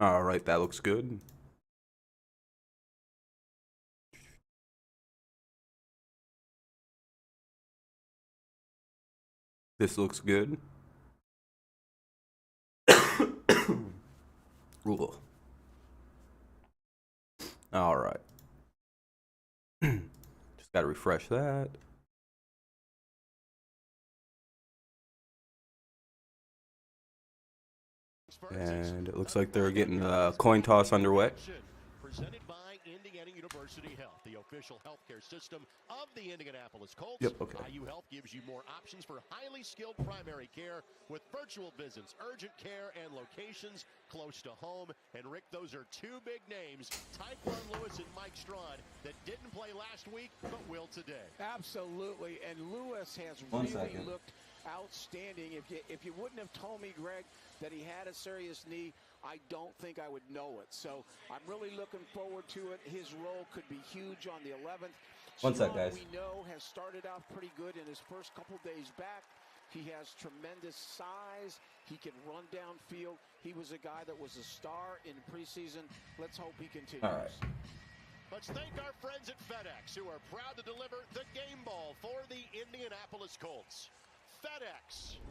All right, that looks good. This looks good. Ooh. All right. Just got to refresh that. And it looks like they're getting a coin toss underway. Presented by Indiana University Health, the official healthcare system of the Indianapolis Colts. Yep, okay. IU Health gives you more options for highly skilled primary care with virtual visits, urgent care, and locations close to home. And Rick, those are two big names, Tyquan Lewis and Mike Strawn, that didn't play last week but will today. Absolutely, and Lewis has looked outstanding. If you wouldn't have told me, Greg, that he had a serious knee, I don't think I would know it. So I'm really looking forward to it. His role could be huge on the 11th. One sec, guys. We know has started out pretty good in his first couple days back. He has tremendous size. He can run downfield. He was a guy that was a star in preseason. Let's hope he continues. All right. Let's thank our friends at FedEx, who are proud to deliver the game ball for the Indianapolis Colts. FedEx,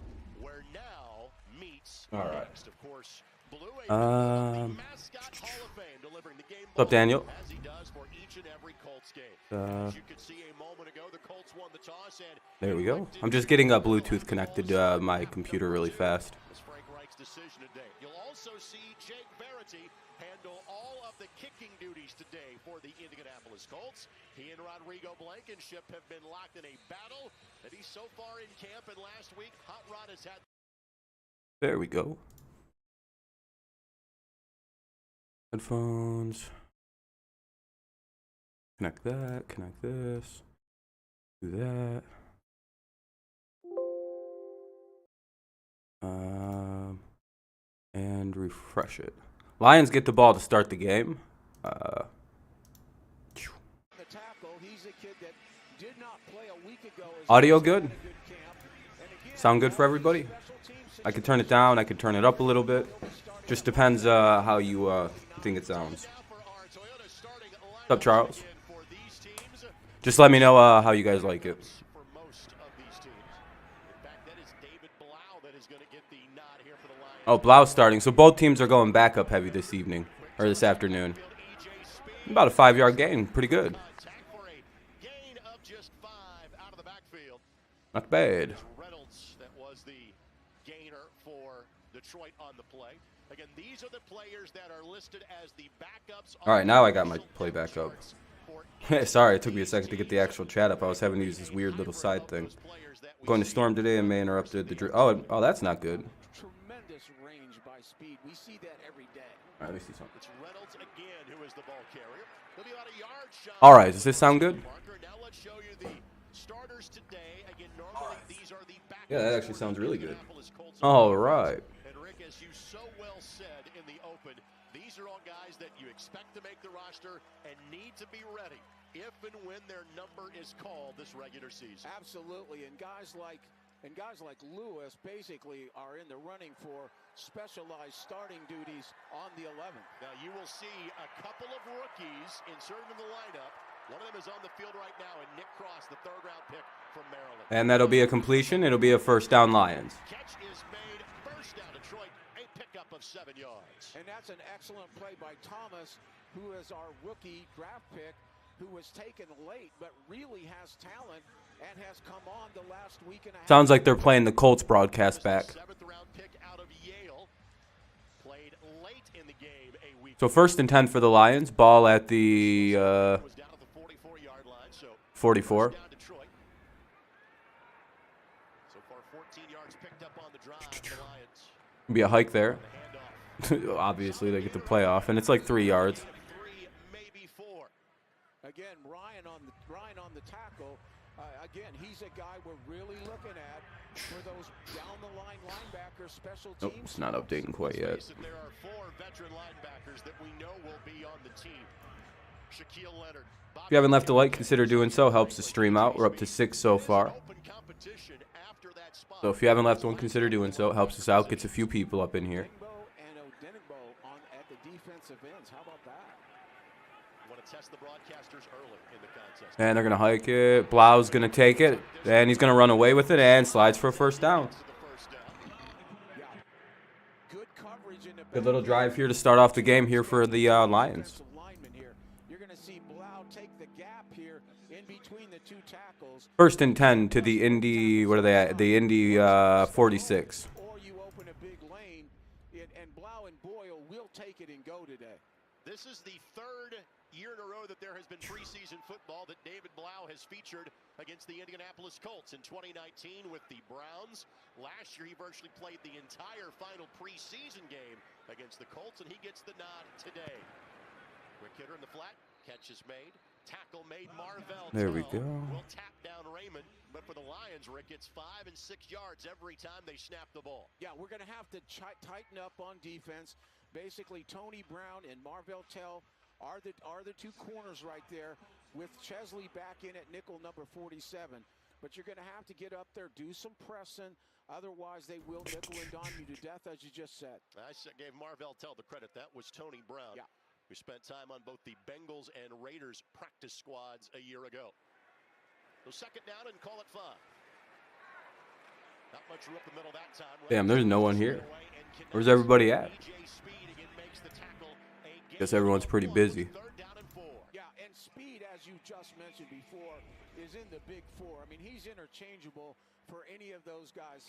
where now meets next. Of course, Blue the mascot Hall of Fame, delivering the game ball What's up, Daniel? as he does for each and every Colts game. As you could see a moment ago, the Colts won the toss, and There we go. I'm just getting a Bluetooth connected to my computer really fast. was Frank Reich's decision today. You'll also see Jake Verity handle all of the kicking duties today for the Indianapolis Colts. He and Rodrigo Blankenship have been locked in a battle that he's so far in camp, and last week Hot Rod has had. There we go. Headphones. Connect that. Connect this. Do that. And refresh it. Lions get the ball to start the game. The tackle, he's a kid that did not play a week ago. Audio good? Sound good for everybody? I could turn it down. I could turn it up a little bit. Just depends how you think it sounds. What's up, Charles? Just let me know how you guys like it. Oh, Blau's starting. So both teams are going backup heavy this evening, or this afternoon. About a 5-yard gain. Pretty good. Not bad. That was the gainer for Detroit on the play. Again, these are the players that are listed as the backups. All right, now I got my play back up. Sorry, it took me a second to get the actual chat up. I was having to use this weird little side thing. Going to storm today and may interrupted the oh, that's not good. Tremendous range by speed. We see that every day. All right, let me see something. It's Reynolds again who is the ball carrier. He'll be about a yard shy. All right, does this sound good? Now let's show you the starters today. Again, normally these are the backups. Yeah, that actually sounds really good. Colts. All right. And Rick, as you so well said in the open, these are all guys that you expect to make the roster and need to be ready if and when their number is called this regular season. Absolutely, and guys like Lewis basically are in the running for specialized starting duties on the 11th. Now you will see a couple of rookies inserted in the lineup. One of them is on the field right now, and Nick Cross, the third-round pick from Maryland. And that'll be a completion. It'll be a first down Lions. Catch is made, first down Detroit, a pickup of 7 yards. And that's an excellent play by Thomas, who is our rookie draft pick, who was taken late but really has talent and has come on the last week and a half. Sounds like they're playing the Colts broadcast back. Seventh-round pick out of Yale, played late in the game a week. So 1st and 10 for the Lions. Ball at the 44-yard line. So 44. down Detroit. So far 14 yards picked up on the drive for the Lions. Be a hike there. Handoff. Obviously, they get the playoff, and it's like 3 yards. 3, maybe 4. Again, Ryan on the tackle. Again, he's a guy we're really looking at for those down-the-line linebackers, special teams. Nope, it's not updating quite yet. There are 4 veteran linebackers that we know will be on the team. Shaquille Leonard. If you haven't left a like, consider doing so. Helps the stream out. We're up to 6 so far. So if you haven't left one, consider doing so. It helps us out. Gets a few people up in here. turbo at the defensive ends. How about that? Want to test the broadcasters early in the contest. And they're going to hike it. Blau's going to take it. And he's going to run away with it and slides for a first down. Good little drive here to start off the game here for the Lions. You're going to see Blau take the gap here in between the two tackles. 1st and 10 to the Indy, what are they at? The Indy 46. Or you open a big lane, and Blau and Boyle will take it and go today. This is the 3rd year in a row that there has been preseason football that David Blau has featured against the Indianapolis Colts. In 2019 with the Browns. Last year he virtually played the entire final preseason game against the Colts, and he gets the nod today. Quick hitter in the flat. Catch is made. Tackle made. Marvell. There we go. Will tap down Raymond. But for the Lions, Rick, it's 5 and 6 yards every time they snap the ball. Yeah, we're going to have to tighten up on defense. Basically, Tony Brown and Marvell Tell are the two corners right there, with Chesley back in at nickel number 47. But you're going to have to get up there, do some pressing. Otherwise, they will nickel and dime you to death, as you just said. I gave Marvell Tell the credit. That was Tony Brown. Yeah. We spent time on both the Bengals and Raiders practice squads a year ago. So 2nd down and call it 5. Not much room up the middle that time. Damn, there's no one here. Where's everybody at? Guess everyone's pretty busy. Yeah, and Speed, as you just mentioned before, is in the big 4. I mean, he's interchangeable for any of those guys.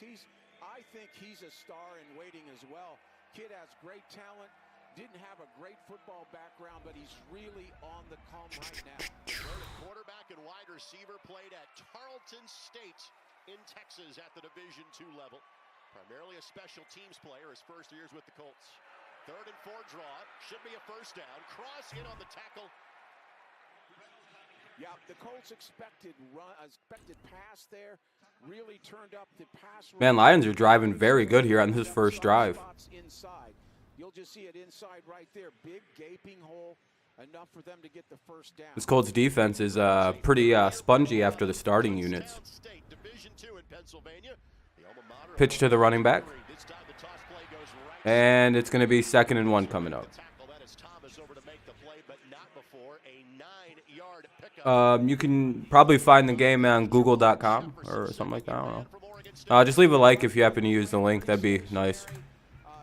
I think he's a star in waiting as well. Kid has great talent. Didn't have a great football background, but he's really on the come right now. Quarterback and wide receiver played at Tarleton State in Texas at the Division II level. Primarily a special teams player his first years with the Colts. 3rd and 4 draw. Should be a first down. Cross in on the tackle. Yeah, the Colts expected pass there. Really turned up the pass. Man, Lions are driving very good here on this first drive. Inside. You'll just see it inside right there. Big gaping hole. Enough for them to get the first down. This Colts defense is pretty spongy after the starting units. Pitch to the running back. And it's going to be 2nd and 1 coming up. You can probably find the game on google.com or something like that. I don't know. Just leave a like if you happen to use the link. That'd be nice.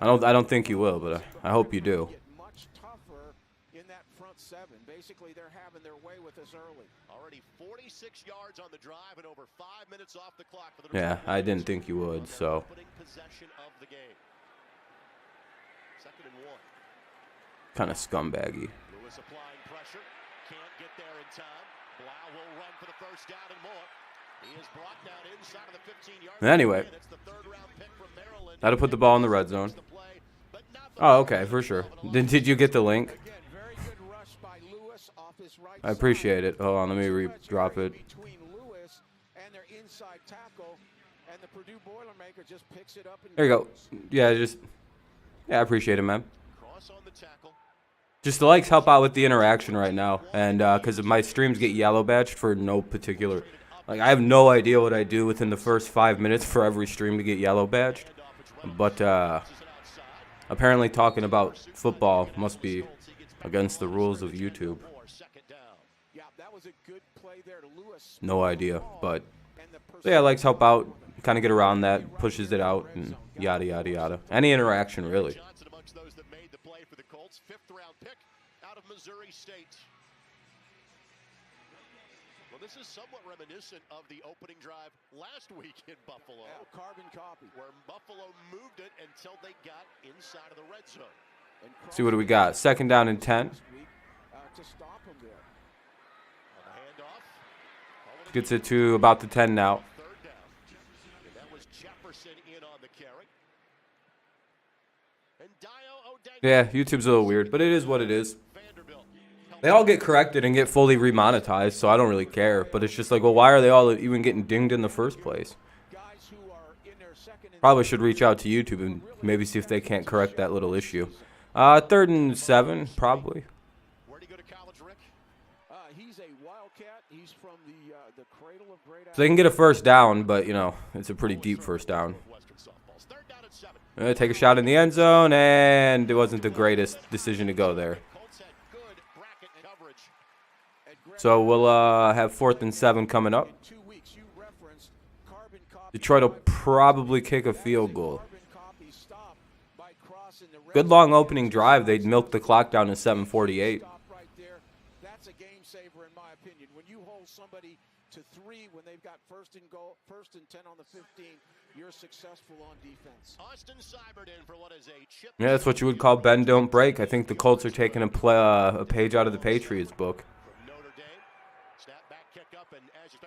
I don't think you will, but I hope you do. Much tougher in that front 7. Basically, they're having their way with us early. Already 46 yards on the drive and over 5 minutes off the clock for the Yeah, I didn't think you would, so. Possession of the game. 2nd and 1. Kind of scumbaggy. Lewis applying pressure. Can't get there in time. Blau will run for the first down and more. He is brought down inside of the 15-yard line. Anyway, that'll put the ball in the red zone. Oh, okay, for sure. Did you get the link? I appreciate it. Hold on, let me drop it. There you go. Yeah, I appreciate it, man. Just the likes help out with the interaction right now, and because my streams get yellow badged for no particular. Like, I have no idea what I do within the first 5 minutes for every stream to get yellow badged. But apparently talking about football must be against the rules of YouTube. No idea. But, so yeah, likes help out, kind of get around that, pushes it out, and yada, yada, yada. Any interaction, really. 5th round pick out of Missouri State. Well, this is somewhat reminiscent of the opening drive last week in Buffalo. Yeah, carbon copy. Where Buffalo moved it until they got inside of the red zone. See what do we got? 2nd down and 10. To stop him there. On the handoff. Gets it to about the 10 now. 3rd down. And that was Jefferson in on the carry. And Yeah, YouTube's a little weird, but it is what it is. They all get corrected and get fully remonetized, so I don't really care. But it's just like, well, why are they all even getting dinged in the first place? Probably should reach out to YouTube and maybe see if they can't correct that little issue. 3rd and 7, probably. Where do you go to college, Rick? He's a Wildcat. He's from the cradle of great. So they can get a first down, but, you know, it's a pretty deep first down. Take a shot in the end zone, and it wasn't the greatest decision to go there. So we'll have 4th and 7 coming up. Detroit will probably kick a field goal. Good long opening drive. They'd milk the clock down to 7:48. That's a game saver in my opinion. When you hold somebody to 3 when they've got 1st and 10 on the 15, you're successful on defense. Yeah, that's what you would call bend don't break. I think the Colts are taking a page out of the Patriots book.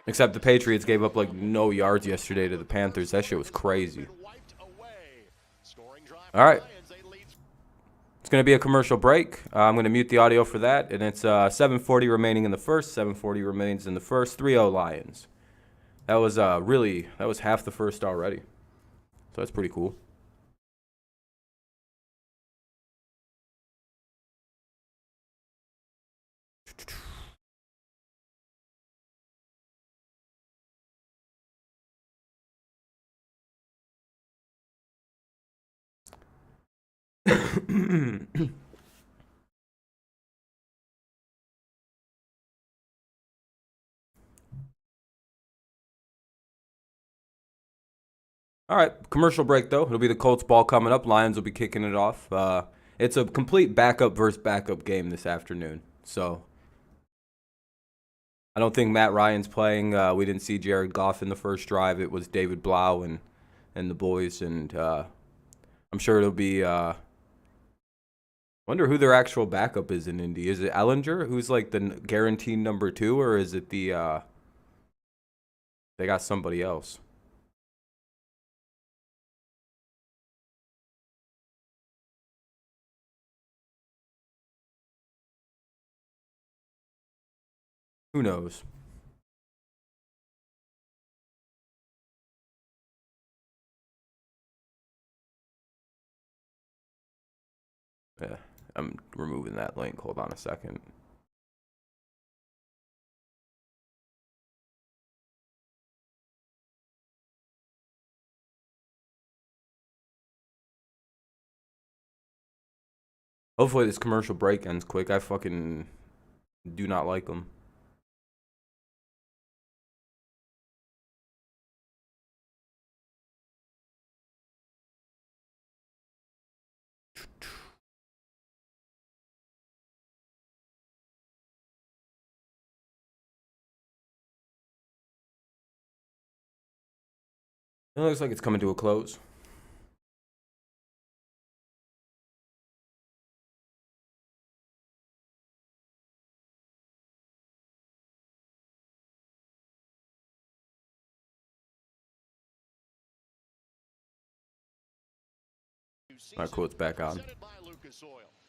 Except the Patriots gave up like no yards yesterday to the Panthers. That shit was crazy. All right. It's going to be a commercial break. I'm going to mute the audio for that. And it's 7:40 remaining in the first. 7:40 remains in the first. 3-0 Lions. That was that was half the first already. So that's pretty cool. All right, commercial break, though. It'll be the Colts ball coming up. Lions will be kicking it off. It's a complete backup versus backup game this afternoon. So I don't think Matt Ryan's playing. We didn't see Jared Goff in the first drive. It was David Blau and the boys. And I'm sure it'll be wonder who their actual backup is in Indy. Is it Ellinger, who's like the guaranteed number 2, or is it the they got somebody else? Who knows? Yeah, I'm removing that link. Hold on a second. Hopefully this commercial break ends quick. I fucking do not like them. It looks like it's coming to a close. All right, cool. It's back on.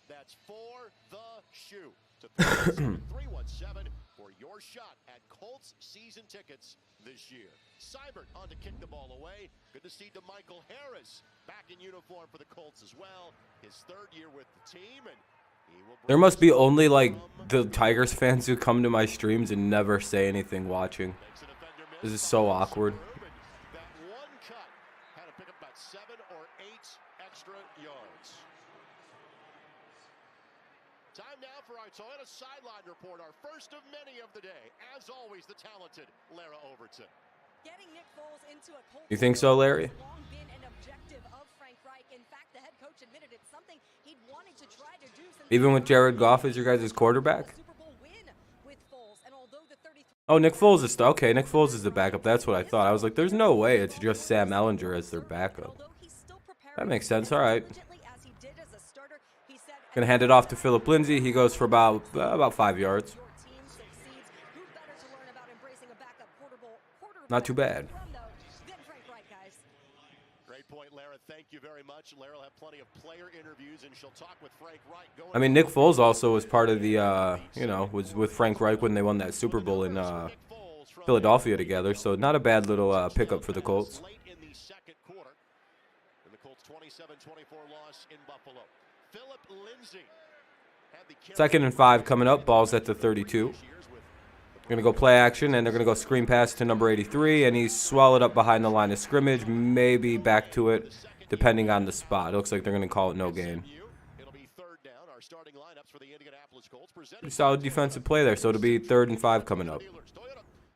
That's for the shoe to 317 for your shot at Colts season tickets this year. Seibert on to kick the ball away. Good to see DeMichael Harris back in uniform for the Colts as well. His 3rd year with the team, and he will. There must be only like the Tigers fans who come to my streams and never say anything watching. This is so awkward. That one cut had to pick up about 7 or 8 extra yards. Time now for our Toyota Sideline Report, our first of many of the day. As always, the talented Lara Overton. Getting Nick Foles into a Colts. You think so, Larry? Long been an objective of Frank Reich. In fact, the head coach admitted it's something he'd wanted to try to do since Even with Jared Goff as your guys' quarterback? Super Bowl win with Foles. And although the 33 Oh, Nick Foles is okay. Nick Foles is the backup. That's what I thought. I was like, there's no way it's just Sam Ellinger as their backup. That makes sense. All right. Gonna hand it off to Philip Lindsay. He goes for about 5 yards. Not too bad. Great point, Lara. Thank you very much. Lara will have plenty of player interviews, and she'll talk with Frank Reich. I mean, Nick Foles also was part of the, was with Frank Reich when they won that Super Bowl in Philadelphia together. So not a bad little pickup for the Colts. Late in the second quarter, in the Colts' 27-24 loss in Buffalo. Philip Lindsay had the 2nd and 5 coming up. Ball's at the 32. Going to go play action, and they're going to go screen pass to number 83, and he's swallowed up behind the line of scrimmage, maybe back to it depending on the spot. It looks like they're going to call it no gain. It'll be third down. Our starting lineups for the Indianapolis Colts. Pretty solid defensive play there, so it'll be 3rd and 5 coming up.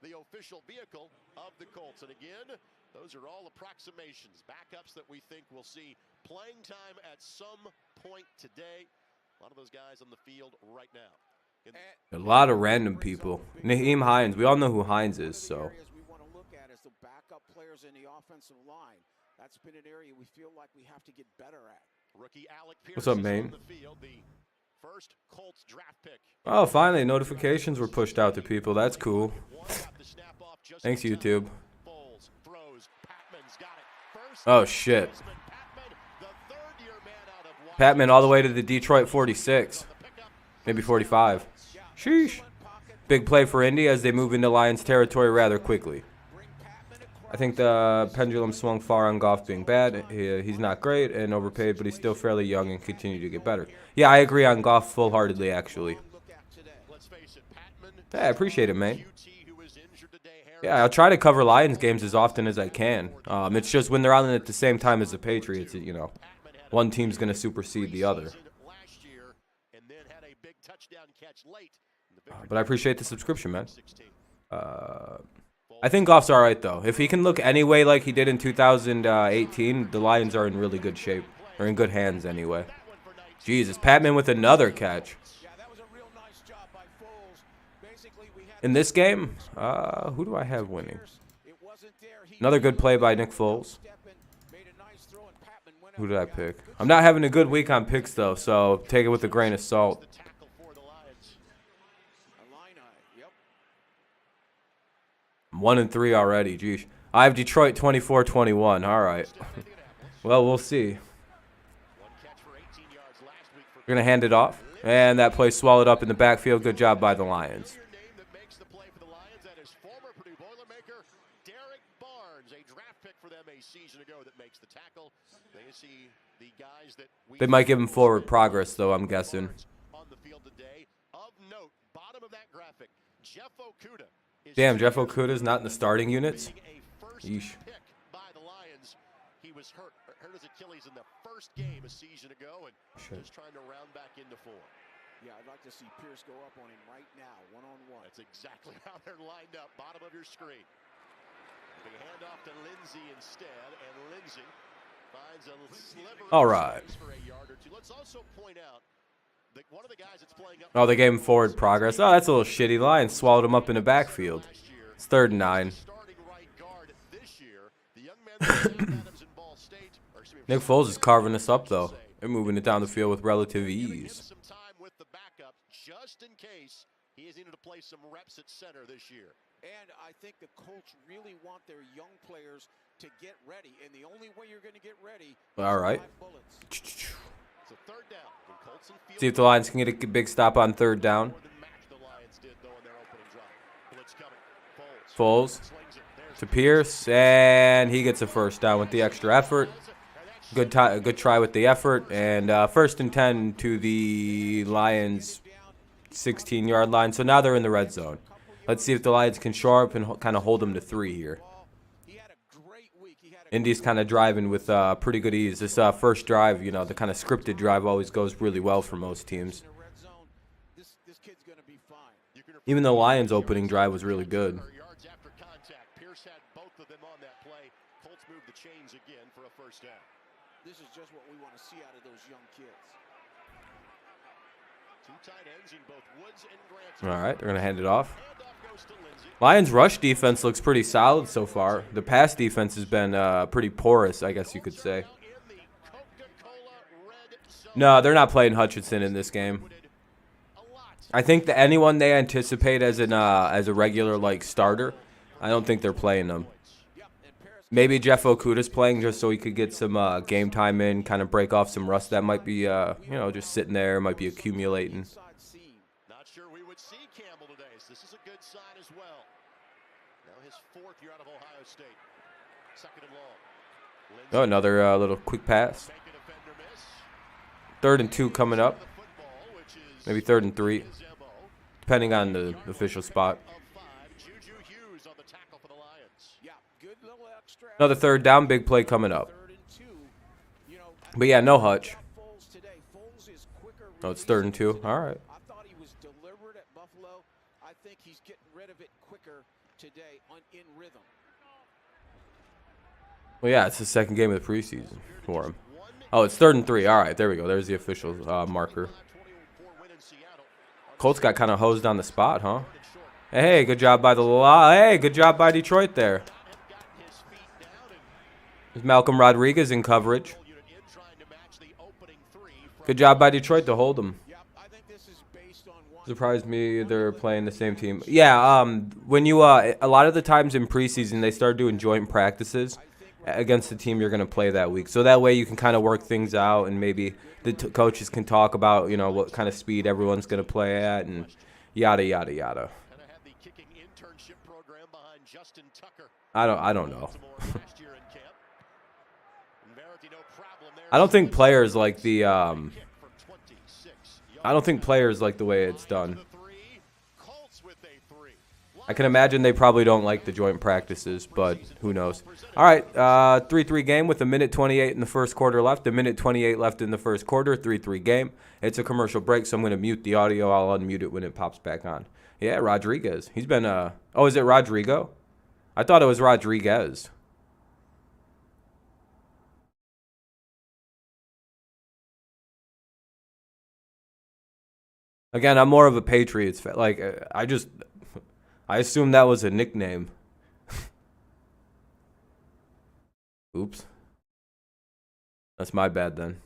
The official vehicle of the Colts. And again, those are all approximations, backups that we think we'll see playing time at some point today. A lot of those guys on the field right now. A lot of random people. Naheem Hines. We all know who Hines is, so. We want to look at is the backup players in the offensive line. That's been an area we feel like we have to get better at. Rookie Alec What's up, Maine? First Colts draft pick. Oh, finally, notifications were pushed out to people. That's cool. Thanks, YouTube. Oh, shit. Patman all the way to the Detroit 46. Maybe 45. Sheesh. Big play for Indy as they move into Lions territory rather quickly. I think the pendulum swung far on Goff being bad. He's not great and overpaid, but he's still fairly young and continue to get better. Yeah, I agree on Goff full-heartedly, actually. Hey, I appreciate it, man. Yeah, I'll try to cover Lions games as often as I can. It's just when they're on at the same time as the Patriots, you know, one team's going to supersede the other. But I appreciate the subscription, man. I think Goff's all right, though. If he can look any way like he did in 2018, the Lions are in really good shape. Or in good hands, anyway. Jesus, Patman with another catch. In this game, who do I have winning? Another good play by Nick Foles. Who did I pick? I'm not having a good week on picks, though, so take it with a grain of salt. I'm 1-3 already, geez. I have Detroit 24-21. All right. Well, we'll see. We're going to hand it off. And that play swallowed up in the backfield. Good job by the Lions. They might give him forward progress, though, I'm guessing. Damn, Jeff Okuda's not in the starting units? Yeesh. He was hurt his Achilles in the first game a season ago and just trying to round back into form. Yeah, I'd like to see Pierce go up on him right now, one-on-one. That's exactly how they're lined up, bottom of your screen. Big handoff to Lindsey instead, and Lindsey finds a sliver of space for a yard or two. Let's also point out that one of the guys that's playing up. Oh, they gave him forward progress. Oh, that's a little shitty. Lions swallowed him up in the backfield. It's 3rd and 9. Nick Foles is carving this up, though. They're moving it down the field with relative ease. Just in case he is needed to play some reps at center this year. And I think the Colts really want their young players to get ready. And the only way you're going to get ready is all right. So third down. See if the Lions can get a big stop on 3rd down. Foles to Pierce, and he gets a 1st down with the extra effort. Good try with the effort, and 1st and 10 to the Lions 16-yard line. So now they're in the red zone. Let's see if the Lions can shore up and kind of hold them to 3 here. Indy's kind of driving with pretty good ease. This first drive, you know, the kind of scripted drive always goes really well for most teams. Even the Lions' opening drive was really good. This is just what we want to see out of those young kids. All right, they're going to hand it off. Lions' rush defense looks pretty solid so far. The pass defense has been pretty porous, I guess you could say. No, they're not playing Hutchinson in this game. I think that anyone they anticipate as a regular like starter, I don't think they're playing them. Maybe Jeff Okuda's playing just so he could get some game time in, kind of break off some rust that might be, you know, just sitting there, might be accumulating. Not sure we would see Campbell today, so this is a good sign as well. Now his 4th year out of Ohio State. 2nd and long. Oh, another little quick pass. 3rd and 2 coming up. Maybe 3rd and 3, depending on the official spot. Another 3rd down, big play coming up. But yeah, no hutch. Oh, it's 3rd and 2. All right. I thought he was deliberate at Buffalo. I think he's getting rid of it quicker today in rhythm. Well, yeah, it's the 2nd game of the preseason for him. Oh, it's 3rd and 3. All right, there we go. There's the official marker. Colts got kind of hosed on the spot, huh? Hey, good job by Hey, good job by Detroit there. There's Malcolm Rodriguez in coverage. Good job by Detroit to hold him. Surprised me they're playing the same team. Yeah, when you a lot of the times in preseason they start doing joint practices against the team you're going to play that week. So that way you can kind of work things out, and maybe the coaches can talk about, you know, what kind of speed everyone's going to play at and yada yada yada. I don't know. I don't think players like the way it's done. I can imagine they probably don't like the joint practices, but who knows. All right, 3-3 game with 1:28 in the first quarter left. 1:28 left in the first quarter, 3-3 game. It's a commercial break, so I'm going to mute the audio. I'll unmute it when it pops back on. Yeah, Rodriguez. He's been, oh, is it Rodrigo? I thought it was Rodriguez. Again, I'm more of a Patriots fan. Like, I assumed that was a nickname. Oops. That's my bad then.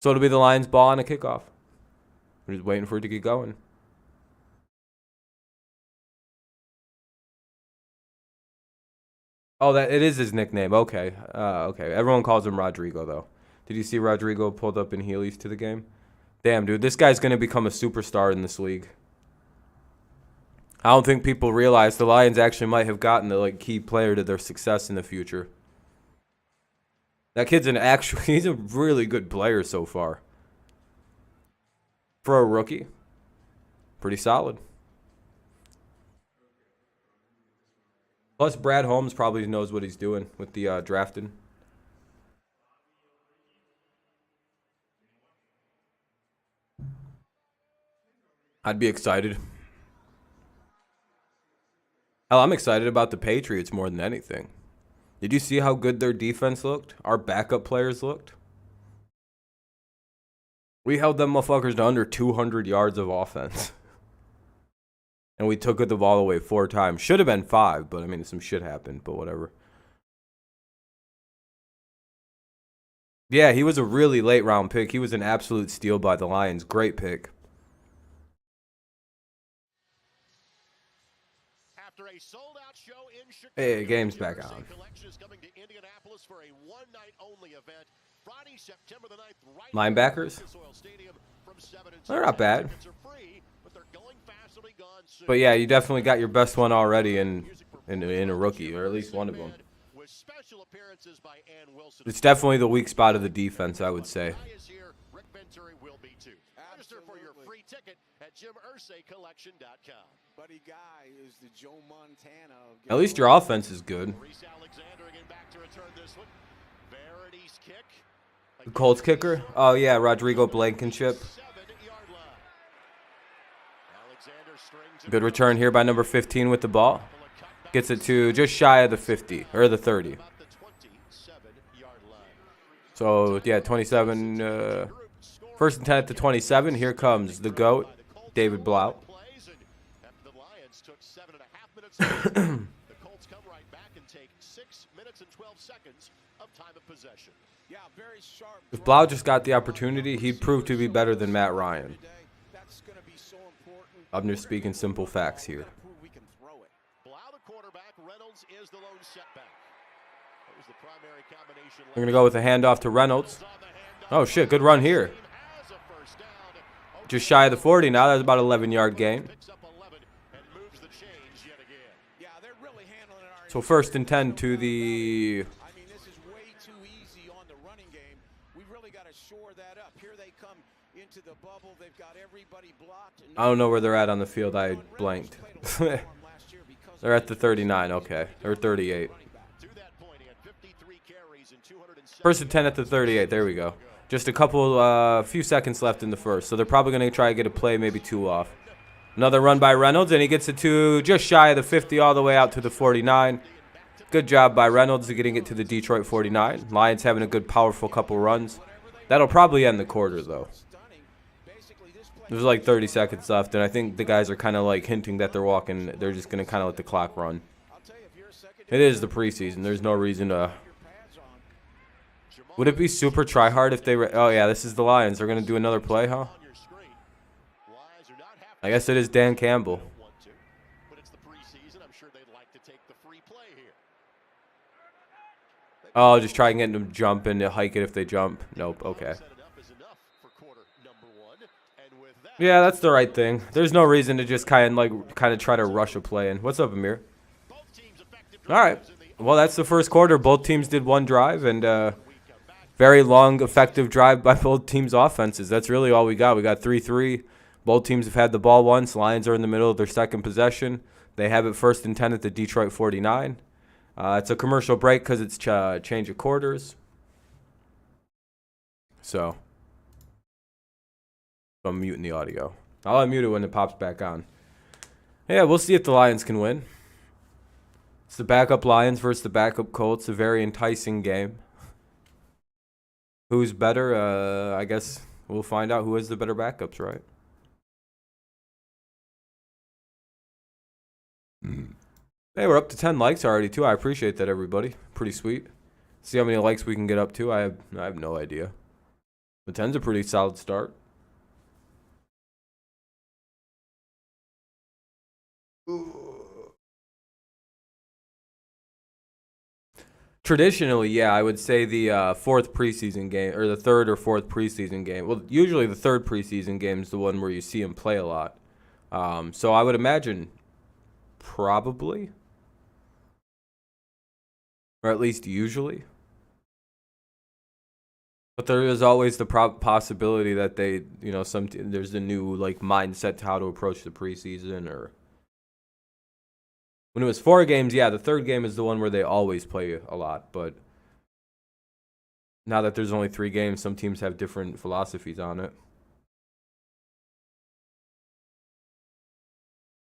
So it'll be the Lions' ball on a kickoff. We're just waiting for it to get going. Oh, that it is his nickname. Okay. Okay. Everyone calls him Rodrigo, though. Did you see Rodrigo pulled up in Heelys to the game? Damn, dude. This guy's going to become a superstar in this league. I don't think people realize the Lions actually might have gotten the key player to their success in the future. That kid's he's a really good player so far. For a rookie, pretty solid. Plus, Brad Holmes probably knows what he's doing with the drafting. I'd be excited. Hell, I'm excited about the Patriots more than anything. Did you see how good their defense looked? Our backup players looked? We held them motherfuckers to under 200 yards of offense. And we took the ball away 4 times. Should have been 5, but I mean, some shit happened, but whatever. Yeah, he was a really late round pick. He was an absolute steal by the Lions. Great pick. After a sold-out show in Chicago, Hey, game's back on. Collection is coming to Indianapolis for a one-night-only event. Friday, September the 9th, right Linebackers? They're not bad. But yeah, you definitely got your best one already in a rookie, or at least one of them. It's definitely the weak spot of the defense, I would say. Register for your free ticket at JimIrsayCollection.com. Buddy Guy is the Joe Montana of At least your offense is good. The Colts kicker? Oh yeah, Rodrigo Blankenship. Good return here by number 15 with the ball. Gets it to just shy of the 50, or the 30. So, yeah, 27. First and 10 at the 27. Here comes the GOAT, David Blount. The Lions took 7.5 minutes. The Colts come right back and take 6 minutes and 12 seconds of time of possession. Yeah, very sharp. If Blount just got the opportunity, he'd prove to be better than Matt Ryan. That's going to be so important. I'm just speaking simple facts here. We can throw it. Blount, the quarterback. Reynolds is the lone setback. That was the primary combination. We're going to go with a handoff to Reynolds. Oh, shit, good run here. Just shy of the 40 now. That's about an 11-yard gain. So first and 10 to the... I mean, this is way too easy on the running game. We've really got to shore that up. Here they come into the bubble. They've got everybody blocked. I don't know where they're at on the field. I blanked. They're at the 39, okay. Or 38. First and 10 at the 38. There we go. Just a few seconds left in the first. So they're probably going to try to get a play, maybe 2 off. Another run by Reynolds, and he gets it to just shy of the 50, all the way out to the 49. Good job by Reynolds getting it to the Detroit 49. Lions having a good, powerful couple runs. That'll probably end the quarter, though. There's like 30 seconds left, and I think the guys are kind of like hinting that they're walking. They're just going to kind of let the clock run. It is the preseason. There's no reason to... Would it be super try-hard if they... Oh, yeah, this is the Lions. They're going to do another play, huh? I guess it is Dan Campbell. Oh, just try and get them to jump and hike it if they jump. Nope, okay. Yeah, that's the right thing. There's no reason to just kind of try to rush a play in. What's up, Amir? All right. Well, that's the first quarter. Both teams did one drive, and very long, effective drive by both teams' offenses. That's really all we got. We got 3-3. Both teams have had the ball once. Lions are in the middle of their second possession. They have it first and 10 at the Detroit 49. It's a commercial break because it's change of quarters. So I'm muting the audio. I'll unmute it when it pops back on. Yeah, we'll see if the Lions can win. It's the backup Lions versus the backup Colts. A very enticing game. Who's better? I guess we'll find out who has the better backups, right? Hey, we're up to 10 likes already, too. I appreciate that, everybody. Pretty sweet. See how many likes we can get up to. I have no idea. But 10's a pretty solid start. Traditionally, yeah, I would say the fourth preseason game, or the third or fourth preseason game. Well, usually the third preseason game is the one where you see him play a lot. So I would imagine probably, or at least usually. But there is always the possibility that they, there's a new mindset to how to approach the preseason. Or when it was 4 games, yeah, the third game is the one where they always play a lot. But now that there's only 3 games, some teams have different philosophies on it.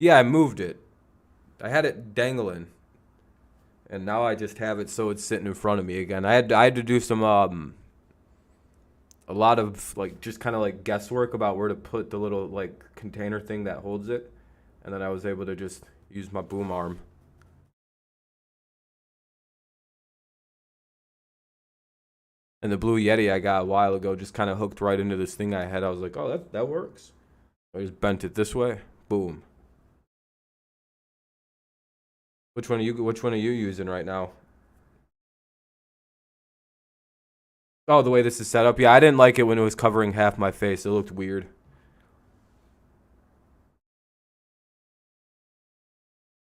Yeah, I moved it. I had it dangling, and now I just have it so it's sitting in front of me again. I had to do some a lot of just kind of guesswork about where to put the little container thing that holds it, and then I was able to just use my boom arm. And the Blue Yeti I got a while ago just kind of hooked right into this thing I had. I was like, oh, that works. I just bent it this way. Boom. Which one are you using right now? Oh, the way this is set up. Yeah, I didn't like it when it was covering half my face. It looked weird.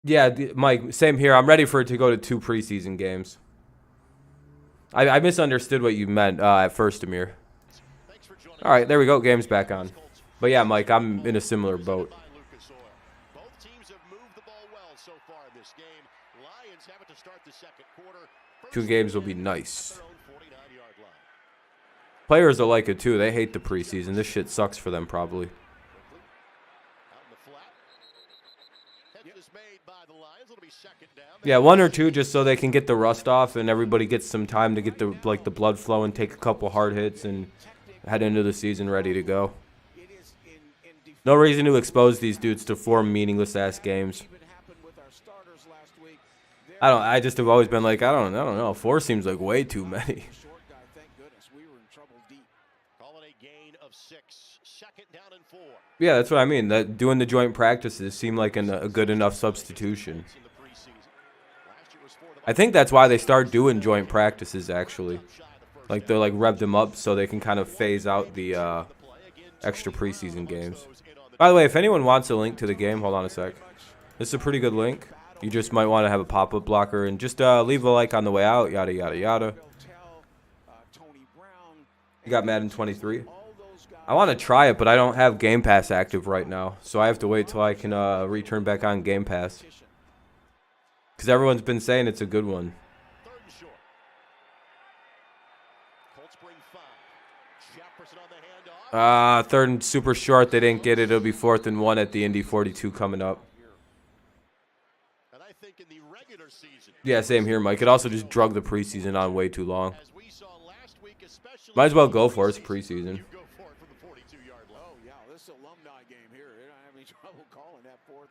Yeah, Mike, same here. I'm ready for it to go to 2 preseason games. I misunderstood what you meant at first, Amir. All right, there we go. Game's back on. But yeah, Mike, I'm in a similar boat. 2 games will be nice. Players will like it too. They hate the preseason. This shit sucks for them probably. Yeah, 1 or 2 just so they can get the rust off and everybody gets some time to get the the blood flow and take a couple hard hits and head into the season ready to go. No reason to expose these dudes to 4 meaningless ass games. I just have always been I don't know. 4 seems like way too many. Yeah, that's what I mean. That doing the joint practices seemed like a good enough substitution. I think that's why they start doing joint practices actually. They'll rev them up so they can kind of phase out the extra preseason games. By the way, if anyone wants a link to the game, hold on a sec. This is a pretty good link. You just might want to have a pop-up blocker and just leave a like on the way out, yada, yada, yada. You got Madden 23. I want to try it, but I don't have Game Pass active right now, so I have to wait till I can return back on Game Pass. Because everyone's been saying it's a good one. Third and super short. They didn't get it. It'll be 4th and 1 at the Indy 42 coming up. Yeah, same here, Mike. It also just drug the preseason on way too long. Might as well go for it. It's preseason.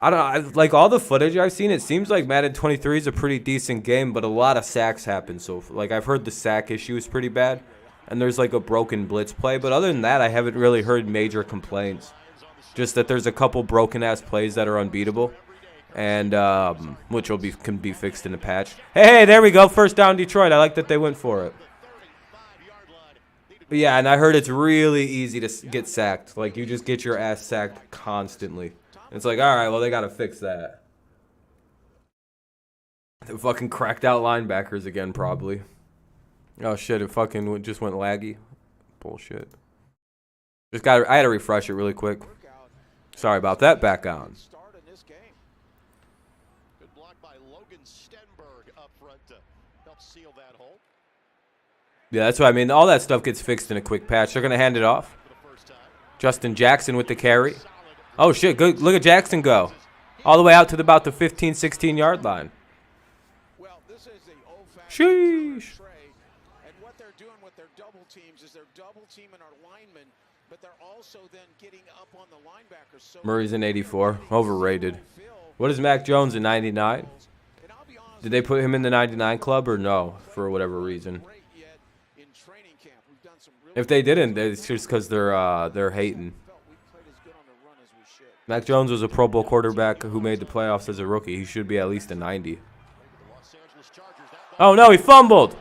I don't know. Like all the footage I've seen, it seems like Madden 23 is a pretty decent game, but a lot of sacks happen. So, like, I've heard the sack issue is pretty bad, and there's like a broken blitz play. But other than that, I haven't really heard major complaints. Just that there's a couple broken ass plays that are unbeatable, and which can be fixed in a patch. Hey, there we go. First down, Detroit. I like that they went for it. But yeah, and I heard it's really easy to get sacked. Like, you just get your ass sacked constantly. It's like, all right, well, they got to fix that. The fucking cracked out linebackers again, probably. Oh, shit, it fucking just went laggy. Bullshit. I had to refresh it really quick. Sorry about that. Back on. Good block by Logan Stenberg up front to help seal that hole. Yeah, that's what I mean. All that stuff gets fixed in a quick patch. They're going to hand it off. Justin Jackson with the carry. Oh, shit. Good. Look at Jackson go. All the way out to about the 15, 16-yard line. Sheesh. And what they're doing with their double teams is they're double teaming our linemen, but they're also then getting up on the linebackers. So Murray's in 84. Overrated. What is Mac Jones in 99? Did they put him in the 99 club or no, for whatever reason? If they didn't, it's just because they're hating. Mac Jones was a Pro Bowl quarterback who made the playoffs as a rookie. He should be at least a 90. Oh, no, he fumbled.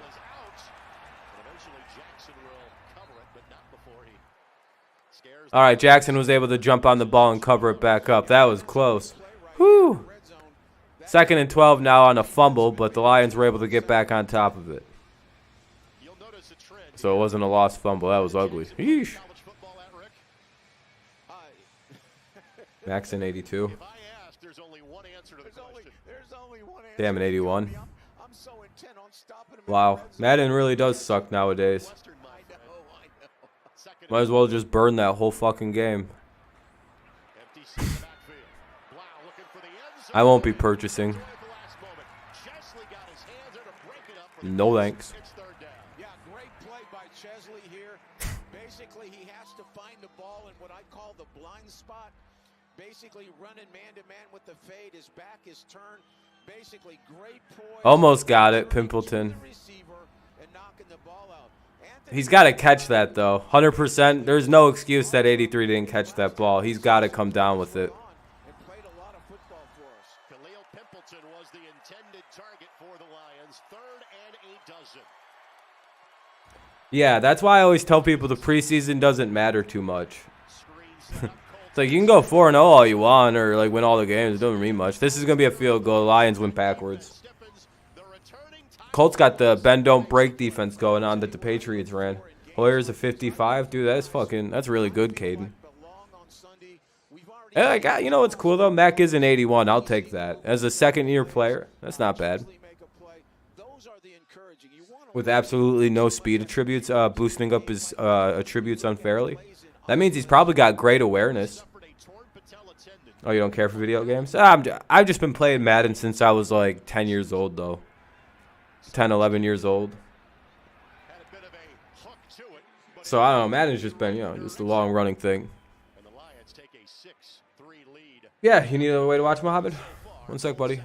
All right, Jackson was able to jump on the ball and cover it back up. That was close. Whew. 2nd and 12 now on a fumble, but the Lions were able to get back on top of it. So it wasn't a lost fumble. That was ugly. Yeesh. Max in 82. Damn, in 81. Wow. Madden really does suck nowadays. Might as well just burn that whole fucking game. I won't be purchasing. No thanks. Yeah, great play by Chesley here. Basically, he has to find the ball in what I call the blind spot. Basically, running man-to-man with the fade. His back is turned. Basically, great poise. Almost got it, Pimpleton. He's got to catch that, though. 100%. There's no excuse that 83 didn't catch that ball. He's got to come down with it. Yeah, that's why I always tell people the preseason doesn't matter too much. It's like you can go 4-0 all you want or like win all the games. It doesn't mean much. This is going to be a field goal. Lions win backwards. Colts got the bend don't break defense going on that the Patriots ran. Hoyer's a 55. Dude, that's really good, Caden. Yeah, you know what's cool though? Mac is an 81. I'll take that. As a second-year player, that's not bad. With absolutely no speed attributes, boosting up his attributes unfairly. That means he's probably got great awareness. Oh, you don't care for video games? I've just been playing Madden since I was like 10 years old, though. 10, 11 years old. So, I don't know. Madden's just been, just a long-running thing. Yeah, you need another way to watch, Mohammed? One sec, buddy.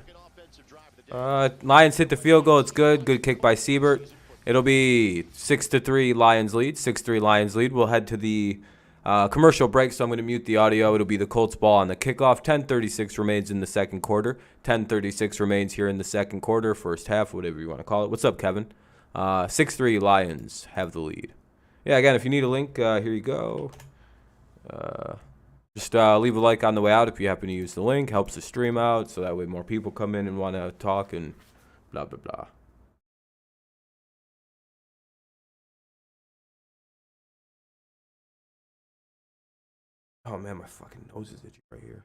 Lions hit the field goal. It's good. Good kick by Siebert. It'll be 6-3 Lions lead. 6-3 Lions lead. We'll head to the commercial break, so I'm going to mute the audio. It'll be the Colts ball on the kickoff. 10:36 remains in the second quarter. 10:36 remains here in the second quarter, first half, whatever you want to call it. What's up, Kevin? 6-3 Lions have the lead. Yeah, again, if you need a link, here you go. Just leave a like on the way out if you happen to use the link. Helps the stream out, so that way more people come in and want to talk and blah, blah, blah. Oh man, my fucking nose is itchy right here.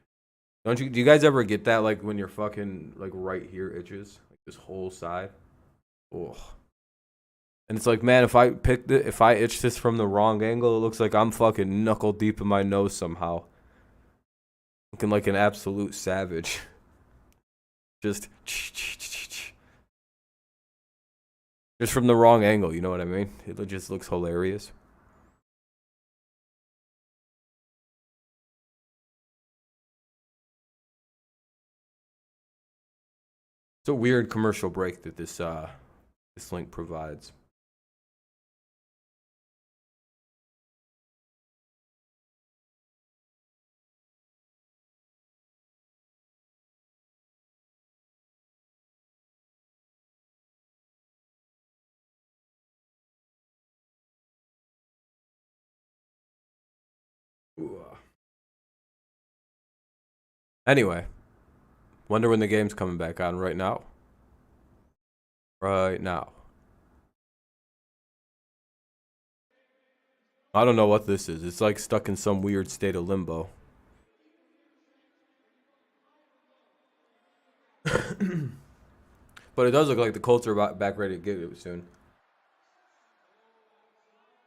Do you guys ever get that, like, when your fucking, like, right here itches? Like, this whole side? Oh. And it's like, man, if I itch this from the wrong angle, it looks like I'm fucking knuckle deep in my nose somehow. Looking like an absolute savage. Just from the wrong angle, you know what I mean? It just looks hilarious. It's a weird commercial break that this link provides. Ooh. Anyway, wonder when the game's coming back on. Right now. Right now. I don't know what this is. It's like stuck in some weird state of limbo. But it does look like the Colts are back ready to get it soon.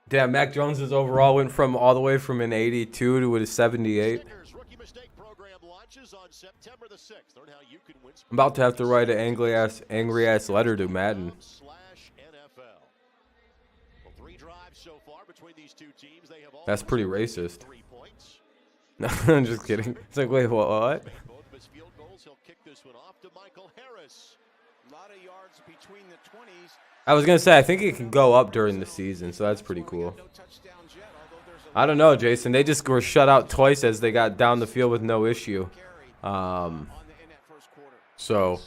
Damn, Mac Jones's overall went from all the way from an 82 to a 78. I'm about to have to write an angry ass letter to Madden. That's pretty racist. No, I'm just kidding. It's like, wait, what? I was gonna say, I think it can go up during the season, so that's pretty cool. I don't know, Jason. They just were shut out twice as they got down the field with no issue. So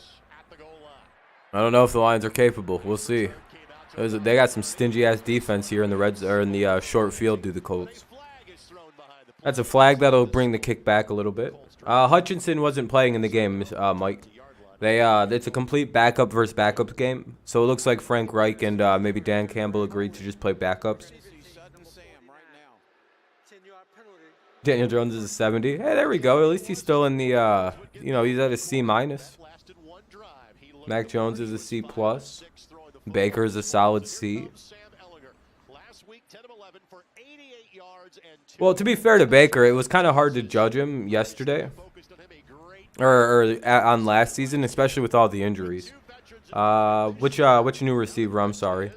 I don't know if the Lions are capable. We'll see. They got some stingy ass defense here in the short field due to the Colts. That's a flag that'll bring the kick back a little bit. Hutchinson wasn't playing in the game, Mike. It's a complete backup versus backup game. So it looks like Frank Reich and maybe Dan Campbell agreed to just play backups. Daniel Jones is a 70. Hey, there we go. At least he's still in the, he's at a C-. Mac Jones is a C+. Baker is a solid C. Well, to be fair to Baker, it was kind of hard to judge him yesterday. Or on last season, especially with all the injuries. Which new receiver, I'm sorry.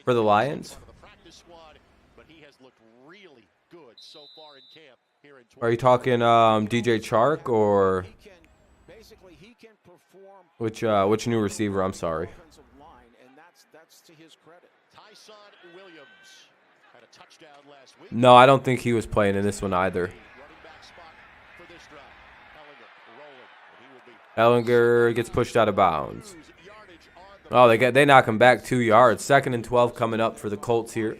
For the Lions? Are you talking DJ Chark or which new receiver? I'm sorry. No, I don't think he was playing in this one either. Ellinger gets pushed out of bounds. Oh, they knock him back 2 yards. 2nd and 12 coming up for the Colts here.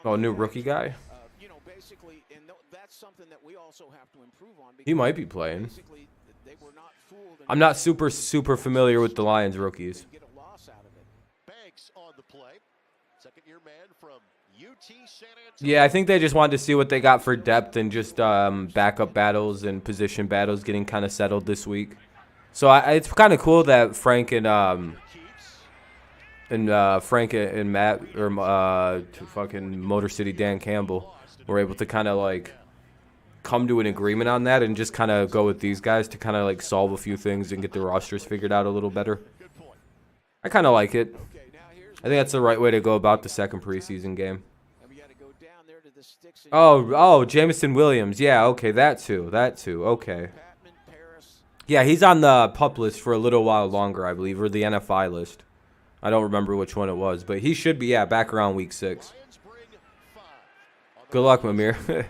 Oh, new rookie guy. He might be playing. I'm not super familiar with the Lions rookies. Yeah, I think they just wanted to see what they got for depth and just backup battles and position battles getting kind of settled this week. So it's kind of cool that Frank and Matt or fucking Motor City Dan Campbell were able to kind of like come to an agreement on that and just kind of go with these guys to kind of like solve a few things and get the rosters figured out a little better. I kind of like it. I think that's the right way to go about the second preseason game. Oh, Jameson Williams. Yeah, okay, that too. Okay. Yeah, he's on the PUP list for a little while longer, I believe, or the NFI list. I don't remember which one it was, but he should be, back around week 6. Good luck, Mamir.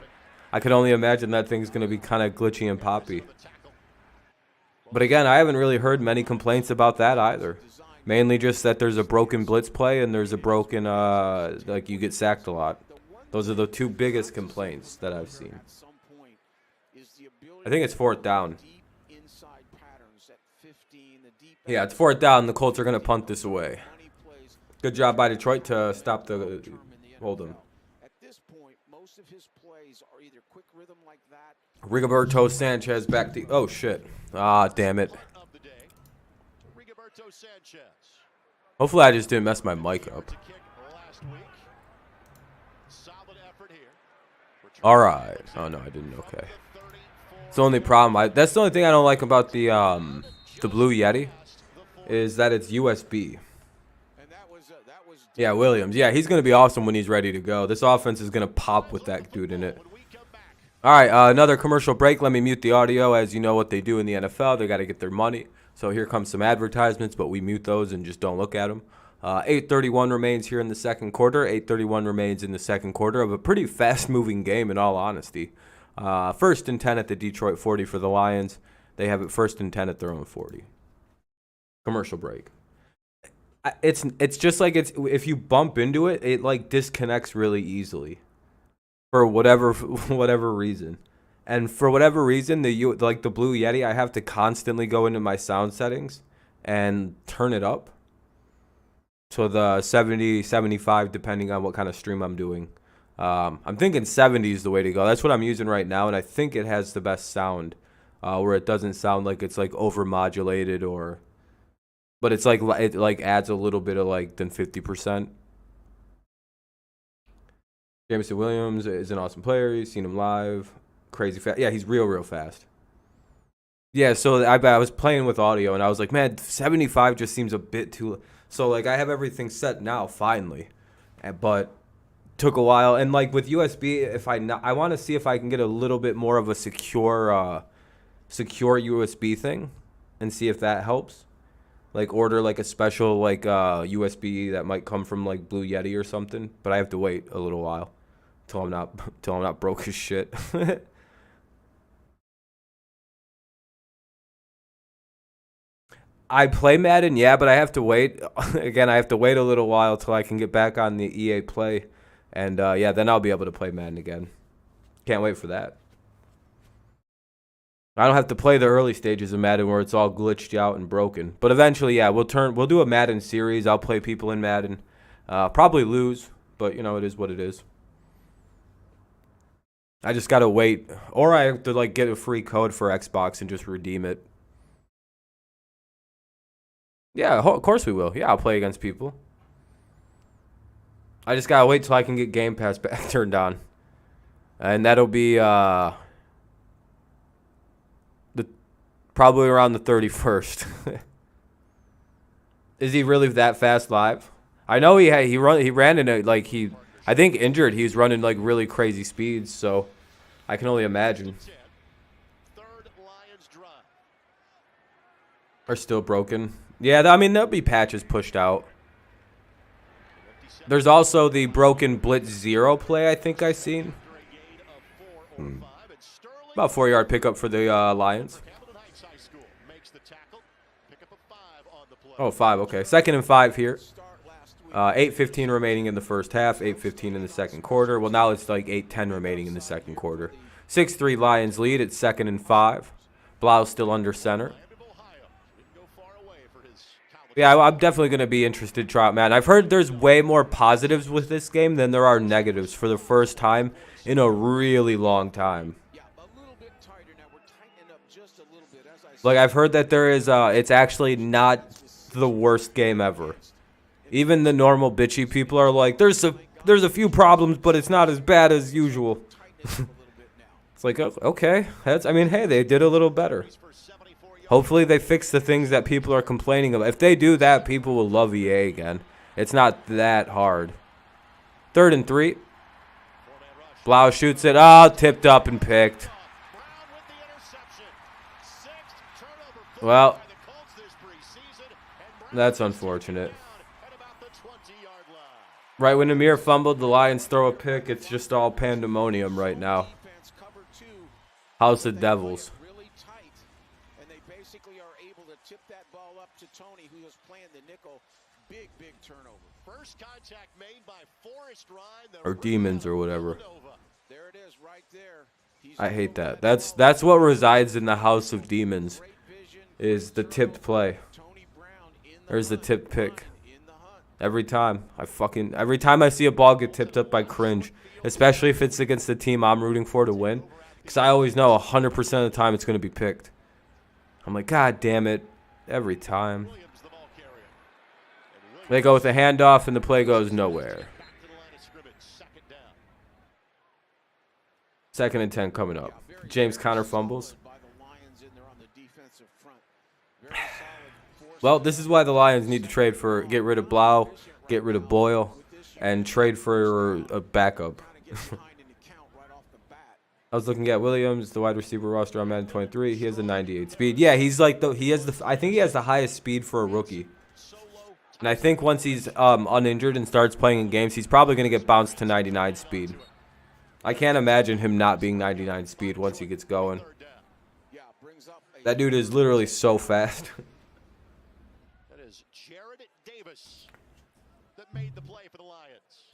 I can only imagine that thing's going to be kind of glitchy and poppy. But again, I haven't really heard many complaints about that either. Mainly just that there's a broken blitz play and there's a broken, like you get sacked a lot. Those are the two biggest complaints that I've seen. I think it's 4th down. Yeah, it's 4th down. The Colts are going to punt this away. Good job by Detroit to stop the hold them. most of his plays are either quick rhythm like that. Rigoberto Sanchez back to. Oh shit! Ah, damn it. Hopefully, I just didn't mess my mic up. All right. Oh no, I didn't. Okay. It's the only problem. That's the only thing I don't like about the Blue Yeti, is that it's USB. Yeah, Williams. Yeah, he's gonna be awesome when he's ready to go. This offense is gonna pop with that dude in it. All right, another commercial break. Let me mute the audio. As you know what they do in the NFL, they got to get their money. So here comes some advertisements, but we mute those and just don't look at them. 8:31 remains here in the second quarter. 8:31 remains in the second quarter of a pretty fast-moving game, in all honesty. First and 10 at the Detroit 40 for the Lions. They have it first and 10 at their own 40. Commercial break. It's just like if you bump into it, it like disconnects really easily. For whatever reason, and for whatever reason, the Blue Yeti, I have to constantly go into my sound settings and turn it up to the 70, 75, depending on what kind of stream I'm doing. I'm thinking 70 is the way to go. That's what I'm using right now, and I think it has the best sound, where it doesn't sound like it's like overmodulated but it's like it like adds a little bit of like than 50%. Jameson Williams is an awesome player. You've seen him live. Crazy fast. Yeah, he's real fast. Yeah, so I was playing with audio, and I was like, man, 75 just seems a bit too... So, like, I have everything set now, finally. But took a while. And, like, with USB, I want to see if I can get a little bit more of a secure USB thing and see if that helps. Like, order, like, a special, like, USB that might come from, like, Blue Yeti or something. But I have to wait a little while. Till I'm not broke as shit. I play Madden, yeah, but I have to wait. Again, I have to wait a little while till I can get back on the EA Play. And, yeah, then I'll be able to play Madden again. Can't wait for that. I don't have to play the early stages of Madden where it's all glitched out and broken. But eventually, yeah, we'll do a Madden series. I'll play people in Madden. Probably lose, but, you know, it is what it is. I just gotta wait, or I have to like get a free code for Xbox and just redeem it. Yeah, of course we will. Yeah, I'll play against people. I just gotta wait till I can get Game Pass back turned on, and that'll be probably around the 31st. Is he really that fast live? I know he ran in a I think injured. He's running like really crazy speeds, so I can only imagine. Are still broken. Yeah, I mean there'll be patches pushed out. There's also the broken Blitz 0 play I think I've seen. About 4-yard pickup for the Lions. Oh, 5. Okay, 2nd and 5 here. 8:15 remaining in the first half, 8:15 in the second quarter. Well, now it's like 8:10 remaining in the second quarter. 6-3 Lions lead. It's 2nd and 5. Blau still under center. Yeah, I'm definitely going to be interested to try out Madden. I've heard there's way more positives with this game than there are negatives for the first time in a really long time. Like, I've heard that there is, it's actually not the worst game ever. Even the normal bitchy people are like, there's a few problems, but it's not as bad as usual. It's like, okay. I mean, hey, they did a little better. Hopefully they fix the things that people are complaining about. If they do that, people will love EA again. It's not that hard. 3rd and 3. Blau shoots it. Oh, tipped up and picked. Well, that's unfortunate. Right when Amir fumbled, the Lions throw a pick. It's just all pandemonium right now. House of Devils. And they basically are able to tip that ball up to Tony, who was playing the nickel. Big turnover. First contact made by Forrest Ryan, or Demons or whatever. There it is right there. I hate that. That's what resides in the House of Demons, is the tipped play. There's the tipped pick. Every time. Every time I see a ball get tipped up, I cringe. Especially if it's against the team I'm rooting for to win. Because I always know 100% of the time it's going to be picked. I'm like, God damn it. Every time. They go with a handoff and the play goes nowhere. 2nd and 10 coming up. James Conner fumbles. Well, this is why the Lions need to get rid of Blau, get rid of Boyle, and trade for a backup. I was looking at Williams, the wide receiver roster on Madden 23. He has a 98 speed. Yeah, he's like I think he has the highest speed for a rookie. And I think once he's uninjured and starts playing in games, he's probably going to get bounced to 99 speed. I can't imagine him not being 99 speed once he gets going. That dude is literally so fast.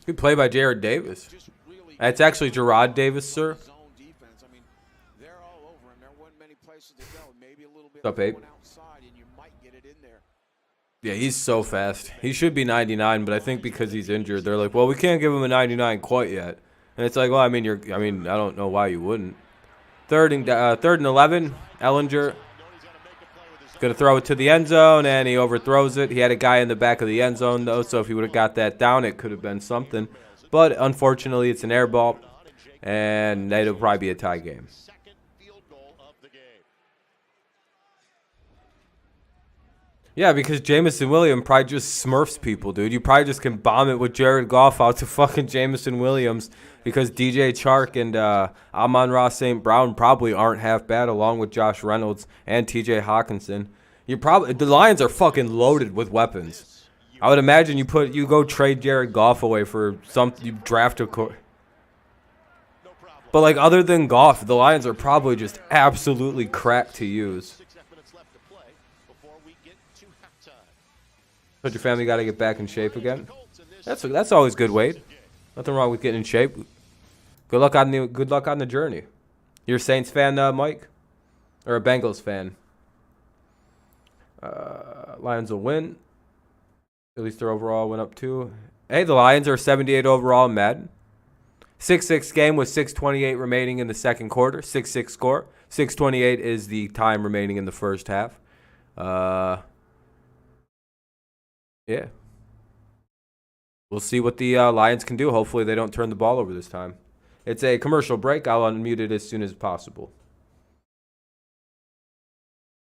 Good play by Jared Davis. That's actually Gerard Davis, sir. What's up, Abe? Yeah, he's so fast. He should be 99, but I think because he's injured, they're like, well, we can't give him a 99 quite yet. And it's like, well, I mean, I don't know why you wouldn't. Third and 11. Ellinger going to throw it to the end zone, and he overthrows it. He had a guy in the back of the end zone, though, so if he would have got that down, it could have been something. But unfortunately, it's an air ball, and it'll probably be a tie game. Yeah, because Jameson Williams probably just smurfs people, dude. You probably just can bomb it with Jared Goff out to fucking Jameson Williams because DJ Chark and Amon-Ra St. Brown probably aren't half bad, along with Josh Reynolds and TJ Hawkinson. The Lions are fucking loaded with weapons. I would imagine you go trade Jared Goff away for you draft a but like other than Goff, the Lions are probably just absolutely cracked to use. But your family got to get back in shape again. That's always good, Wade. Nothing wrong with getting in shape. Good luck on the journey. You're a Saints fan, Mike, or a Bengals fan? Lions will win. At least their overall went up too. Hey, the Lions are 78 overall in Madden. 6-6 game with 6:28 remaining in the second quarter. 6-6 score. 6:28 is the time remaining in the first half. Yeah. We'll see what the Lions can do. Hopefully they don't turn the ball over this time. It's a commercial break. I'll unmute it as soon as possible.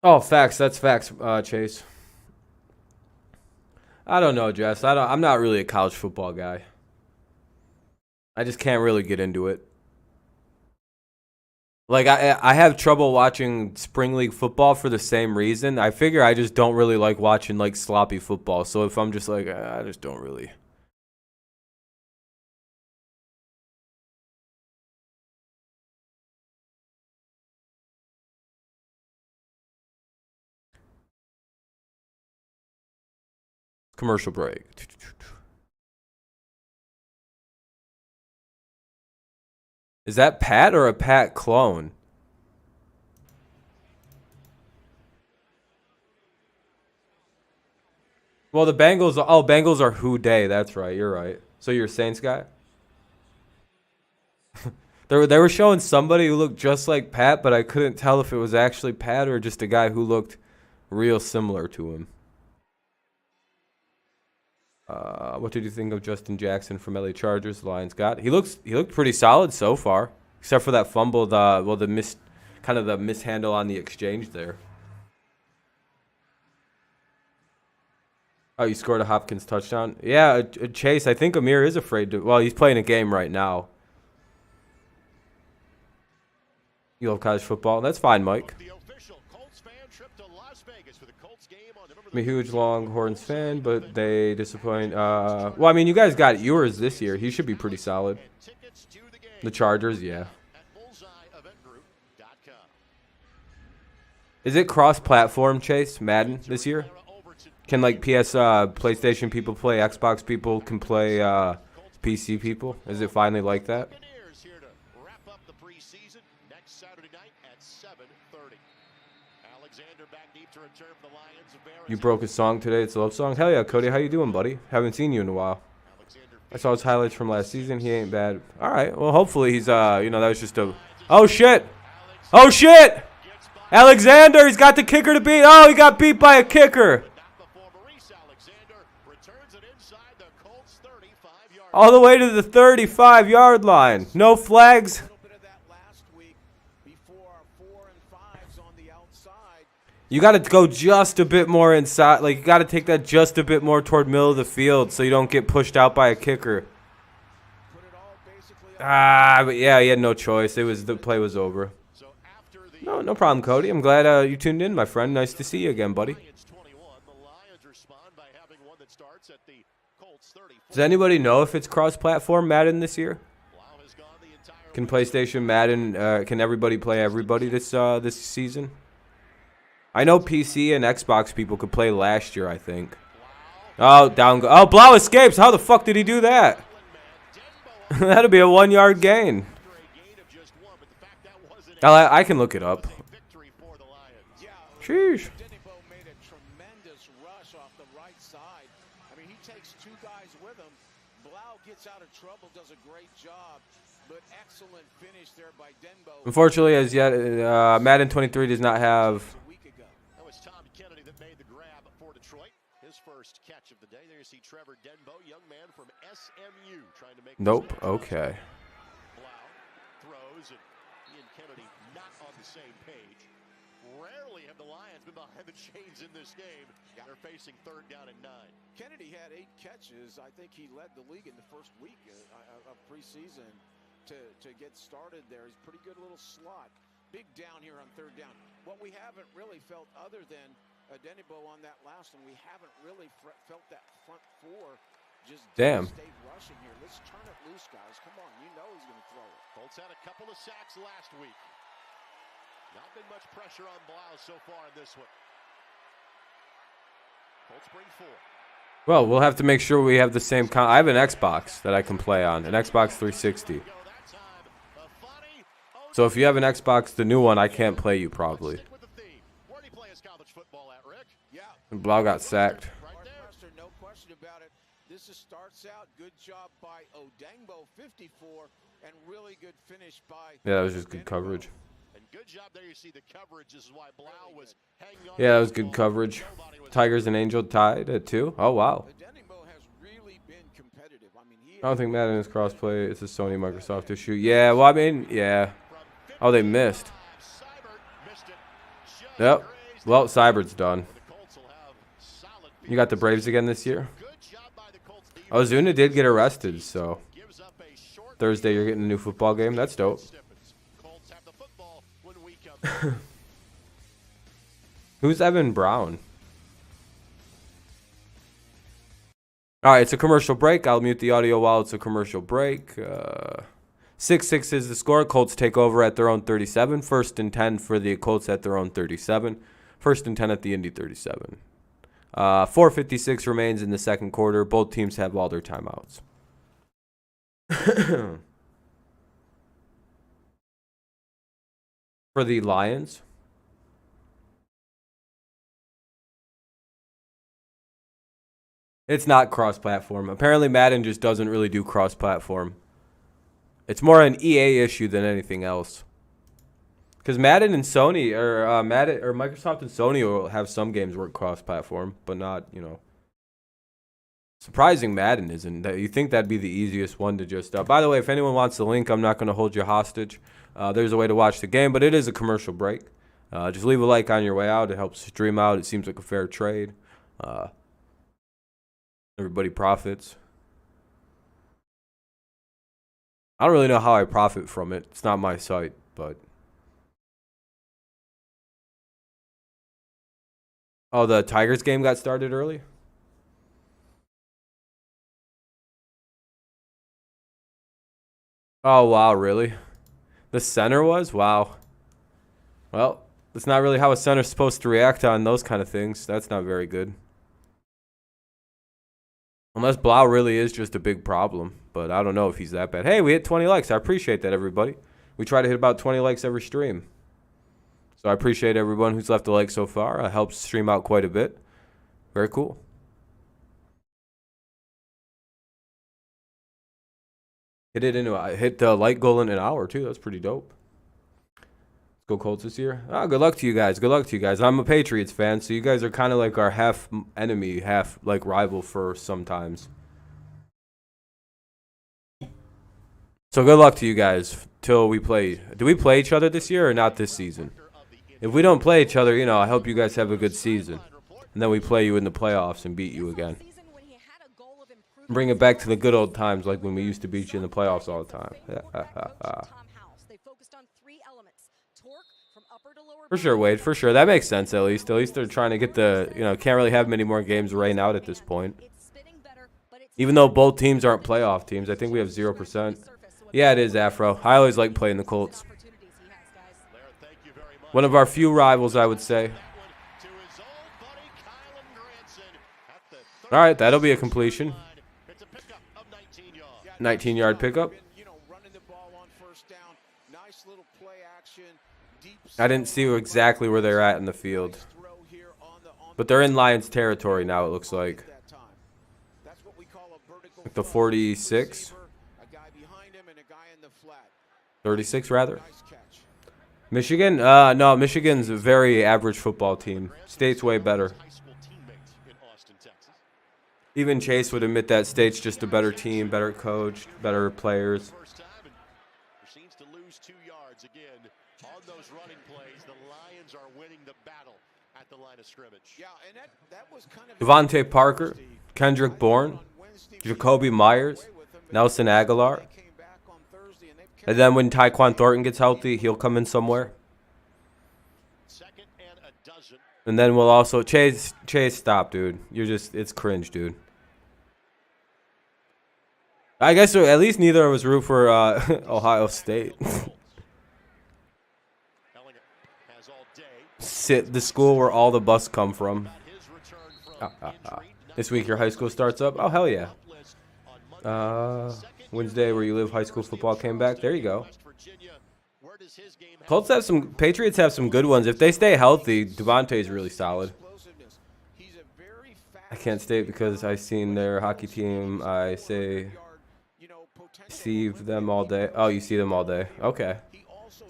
Oh, facts. That's facts, Chase. I don't know, Jess. I'm not really a college football guy. I just can't really get into it. Like, I have trouble watching Spring League football for the same reason. I figure I just don't really like watching, like, sloppy football. So if I'm just like, I just don't really. Commercial break. Is that Pat or a Pat clone? Well, the Bengals. Oh, Bengals are Who Day. That's right. You're right. So you're a Saints guy? They were showing somebody who looked just like Pat, but I couldn't tell if it was actually Pat or just a guy who looked real similar to him. What did you think of Justin Jackson from LA Chargers? The Lions got. He looked pretty solid so far, except for that fumble. The mishandle on the exchange there. Oh, you scored a Hopkins touchdown? Yeah, Chase. I think Amir is afraid to. Well, he's playing a game right now. You love college football? That's fine, Mike. I'm a huge Longhorns fan, but they disappoint. Well, I mean, you guys got yours this year. He should be pretty solid. The Chargers, yeah. Is it cross-platform, Chase, Madden, this year? Can, like, PlayStation people play, Xbox people can play PC people? Is it finally like that? You broke a song today. It's a love song. Hell yeah, Cody. How you doing, buddy? Haven't seen you in a while. I saw his highlights from last season. He ain't bad. All right. Well, hopefully he's, you know, that was just a... Oh, shit. Oh, shit. Alexander, he's got the kicker to beat. Oh, he got beat by a kicker. All the way to the 35-yard line. No flags. You got to go just a bit more inside. Like, you got to take that just a bit more toward middle of the field so you don't get pushed out by a kicker. But yeah, he had no choice. The play was over. No problem, Cody. I'm glad you tuned in, my friend. Nice to see you again, buddy. Does anybody know if it's cross-platform Madden this year? Can PlayStation, Madden, can everybody play everybody this season? I know PC and Xbox people could play last year, I think. Oh, down go. Oh, Blau escapes. How the fuck did he do that? That'll be a 1-yard gain. I can look it up. Sheesh. Unfortunately, as yet, Madden 23 does not have... Nope. Okay. Throws and he and Kennedy not on the same page. Rarely have the Lions been behind the chains in this game. They're facing 3rd down and 9. Kennedy had 8 catches. I think he led the league in the first week of preseason to get started there. He's a pretty good little slot. Big down here on 3rd down. What we haven't really felt other than Denebo on that last one, we haven't really felt that front four. Just damn. Stay rushing here. Let's turn it loose, guys. Come on, you know he's going to throw it. Colts had a couple of sacks last week. Not been much pressure on Blau so far in this one. Colts bring 4. Well, we'll have to make sure we have the same I have an Xbox that I can play on, an Xbox 360. So if you have an Xbox, the new one, I can't play you probably. Where do you play his college football at, Rick? Yeah. And Blau got sacked. No question about it. This starts out. Good job by Odangbo, 54, and really good finish by... Yeah, that was just good coverage. And good job there. You see the coverage. This is why Blau was hanging on. Yeah, that was good coverage. Tigers and Angel tied at 2. Oh, wow. I don't think Madden is crossplay. It's a Sony Microsoft issue. Yeah, well, I mean, yeah. Oh, they missed. Yep. Well, Cybert's done. You got the Braves again this year? Oh, Zuna did get arrested, so Thursday you're getting a new football game. That's dope. Who's Evan Brown? All right, it's a commercial break. I'll mute the audio while it's a commercial break. 6-6 is the score. Colts take over at their own 37. 1st and 10 for the Colts at their own 37. 1st and 10 at the Indy 37. 4:56 remains in the second quarter. Both teams have all their timeouts. For the Lions, it's not cross-platform. Apparently, Madden just doesn't really do cross-platform. It's more an EA issue than anything else. Because Madden and Sony, or Microsoft and Sony will have some games work cross-platform, but not, you know. Surprising Madden isn't. You think that'd be the easiest one to just... by the way, if anyone wants the link, I'm not going to hold you hostage. There's a way to watch the game, but it is a commercial break. Just leave a like on your way out. It helps stream out. It seems like a fair trade. Everybody profits. I don't really know how I profit from it. It's not my site, but... Oh, the Tigers game got started early? Oh, wow, really? The center was? Wow. Well, that's not really how a center's supposed to react on those kind of things. That's not very good. Unless Blau really is just a big problem. But I don't know if he's that bad. Hey, we hit 20 likes. I appreciate that, everybody. We try to hit about 20 likes every stream. So I appreciate everyone who's left a like so far. It helps stream out quite a bit. Very cool. Hit the light goal in an hour too. That's pretty dope. Let's go Colts this year. Good luck to you guys. Good luck to you guys. I'm a Patriots fan, so you guys are kind of like our half enemy, half like rival for sometimes. So good luck to you guys till we play. Do we play each other this year or not this season? If we don't play each other, I hope you guys have a good season. And then we play you in the playoffs and beat you again. Bring it back to the good old times like when we used to beat you in the playoffs all the time. For sure, Wade. For sure. That makes sense at least. At least they're trying to get the, can't really have many more games rain out at this point. Even though both teams aren't playoff teams. I think we have 0%. Yeah, it is, Afro. I always like playing the Colts. One of our few rivals, I would say. All right, that'll be a completion. 19-yard pickup. I didn't see exactly where they're at in the field. But they're in Lions territory now, it looks like. Like the 46. 36, rather. Michigan? No, Michigan's a very average football team. State's way better. Even Chase would admit that State's just a better team, better coach, better players. Devontae Parker, Kendrick Bourne, Jacoby Myers, Nelson Aguilar. And then when Tyquan Thornton gets healthy, he'll come in somewhere. And then we'll also Chase, stop, dude. It's cringe, dude. I guess at least neither of us root for Ohio State. The school where all the busts come from. This week your high school starts up. Oh, hell yeah. Wednesday where you live, high school football came back. There you go. Patriots have some good ones. If they stay healthy, Devontae's really solid. I can't state because I seen their hockey team. I see them all day. Oh, you see them all day. Okay.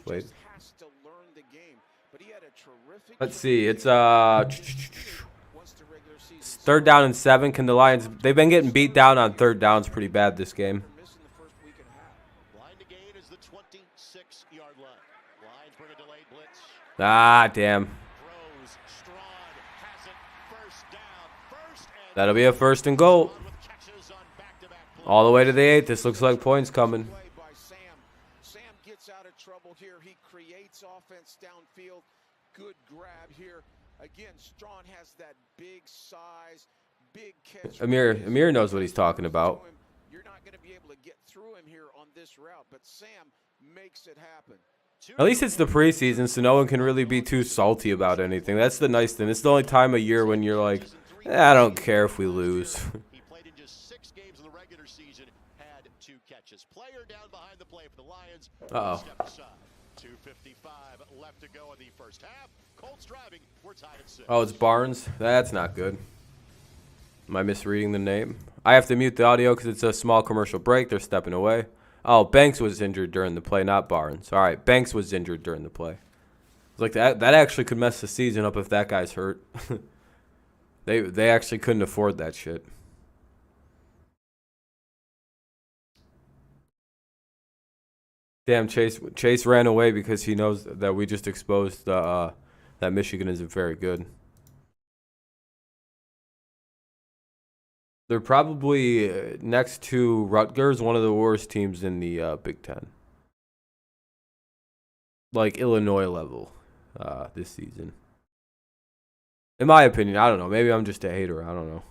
Wait. Let's see. It's 3rd down and 7. Can the Lions? They've been getting beat down on 3rd downs pretty bad this game. Ah, damn. That'll be a 1st and goal. All the way to the 8. This looks like points coming. Sam gets out of trouble here. He creates offense downfield. Good grab here. Again, Strawn has that big size, big catch. Amir knows what he's talking about. You're not going to be able to get through him here on this route, but Sam makes it happen. At least it's the preseason, so no one can really be too salty about anything. That's the nice thing. It's the only time of year when you're like, I don't care if we lose. He played in just 6 games in the regular season, had 2 catches. Player down behind the play for the Lions. Uh-oh. 2:55 left to go in the first half. Colts driving. We're tied at 6. Oh, it's Barnes? That's not good. Am I misreading the name? I have to mute the audio because it's a small commercial break. They're stepping away. Oh, Banks was injured during the play, not Barnes. All right, Banks was injured during the play. It's like that actually could mess the season up if that guy's hurt. They actually couldn't afford that shit. Damn, Chase ran away because he knows that we just exposed that Michigan isn't very good. They're probably next to Rutgers, one of the worst teams in the Big Ten. Like Illinois level this season. In my opinion, I don't know. Maybe I'm just a hater. I don't know.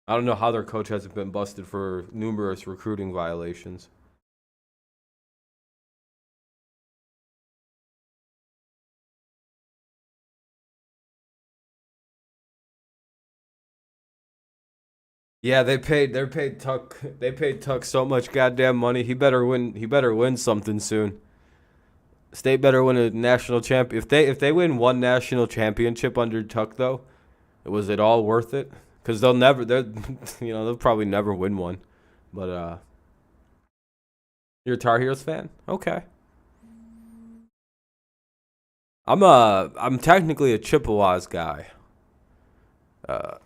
I don't know how their coach hasn't been busted for numerous recruiting violations. Yeah, they paid Tuck so much goddamn money. He better win something soon. State better win a national champ. If they win one national championship under Tuck, though, was it all worth it? Because they'll probably never win one. But you're a Tar Heels fan? Okay. I'm technically a Chippewas guy. As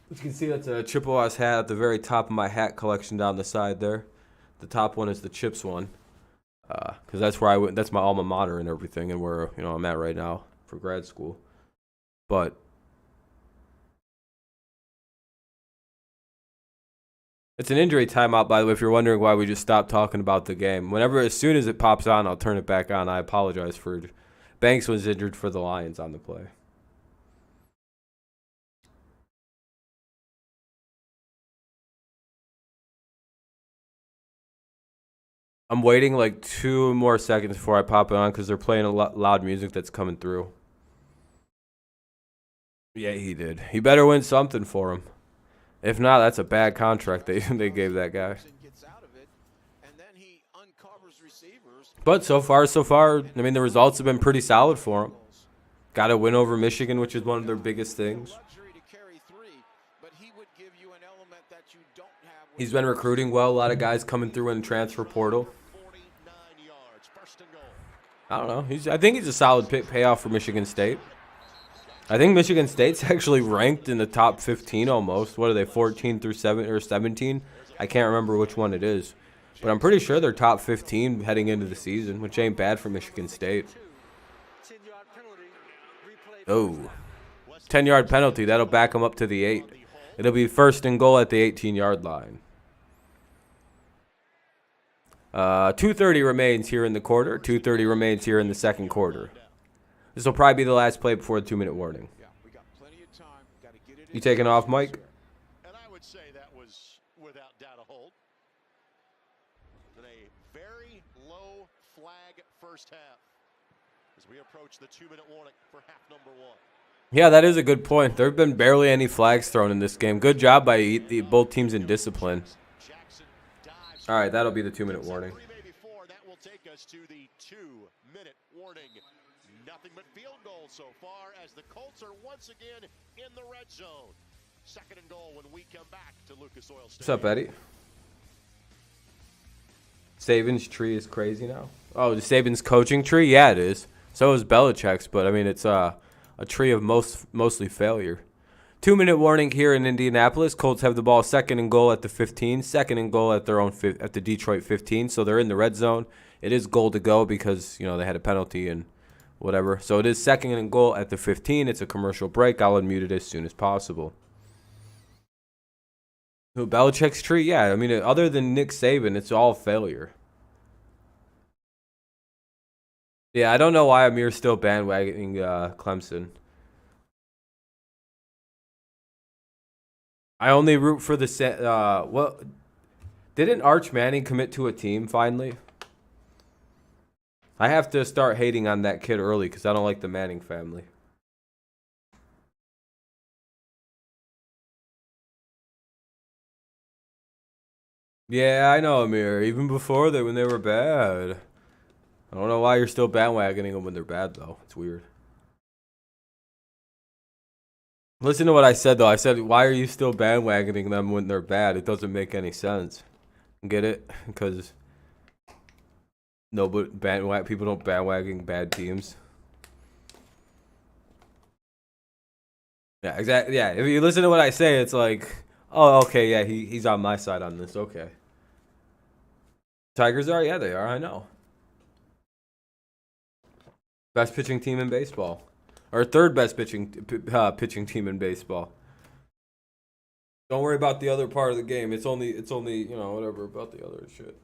you can see, that's a Chippewas hat at the very top of my hat collection down the side there. The top one is the Chips one. Because that's where I went. That's my alma mater and everything, and where I'm at right now for grad school. But it's an injury timeout, by the way. If you're wondering why we just stopped talking about the game, as soon as it pops on, I'll turn it back on. I apologize for Banks was injured for the Lions on the play. I'm waiting like 2 more seconds before I pop it on because they're playing a loud music that's coming through. Yeah, he did. He better win something for him. If not, that's a bad contract they gave that guy. But so far, I mean, the results have been pretty solid for him. Got a win over Michigan, which is one of their biggest things. He's been recruiting well. A lot of guys coming through in the transfer portal. I don't know. I think he's a solid payoff for Michigan State. I think Michigan State's actually ranked in the top 15 almost. What are they, 14 through 7 or 17? I can't remember which one it is. But I'm pretty sure they're top 15 heading into the season, which ain't bad for Michigan State. Oh, 10-yard penalty. That'll back them up to the 8. It'll be 1st and goal at the 18-yard line. 2:30 remains here in the quarter. 2:30 remains here in the second quarter. This will probably be the last play before the 2-minute warning. You taking off, Mike? And I would say that was without doubt a hold. And a very low flag first half as we approach the 2-minute warning for half number 1. Yeah, that is a good point. There have been barely any flags thrown in this game. Good job by both teams in discipline. All right, that'll be the 2-minute warning. That will take us to the 2-minute warning. Nothing but field goals so far as the Colts are once again in the red zone. 2nd and goal when we come back to Lucas Oil Stadium. What's up, Eddie? Saban's tree is crazy now. Oh, the Saban's coaching tree? Yeah, it is. So is Belichick's, but I mean, it's a tree of mostly failure. 2-minute warning here in Indianapolis. Colts have the ball 2nd and goal at the 15. 2nd and goal at at the Detroit 15. So they're in the red zone. It is goal to go because they had a penalty and whatever. So it is 2nd and goal at the 15. It's a commercial break. I'll unmute it as soon as possible. Who, Belichick's tree? Yeah, I mean, other than Nick Saban, it's all failure. Yeah, I don't know why Amir's still bandwagoning Clemson. I only root for the didn't Arch Manning commit to a team finally? I have to start hating on that kid early because I don't like the Manning family. Yeah, I know, Amir. Even before that, when they were bad. I don't know why you're still bandwagoning them when they're bad, though. It's weird. Listen to what I said, though. I said, why are you still bandwagoning them when they're bad? It doesn't make any sense. Get it? Because people don't bandwagon bad teams. Yeah, exactly. Yeah, if you listen to what I say, it's like, oh, okay, yeah, he's on my side on this. Okay. Tigers are? Yeah, they are. I know. Best pitching team in baseball. Or 3rd best pitching team in baseball. Don't worry about the other part of the game. It's only whatever about the other shit.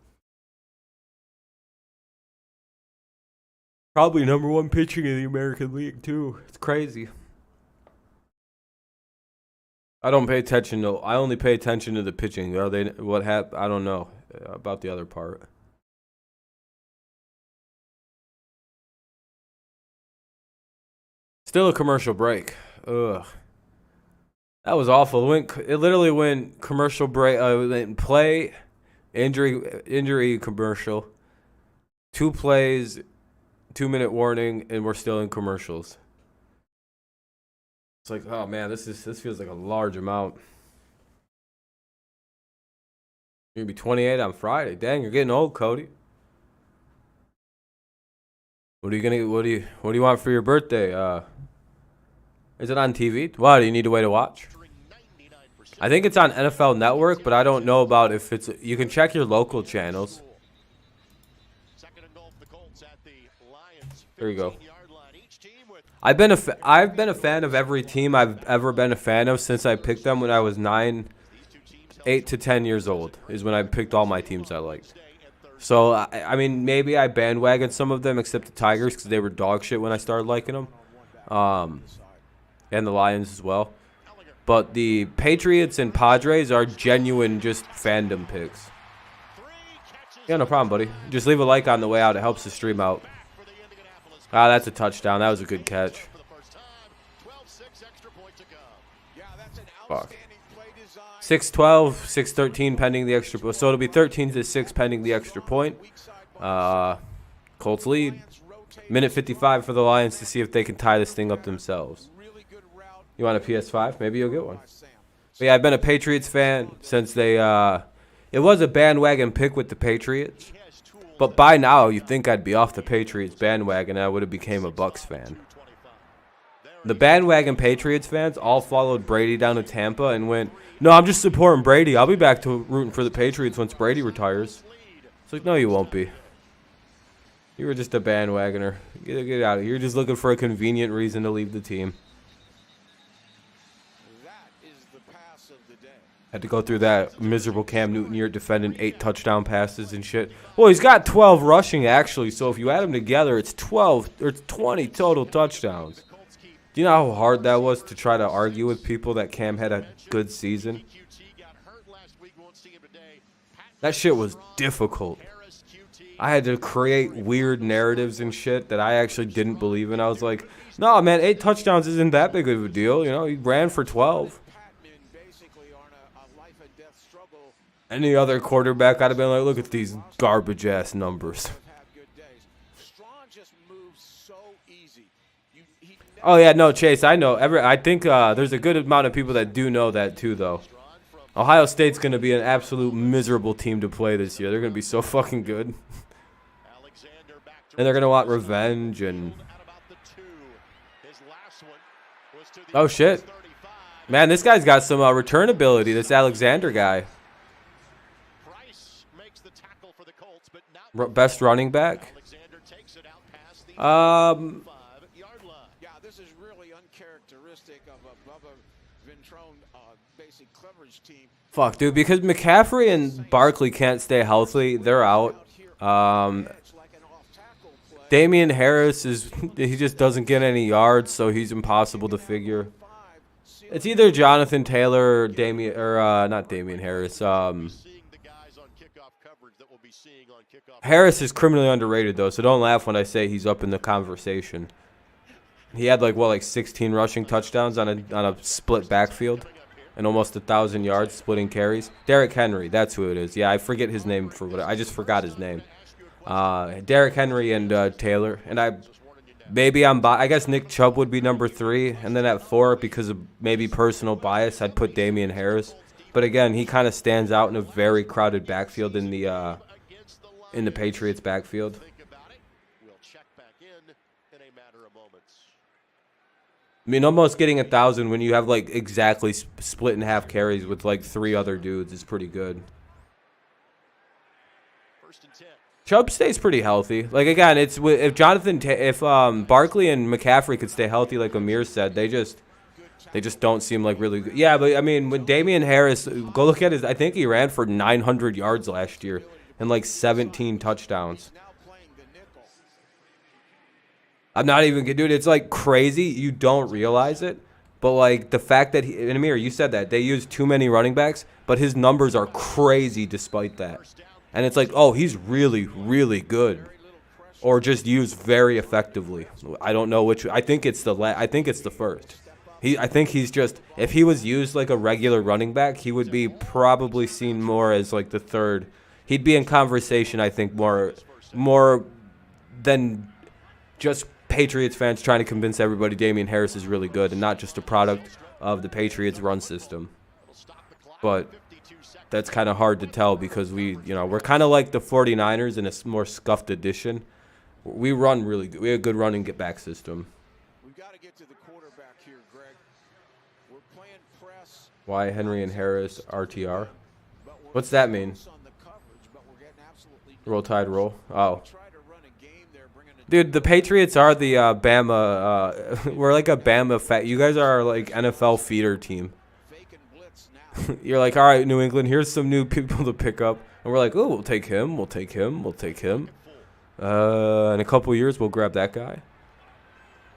Probably number 1 pitching in the American League too. It's crazy. I don't pay attention to. I only pay attention to the pitching. Are they what happened? I don't know about the other part. Still a commercial break. Ugh. That was awful. It literally went commercial break. Went play, injury commercial. 2 plays, 2-minute warning, and we're still in commercials. It's like, oh man, this feels like a large amount. You're gonna be 28 on Friday. Dang, you're getting old, Cody. What do you want for your birthday? Is it on TV? Why do you need a way to watch? I think it's on NFL Network, but I don't know about if it's. You can check your local channels. There you go. I've been a fan of every team I've ever been a fan of since I picked them when I was 8 to 10 years old. Is when I picked all my teams I liked. So I mean, maybe I bandwagoned some of them except the Tigers because they were dog shit when I started liking them, and the Lions as well. But the Patriots and Padres are genuine just fandom picks. Yeah, no problem, buddy. Just leave a like on the way out. It helps the stream out. Ah, that's a touchdown. That was a good catch. Fuck. 6-12, 6-13 pending the extra point. So it'll be 13-6 pending the extra point. Colts lead. Minute 55 for the Lions to see if they can tie this thing up themselves. You want a PS5? Maybe you'll get one. But yeah, I've been a Patriots fan since they it was a bandwagon pick with the Patriots. But by now, you'd think I'd be off the Patriots bandwagon and I would have became a Bucs fan. The bandwagon Patriots fans all followed Brady down to Tampa and went, no, I'm just supporting Brady. I'll be back to rooting for the Patriots once Brady retires. It's like, no, you won't be. You were just a bandwagoner. Get out of here. You're just looking for a convenient reason to leave the team. Had to go through that miserable Cam Newton year defending 8 touchdown passes and shit. Well, he's got 12 rushing, actually. So if you add them together, it's 12 or it's 20 total touchdowns. Do you know how hard that was to try to argue with people that Cam had a good season? That shit was difficult. I had to create weird narratives and shit that I actually didn't believe in. I was like, no, man, 8 touchdowns isn't that big of a deal. You know, he ran for 12. Any other quarterback, I'd have been like, look at these garbage-ass numbers. Oh, yeah, no, Chase, I know. I think there's a good amount of people that do know that, too, though. Ohio State's going to be an absolute miserable team to play this year. They're going to be so fucking good. And they're going to want revenge and... Oh, shit. Man, this guy's got some return ability, this Alexander guy. Best running back? Yeah, this is really uncharacteristic of a Bubba Ventrone basic coverage team. Fuck, dude, because McCaffrey and Barkley can't stay healthy. They're out. Damian Harris he just doesn't get any yards, so he's impossible to figure. It's either Jonathan Taylor or not Damian Harris. Harris is criminally underrated, though, so don't laugh when I say he's up in the conversation. He had, like 16 rushing touchdowns on a split backfield and almost 1,000 yards splitting carries. Derrick Henry, that's who it is. Yeah, I forget his name I just forgot his name. Derrick Henry and Taylor. And I guess Nick Chubb would be number 3. And then at 4, because of maybe personal bias, I'd put Damian Harris. But again, he kind of stands out in a very crowded backfield in the Patriots backfield. I mean, almost getting 1,000 when you have exactly split in half carries with 3 other dudes is pretty good. Chubb stays pretty healthy. Again, it's if Barkley and McCaffrey could stay healthy, like Amir said, they just don't seem really good. Yeah, but I mean, when Damian Harris, go look at I think he ran for 900 yards last year and 17 touchdowns. I'm not even gonna, dude. It's crazy. You don't realize it, but the fact that and Amir, you said that they use too many running backs, but his numbers are crazy despite that. And it's oh, he's really, really good, or just used very effectively. I don't know which. I think it's the first. I think he's just, if he was used like a regular running back, he would be probably seen more as the third. He'd be in conversation, I think, more than just Patriots fans trying to convince everybody Damian Harris is really good and not just a product of the Patriots run system. But that's kind of hard to tell because we're kind of like the 49ers in a more scuffed edition. We run really good. We have a good run and get back system. We've got to get to the quarterback here, Greg. We're playing press. Why Henry and Harris RTR? What's that mean? Roll Tide roll. Oh. Dude, the Patriots are the Bama. We're like a Bama you guys are like NFL feeder team. You're like, all right, New England, here's some new people to pick up. And we're like, oh, we'll take him. We'll take him. We'll take him. In a couple years, we'll grab that guy.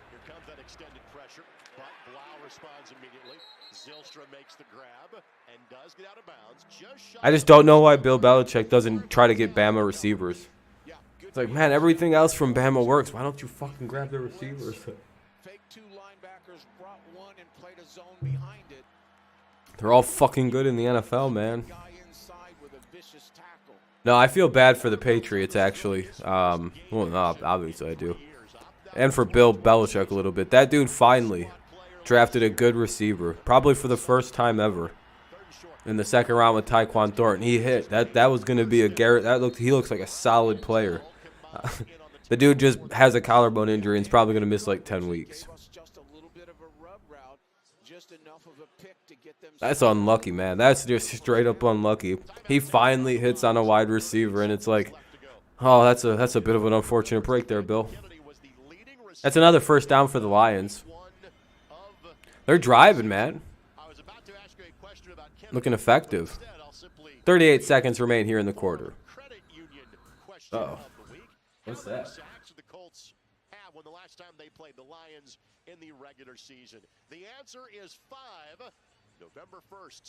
Here comes that extended pressure, but Blau responds immediately. Zylstra makes the grab and does get out of bounds. I just don't know why Bill Belichick doesn't try to get Bama receivers. It's like, man, everything else from Bama works. Why don't you fucking grab the receivers? Fake two linebackers, brought one and played a zone behind it. They're all fucking good in the NFL, man. No, I feel bad for the Patriots, actually. Well, no, obviously I do. And for Bill Belichick a little bit. That dude finally drafted a good receiver, probably for the first time ever. In the second round with Tyquan Thornton, he hit. That was going to be a Garrett. He looks like a solid player. The dude just has a collarbone injury and is probably going to miss like 10 weeks. That's unlucky, man. That's just straight up unlucky. He finally hits on a wide receiver, and it's like, oh, that's a bit of an unfortunate break there, Bill. That's another first down for the Lions. They're driving, man. Looking effective. 38 seconds remain here in the quarter. Uh-oh. What's that? The Colts have when the last time they played the Lions in the regular season. The answer is 5. November 1st,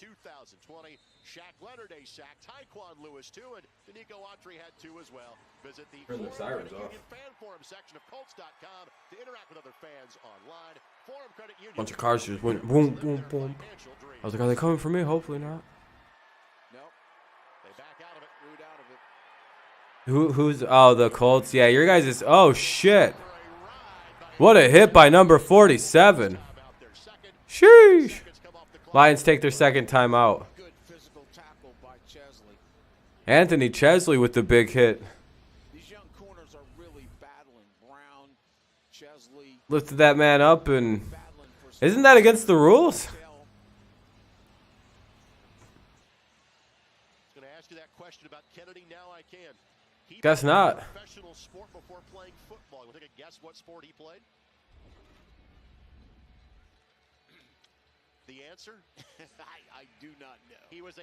2020. Shaq Leonard a sack. Tyquan Lewis 2, and Danico Autry had 2 as well. Visit the Forum Credit Union Fan Forum section of Colts.com to interact with other fans online. Forum Credit Union. Bunch of cars just went boom, boom, boom. I was like, are they coming for me? Hopefully not. Nope. They back out of it. Root out of it. Who's the Colts? Yeah, your guys is shit. What a hit by number 47. Sheesh. Lions take their second timeout. Anthony Chesley with the big hit. These young corners are really battling. Brown, Chesley. Lifted that man up, and isn't that against the rules? Going to ask you that question about Kennedy. Now I can. Guess not. Professional sport before playing football. You take a guess what sport he played? The answer? I do not know. He was a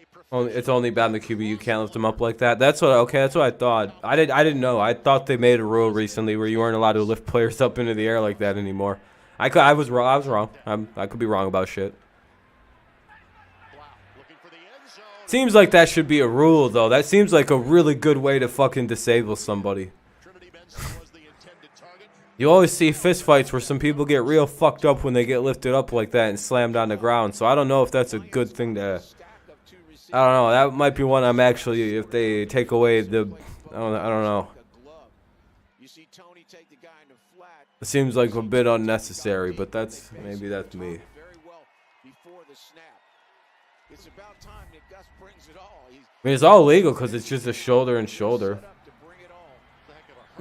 It's only bad in the QB. You can't lift him up like that. That's what I thought. I didn't know. I thought they made a rule recently where you weren't allowed to lift players up into the air like that anymore. I was wrong. I could be wrong about shit. Seems like that should be a rule, though. That seems like a really good way to fucking disable somebody. You always see fist fights where some people get real fucked up when they get lifted up like that and slammed on the ground. So I don't know if that's a good thing to. I don't know. That might be one I'm actually, if they take away the. I don't know. It seems like a bit unnecessary, but maybe that's me. I mean, it's all legal because it's just a shoulder and shoulder.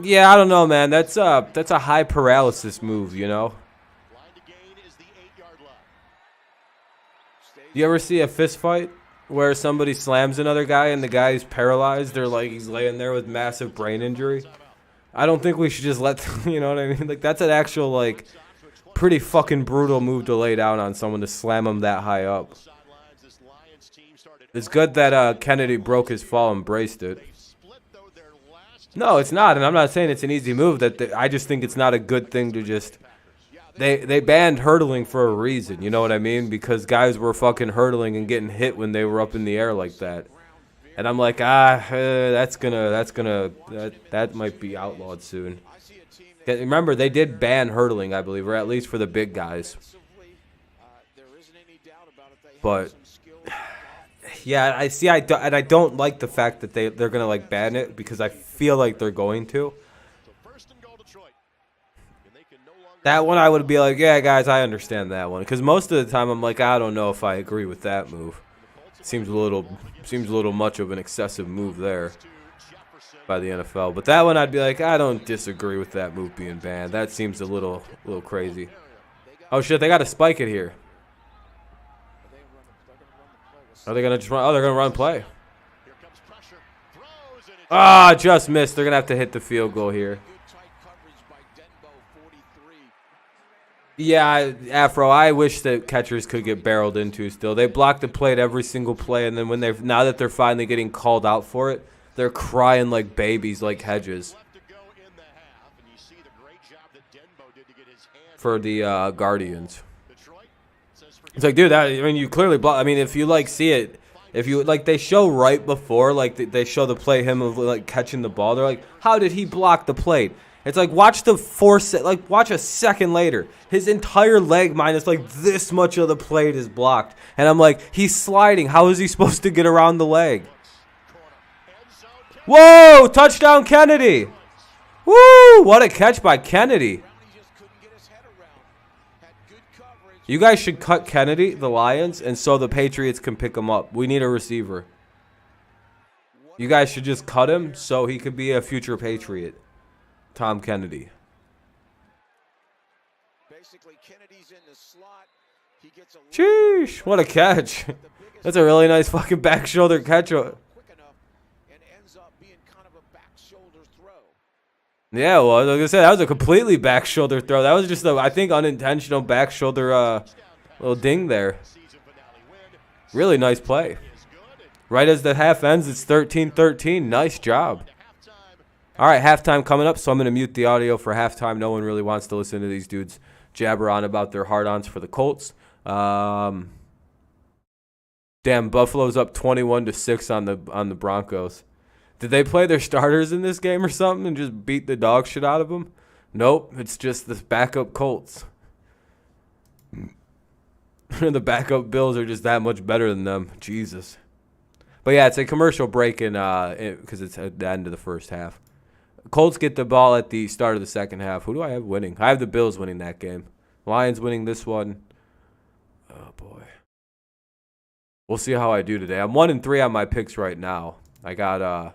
Yeah, I don't know, man. That's a high paralysis move, you know. You ever see a fist fight where somebody slams another guy and the guy's paralyzed? They're like, he's laying there with massive brain injury. I don't think we should just let them, you know what I mean? Like, that's an actual, like, pretty fucking brutal move to lay down on someone to slam them that high up. It's good that Kennedy broke his fall and braced it. No, it's not, and I'm not saying it's an easy move. I just think it's not a good thing to just. They banned hurdling for a reason, you know what I mean? Because guys were fucking hurdling and getting hit when they were up in the air like that. And I'm like, that might be outlawed soon. Remember, they did ban hurdling, I believe, or at least for the big guys. But yeah, I don't like the fact that they're gonna like ban it because I feel like they're going to. That one I would be like, yeah, guys, I understand that one. Because most of the time I'm like, I don't know if I agree with that move. Seems a little much of an excessive move there by the NFL. But that one I'd be like, I don't disagree with that move being banned. That seems a little crazy. Oh shit, they got to spike it here. Are they gonna just run? Oh, they're gonna run play. Ah, just missed. They're gonna have to hit the field goal here. Yeah, Afro, I wish that catchers could get barreled into still. They block the play at every single play, and then now that they're finally getting called out for it, they're crying like babies, like Hedges. For the Guardians. It's like, dude, you clearly block. I mean, if you see it, if you they show right before, they show the play him of catching the ball. They're like, how did he block the plate? It's like, watch watch a second later. His entire leg minus this much of the plate is blocked. And I'm like, he's sliding. How is he supposed to get around the leg? Whoa, touchdown Kennedy. Woo, what a catch by Kennedy. You guys should cut Kennedy, the Lions, and so the Patriots can pick him up. We need a receiver. You guys should just cut him so he could be a future Patriot. Tom Kennedy. Sheesh, what a catch. That's a really nice fucking back shoulder catch. Yeah, well, like I said, that was a completely back shoulder throw. That was just I think, unintentional back shoulder little ding there. Really nice play. Right as the half ends, it's 13-13. Nice job. All right, halftime coming up, so I'm going to mute the audio for halftime. No one really wants to listen to these dudes jabber on about their hard-ons for the Colts. Damn, Buffalo's up 21-6 on the Broncos. Did they play their starters in this game or something and just beat the dog shit out of them? Nope, it's just the backup Colts. The backup Bills are just that much better than them. Jesus. But yeah, it's a commercial break because it's at the end of the first half. Colts get the ball at the start of the second half. Who do I have winning? I have the Bills winning that game. Lions winning this one. Oh, boy. We'll see how I do today. I'm 1-3 on my picks right now. I got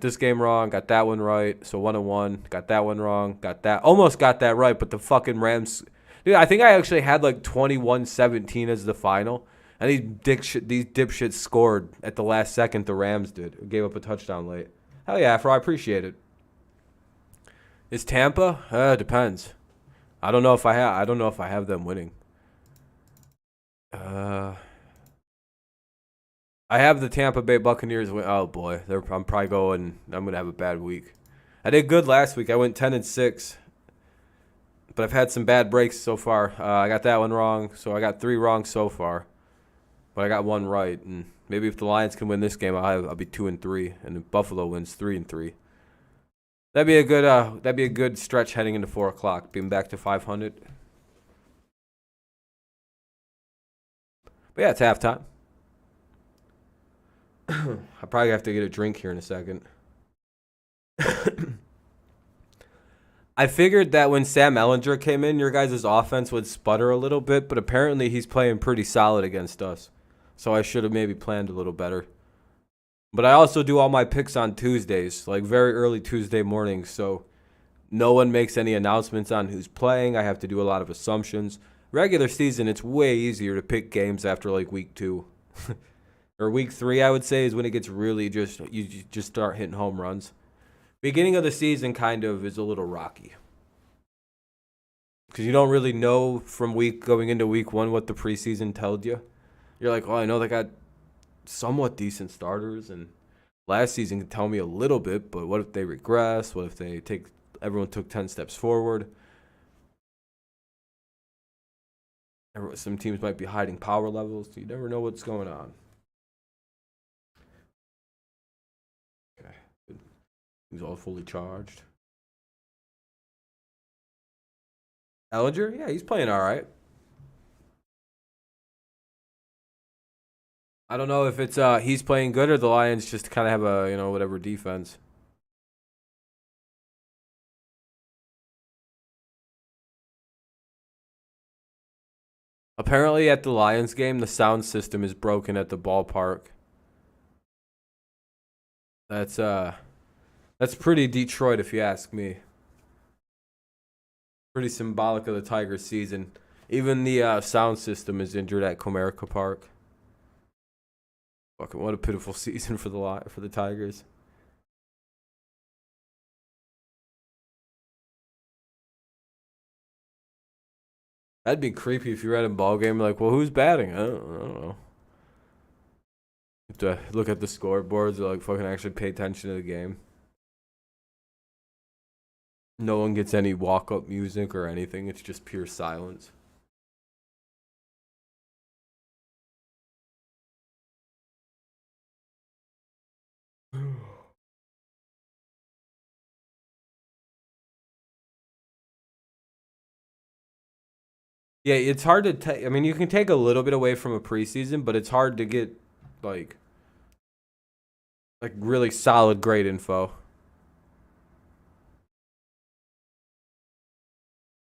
this game wrong. Got that one right. So 1-1. Got that one wrong. Almost got that right, but the fucking Rams. Dude, I think I actually had 21-17 as the final. And these dipshits scored at the last second. The Rams did. Gave up a touchdown late. Hell yeah, Afro, I appreciate it. Is Tampa? Depends. I don't know if I have them winning. I have the Tampa Bay Buccaneers win. Oh boy, I'm gonna have a bad week. I did good last week. I went 10-6, but I've had some bad breaks so far. I got that one wrong, so I got 3 wrong so far. But I got 1 right, and maybe if the Lions can win this game, I'll be 2-3, and if Buffalo wins 3-3, that'd be a good stretch heading into 4 o'clock, being back to 500. But yeah, it's halftime. I probably have to get a drink here in a second. I figured that when Sam Ehlinger came in, your guys' offense would sputter a little bit, but apparently he's playing pretty solid against us. So I should have maybe planned a little better. But I also do all my picks on Tuesdays, very early Tuesday mornings, so no one makes any announcements on who's playing. I have to do a lot of assumptions. Regular season, it's way easier to pick games after week 2. Or week 3, I would say, is when it gets really you just start hitting home runs. Beginning of the season kind of is a little rocky. Because you don't really know from going into week 1 what the preseason told you. You're like, I know they got somewhat decent starters, and last season could tell me a little bit, but what if they regress? What if everyone took 10 steps forward? Some teams might be hiding power levels. You never know what's going on. Okay. He's all fully charged. Ehlinger? Yeah, he's playing all right. I don't know if it's he's playing good or the Lions just kind of have a, whatever defense. Apparently at the Lions game, the sound system is broken at the ballpark. That's pretty Detroit if you ask me. Pretty symbolic of the Tigers season. Even the sound system is injured at Comerica Park. Fucking what a pitiful season for the Tigers. That'd be creepy if you were at a ball game like, well, who's batting? I don't know. You have to look at the scoreboards or like fucking actually pay attention to the game. No one gets any walk-up music or anything. It's just pure silence. Yeah, it's hard to take. I mean, you can take a little bit away from a preseason, but it's hard to get like really solid, great info.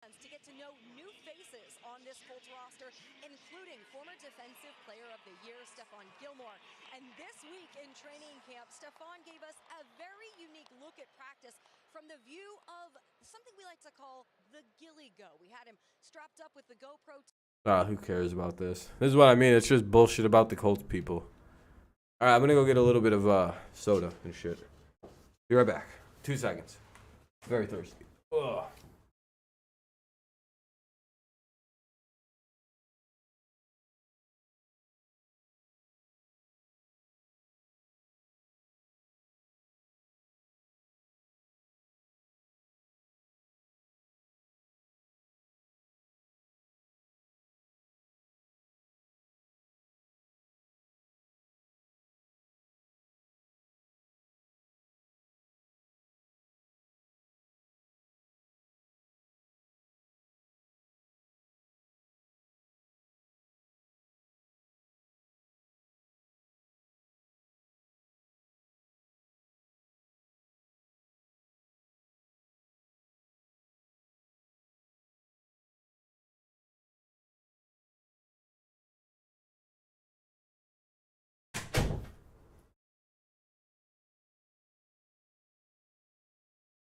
To get to know new faces on this Colts roster, including former Defensive Player of the Year, Stephon Gilmore. And this week in training camp, Stephon gave us a very unique look at practice from the view of something we like to call the Gilly Go. We had him strapped up with the GoPro. Who cares about this? This is what I mean. It's just bullshit about the Colts people. All right, I'm going to go get a little bit of soda and shit. Be right back. 2 seconds. Very thirsty. Ugh.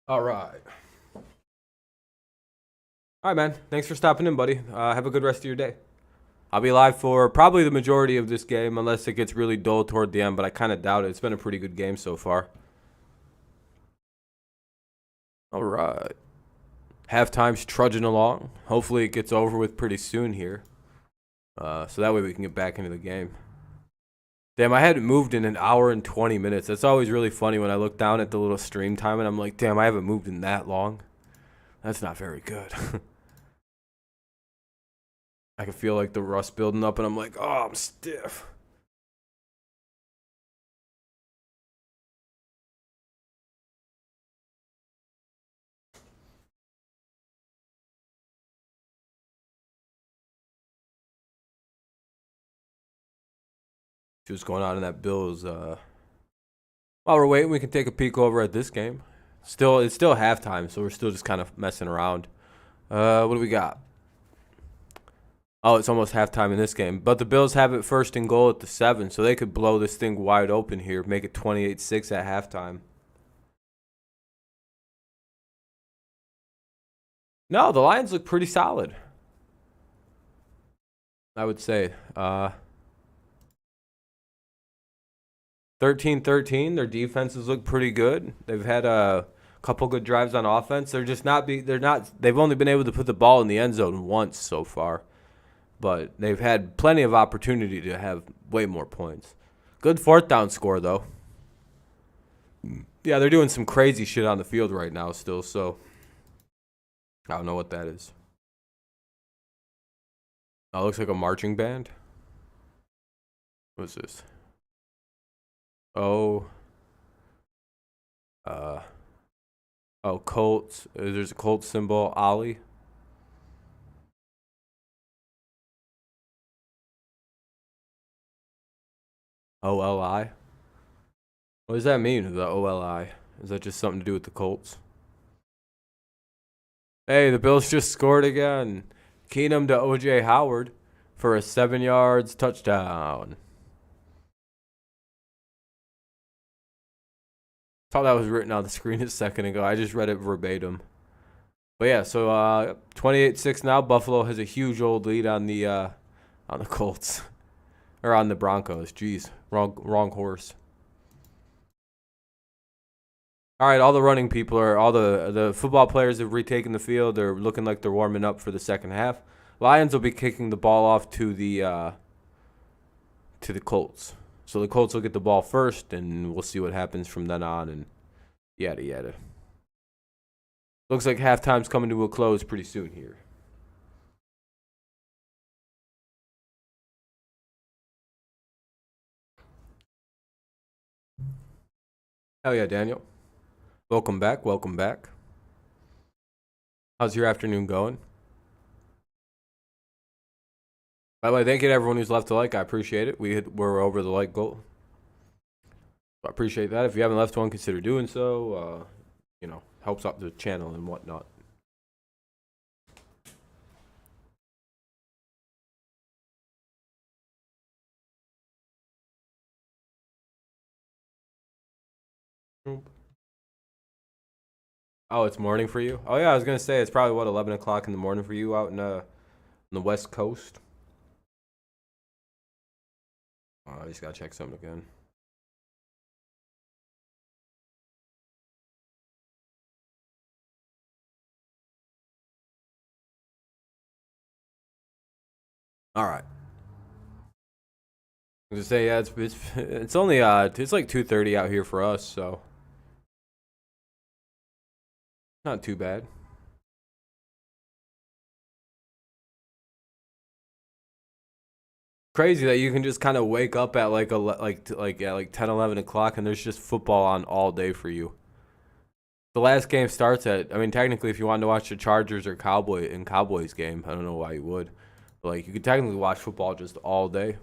All right. All right, man. Thanks for stopping in, buddy. Have a good rest of your day. I'll be live for probably the majority of this game, unless it gets really dull toward the end, but I kind of doubt it. It's been a pretty good game so far. All right. Halftime's trudging along. Hopefully it gets over with pretty soon here. So that way we can get back into the game. Damn, I hadn't moved in an hour and 20 minutes. That's always really funny when I look down at the little stream time and I'm like, damn, I haven't moved in that long. That's not very good. I can feel like the rust building up and I'm like, oh, I'm stiff. See what's going on in that Bills. While we're waiting, we can take a peek over at this game. It's still halftime, so we're still just kind of messing around. What do we got? Oh, it's almost halftime in this game. But the Bills have it first and goal at the 7, so they could blow this thing wide open here, make it 28-6 at halftime. No, the Lions look pretty solid, I would say. 13-13. Their defenses look pretty good. They've had a couple good drives on offense. They've only been able to put the ball in the end zone once so far. But they've had plenty of opportunity to have way more points. Good fourth down score, though. Yeah, they're doing some crazy shit on the field right now still, so I don't know what that is. Oh, it looks like a marching band. What's this? Oh, Colts. There's a Colts symbol, Ollie. OLI. What does that mean, the OLI? Is that just something to do with the Colts? Hey, the Bills just scored again. Keenum to O.J. Howard. for a 7 yards touchdown. Thought that was written on the screen a second ago. I just read it verbatim. But yeah, so 28-6 now. Buffalo has a huge old lead on the Colts. Or on the Broncos. Jeez, wrong horse. All right, all the running people all the football players have retaken the field. They're looking like they're warming up for the second half. Lions will be kicking the ball off to the Colts. So the Colts will get the ball first, and we'll see what happens from then on, and yada yada. Looks like halftime's coming to a close pretty soon here. Hell yeah, Daniel. Welcome back. Welcome back. How's your afternoon going? By the way, thank you to everyone who's left a like. I appreciate it. We're over the like goal. I appreciate that. If you haven't left one, consider doing so. Helps out the channel and whatnot. Oh, it's morning for you? Oh yeah, I was gonna say it's probably 11 o'clock in the morning for you out in on the West Coast. Oh, I just gotta check something again. All right. I was gonna say, yeah, it's only it's like 2:30 out here for us, so not too bad. Crazy that you can just kind of wake up at like 10, 11 o'clock and there's just football on all day for you. The last game starts technically if you wanted to watch the Chargers or Cowboys game, I don't know why you would. But like you could technically watch football just all day.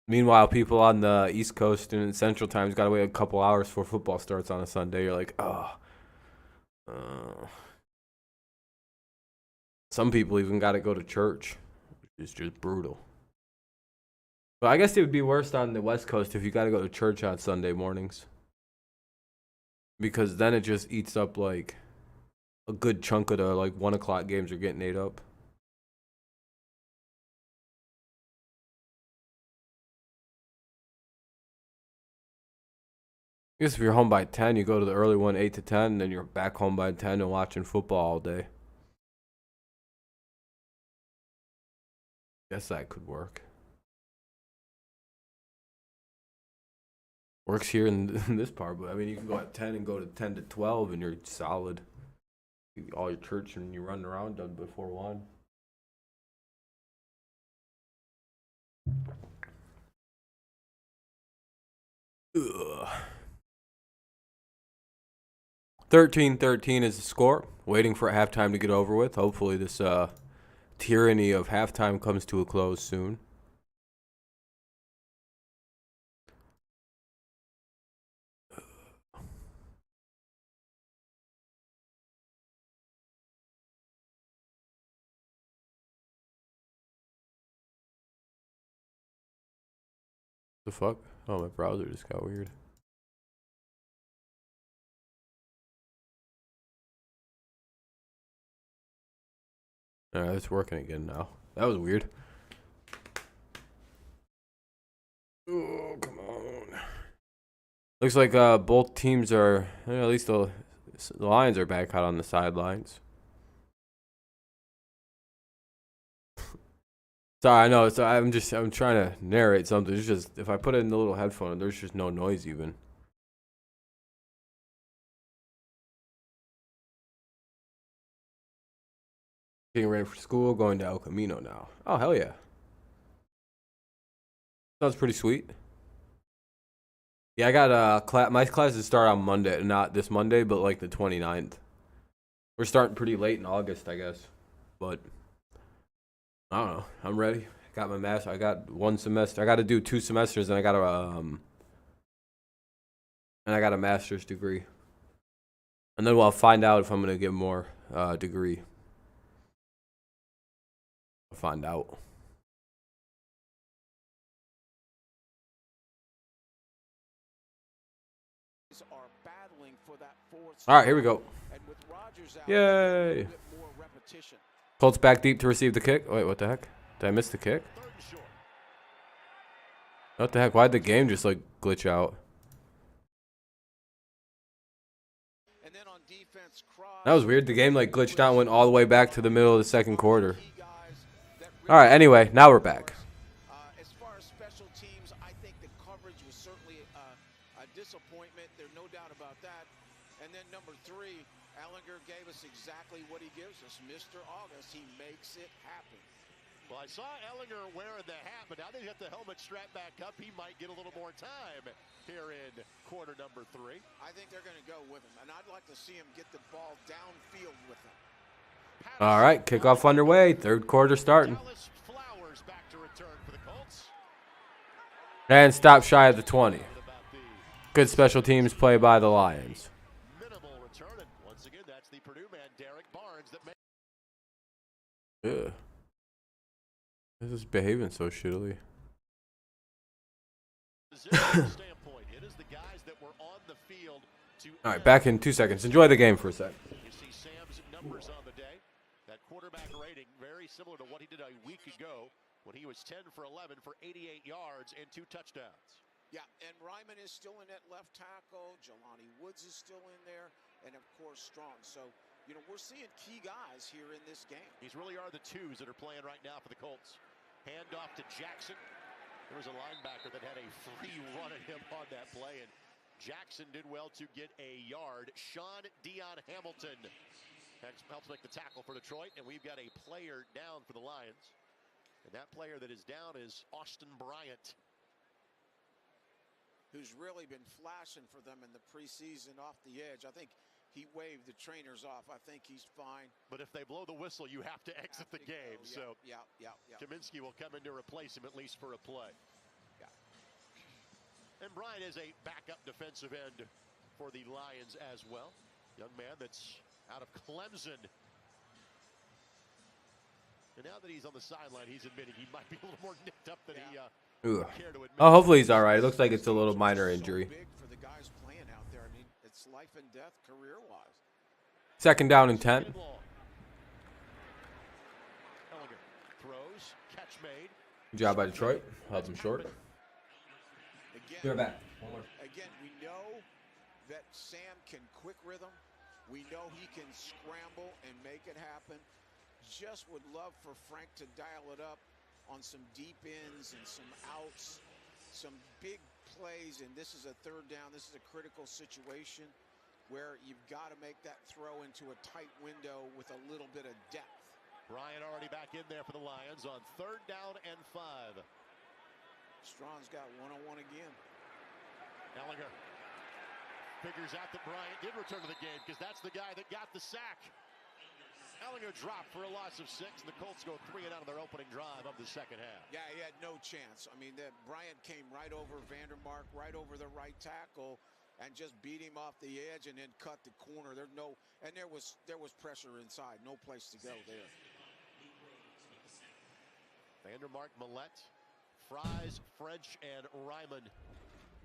Meanwhile, people on the East Coast and Central Time's got to wait a couple hours before football starts on a Sunday. You're like, oh. Some people even got to go to church, which is just brutal. But I guess it would be worse on the West Coast if you got to go to church on Sunday mornings. Because then it just eats up like a good chunk of the 1 o'clock games are getting ate up. I guess if you're home by 10, you go to the early one, 8 to 10, and then you're back home by 10 and watching football all day. Guess that could work. Works here in this part, but I mean, you can go at 10 and go to 10 to 12, and you're solid. All your church and you run around done before 1. Ugh. 13-13 is the score. Waiting for halftime to get over with. Hopefully this tyranny of halftime comes to a close soon. The fuck? Oh, my browser just got weird. Alright, it's working again now. That was weird. Oh, come on. Looks like both teams are, at least the Lions are back out on the sidelines. Sorry, I know. I'm trying to narrate something. It's just, if I put it in the little headphone, there's just no noise even. Getting ready for school, going to El Camino now. Oh, hell yeah. Sounds pretty sweet. Yeah, I got my classes start on Monday, not this Monday, but like the 29th. We're starting pretty late in August, I guess. But I don't know. I'm ready. Got my master. I got 1 semester. I got to do 2 semesters, and I got a master's degree. And then we'll find out if I'm gonna get more degree. Find out. Are battling for that fourth. All right, here we go. And with Rodgers out, Yay. a bit more repetition. Colts back deep to receive the kick. Wait, what the heck? Did I miss the kick? What the heck? Why'd the game just like glitch out? And then on defense, That was weird. The game like glitched out and went all the way back to the middle of the second quarter. All right, anyway, now we're back. As far as special teams, I think the coverage was certainly a disappointment. There's no doubt about that. And then number 3, Ellinger gave us exactly what he gives us. Mr. August, he makes it happen. Well, I saw Ellinger wearing the hat, but now they got the helmet strapped back up. He might get a little more time here in quarter number 3. I think they're going to go with him, and I'd like to see him get the ball downfield with him. All right, kickoff underway. Third quarter starting. Dallas Flowers back to return for the Colts. And stop shy of the 20. Good special teams play by the Lions. Minimal return, and once again, that's the Purdue man, Derek Barnes, that made. Ugh. This is behaving so shittily. Standpoint. It is the guys that were on the field to. All right, back in 2 seconds. Enjoy the game for a sec. You see Sam's numbers on the day. That quarterback rating very similar to what he did a week ago when he was 10 for 11 for 88 yards and 2 touchdowns. Yeah, and Ryman is still in that left tackle. Jelani Woods is still in there, and of course Strong. So, you know, we're seeing key guys here in this game. These really are the twos that are playing right now for the Colts. Hand off to Jackson. There was a linebacker that had a free run at him on that play, and Jackson did well to get a yard. Sean Dion Hamilton helps make the tackle for Detroit, and we've got a player down for the Lions. And that player that is down is Austin Bryant, who's really been flashing for them in the preseason off the edge. I think he waved the trainers off. I think he's fine. But if they blow the whistle, you have to exit the game. Go. So yeah. Kaminsky will come in to replace him at least for a play. Yeah. And Bryant is a backup defensive end for the Lions as well. Young man that's out of Clemson. And now that he's on the sideline, he's admitting he might be a little more nicked up than he cared to admit. Oh, hopefully he's all right. It looks like it's a little minor injury. So big for the guys playing out there. I mean, it's life and death career-wise. Second down and 10. Ellinger throws, catch made. Good job by Detroit. Held him short. Again, back. Again, we know that Sam can quick rhythm. We know he can scramble and make it happen. Just would love for Frank to dial it up on some deep ins and some outs, some big plays, and this is a third down. This is a critical situation where you've got to make that throw into a tight window with a little bit of depth. Bryant already back in there for the Lions on 3rd down and 5. Strong's got one-on-one again. Ellinger figures out that Bryant did return to the game because that's the guy that got the sack. Ellinger dropped for a loss of 6, and the Colts go 3 and out of their opening drive of the second half. Yeah, he had no chance. I mean, Bryant came right over Vandermark, right over the right tackle, and just beat him off the edge and then cut the corner. There was pressure inside. No place to go there. Vandermark, Millette, Fries, French, and Ryman,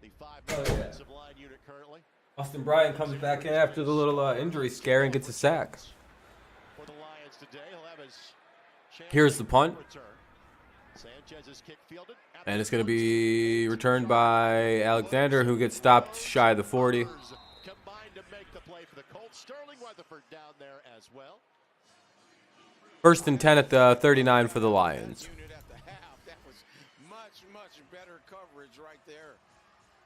the 5-man offensive line unit currently. Austin Bryant comes back in after the little injury scare and gets a sack. For the Lions today, he'll have his chance. Here's the punt. Sanchez's kick fielded. And it's going to be returned by Alexander, who gets stopped shy of the 40. Combined to make the play for the Colts. Sterling Weatherford down there as well. 1st and 10 at the 39 for the Lions. Unit at the half. That was much better coverage right there.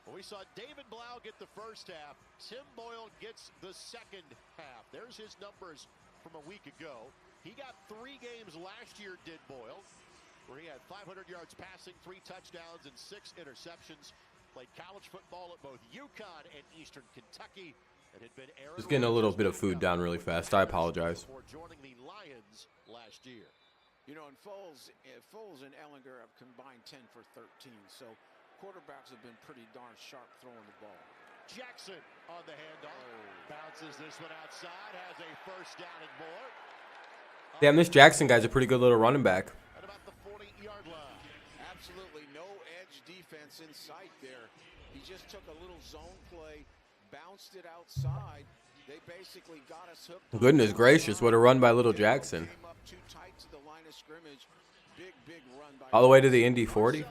Well, we saw David Blau get the first half. Tim Boyle gets the second half. There's his numbers from a week ago. He got 3 games last year, did Boyle, where he had 500 yards passing, 3 touchdowns, and 6 interceptions. Played college football at both UConn and Eastern Kentucky. And had been Just getting a little bit of food down really fast. I apologize. Before joining the Lions last year. You know, and Foles and Ellinger have combined 10 for 13. So quarterbacks have been pretty darn sharp throwing the ball. Jackson on the handoff. Bounces this one outside. Has a 1st down and more. Damn, this Jackson guy's a pretty good little running back. defense in sight there. He just took a little zone play, bounced it outside. They basically got us hooked. Goodness gracious, what a run by Little Jackson. Came up too tight to the line of scrimmage. Big run by All the way to the Indy 40.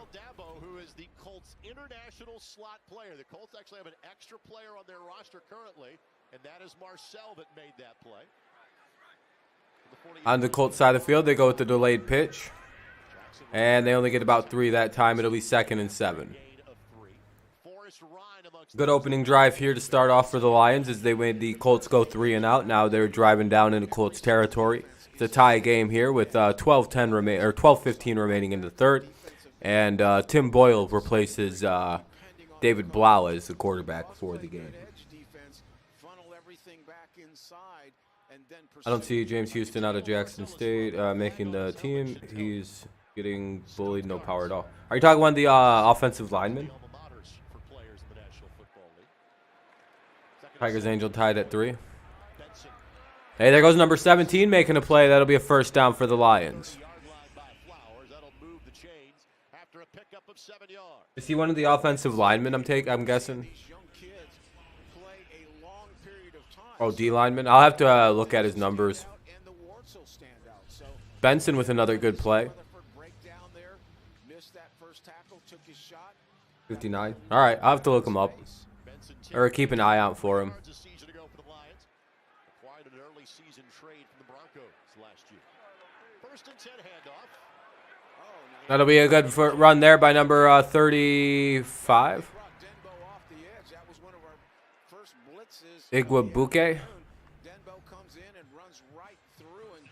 Who is the Colts international slot player. The Colts actually have an extra player on their roster currently, and that is Marcel that made that play. On the Colts side of the field, they go with the delayed pitch. And they only get about 3 that time. It'll be 2nd and 7. Good opening drive here to start off for the Lions as they made the Colts go 3 and out. Now they're driving down into Colts territory. It's a tie game here with 12:15 remaining in the third. And Tim Boyle replaces David Blau as the quarterback for the game. I don't see James Houston out of Jackson State making the team. He's getting bullied, no power at all. Are you talking about the offensive lineman? Tigers Angel tied at 3. Hey, there goes number 17 making a play. That'll be a first down for the Lions. Is he one of the offensive linemen I'm guessing? Oh, D lineman. I'll have to look at his numbers. Benson with another good play. 59. All right, I'll have to look him up. Or keep an eye out for him. That'll be a good run there by number 35. Igwabuke. Denbo comes in and runs right through and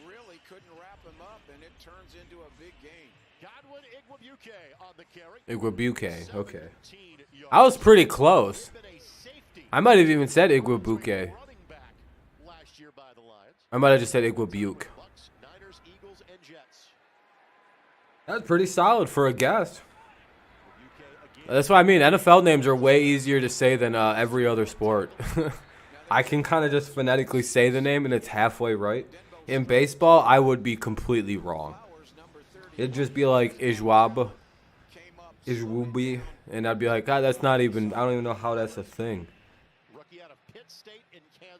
really couldn't wrap him up, and it turns into a big gain. Godwin Igwabuke on the carry. Igwabuke, okay. I was pretty close. I might have even said Igwabuke. I might have just said Igwabuke. That's pretty solid for a guess. That's what I mean. NFL names are way easier to say than every other sport. I can kind of just phonetically say the name and it's halfway right. In baseball, I would be completely wrong. It'd just be like Ijwab, Ijwubi, and I'd be like, God, that's not even, I don't even know how that's a thing.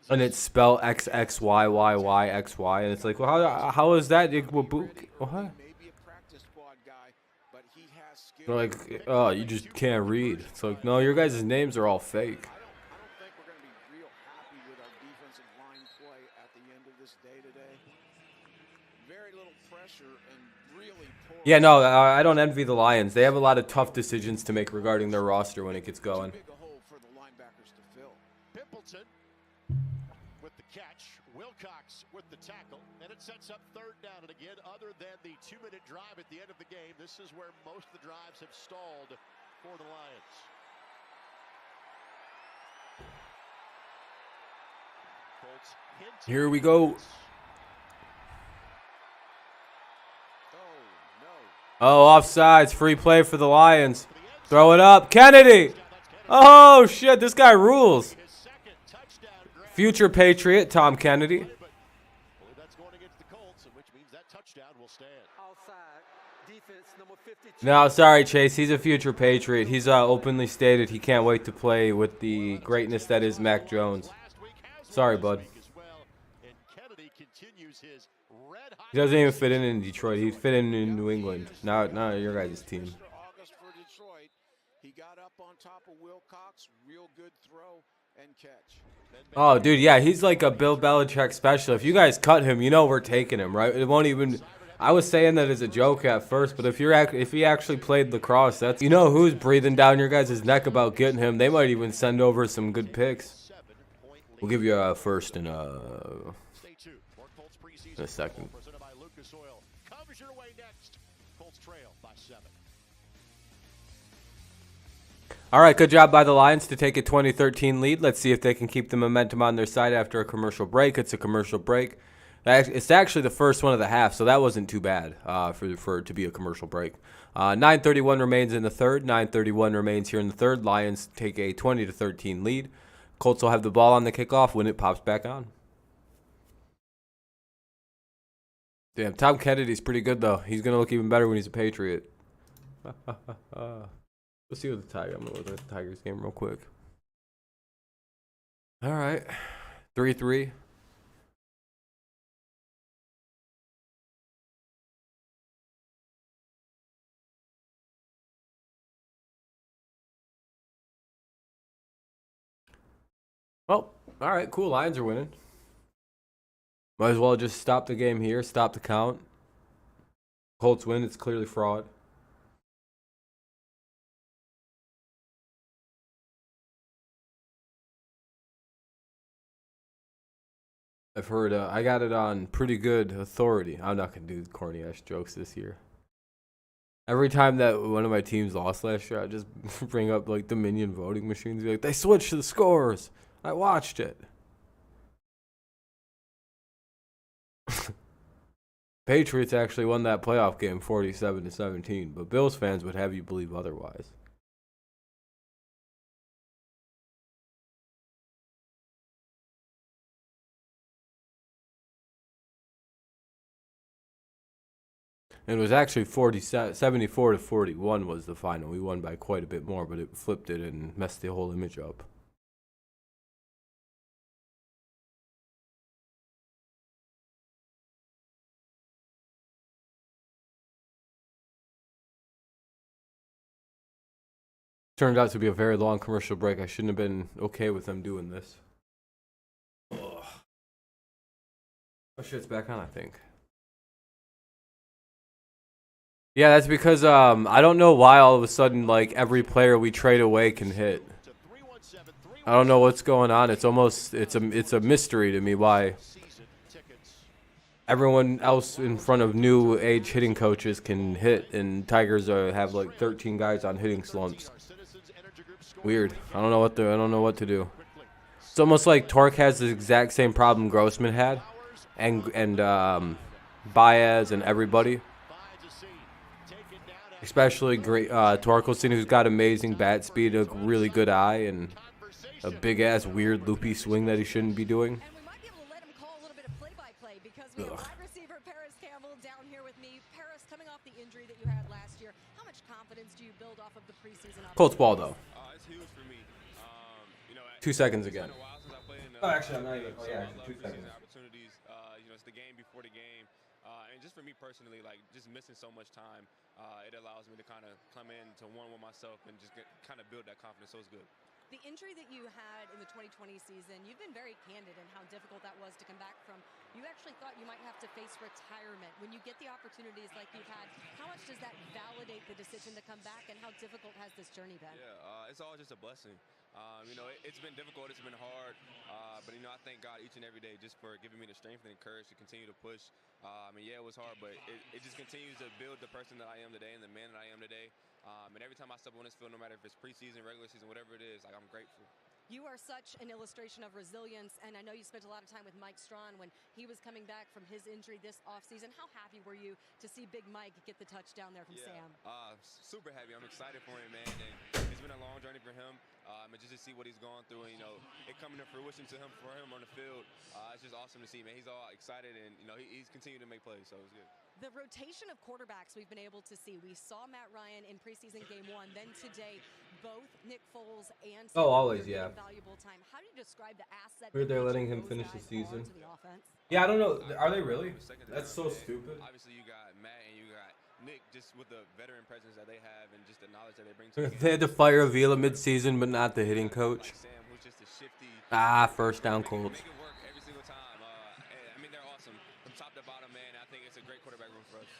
And it's spelled XXYYYXY, and it's like, well, how is that Igwabuke? What? They're like, oh, you just can't read. It's like, no, your guys' names are all fake. I don't think we're going to be real happy with our defensive line play at the end of this day today. Very little pressure and really poor. Yeah, no, I don't envy the Lions. They have a lot of tough decisions to make regarding their roster when it gets going. Too big a hole for the linebackers to fill. Pimpleton with the catch. Wilcox with the tackle. And it sets up 3rd down. And again, other than the 2-minute drive at the end of the game, this is where most of the drives have stalled for the Lions. Here we go. Oh, offsides. Free play for the Lions. Throw it up. Kennedy. Oh, shit. This guy rules. Future Patriot, Tom Kennedy. No, sorry, Chase. He's a future Patriot. He's openly stated he can't wait to play with the greatness that is Mac Jones. Sorry, bud. He doesn't even fit in Detroit. He'd fit in New England. Not your guys' team. He got up on top of Wilcox. Real good throw and catch. Oh, dude, yeah, he's like a Bill Belichick special. If you guys cut him, you know we're taking him, right? It won't even. I was saying that as a joke at first, but if he actually played lacrosse, that's, you know who's breathing down your guys' neck about getting him. They might even send over some good picks. We'll give you a first and a second. All right, good job by the Lions to take a 20-13 lead. Let's see if they can keep the momentum on their side after a commercial break. It's a commercial break. It's actually the first one of the half, so that wasn't too bad for it to be a commercial break. 9:31 remains in the third. 9:31 remains here in the third. Lions take a 20-13 lead. Colts will have the ball on the kickoff when it pops back on. Damn, Tom Kennedy's pretty good, though. He's going to look even better when he's a Patriot. Let's see what the Tigers. I'm gonna look at the Tigers game real quick. All right, 3-3. Well, all right, cool. Lions are winning. Might as well just stop the game here, stop the count. Colts win. It's clearly fraud. I've heard, I got it on pretty good authority. I'm not going to do corny ass jokes this year. Every time that one of my teams lost last year, I just bring up like the minion voting machines. Be like, they switched the scores. I watched it. Patriots actually won that playoff game 47-17, but Bills fans would have you believe otherwise. And it was actually 74-41 was the final. We won by quite a bit more, but it flipped it and messed the whole image up. Turned out to be a very long commercial break. I shouldn't have been okay with them doing this. Ugh. Oh shit, it's back on, I think. Yeah, that's because I don't know why all of a sudden like every player we trade away can hit. I don't know what's going on. It's a mystery to me why everyone else in front of new age hitting coaches can hit, and Tigers have like 13 guys on hitting slumps. Weird. I don't know what to do. It's almost like Torque has the exact same problem Grossman had, and Baez and everybody. Especially great Torkelson, who's got amazing bat speed, a really good eye, and a big ass weird loopy swing that he shouldn't be doing. And we might be able to let him call a little bit of play-by-play because we have wide receiver Paris Campbell down here with me. Paris, coming off the injury that you had last year, how much confidence do you build off of the preseason? Colts ball though. It's huge for me. 2 seconds again. It's been a while since I played in Oh, actually, I'm not even. Oh, yeah, love 2 seconds. preseason opportunities. It's the game before the game, and just for me personally, like just missing so much time, it allows me to kind of come in to one with myself and just kind of build that confidence. So it's good. The injury that you had in the 2020 season, you've been very candid in how difficult that was to come back from. You actually thought you might have to face retirement. When you get the opportunities like you've had, how much does that validate the decision to come back, and how difficult has this journey been? Yeah, it's all just a blessing. It's been difficult, it's been hard, but I thank God each and every day just for giving me the strength and the courage to continue to push. It was hard, but it just continues to build the person that I am today and the man that I am today. And every time I step on this field, no matter if it's preseason, regular season, whatever it is, like I'm grateful. You are such an illustration of resilience, and I know you spent a lot of time with Mike Strawn when he was coming back from his injury this offseason. How happy were you to see Big Mike get the touchdown there from Sam? Super happy. I'm excited for him, man. And it's been a long journey for him. And just to see what he's gone through, and it coming to fruition for him on the field, it's just awesome to see, man. He's all excited, and he's continuing to make plays, so it's good. The rotation of quarterbacks we've been able to see. We saw Matt Ryan in preseason game 1. Then today, both Nick Foles and Sam always, yeah. Valuable time. How do you describe the asset? Weird they're letting him finish the season. Yeah, I don't know. Are they really? That's so stupid. Obviously, you got Matt and you got Nick, just with the veteran presence that they have and just the knowledge that they bring to the game. They had to fire Avila mid-season, but not the hitting coach. Like Sam, who's just a shifty. First down Colts. Make it work every single time. They're awesome from top to bottom, man. I think it's a great quarterback room for us.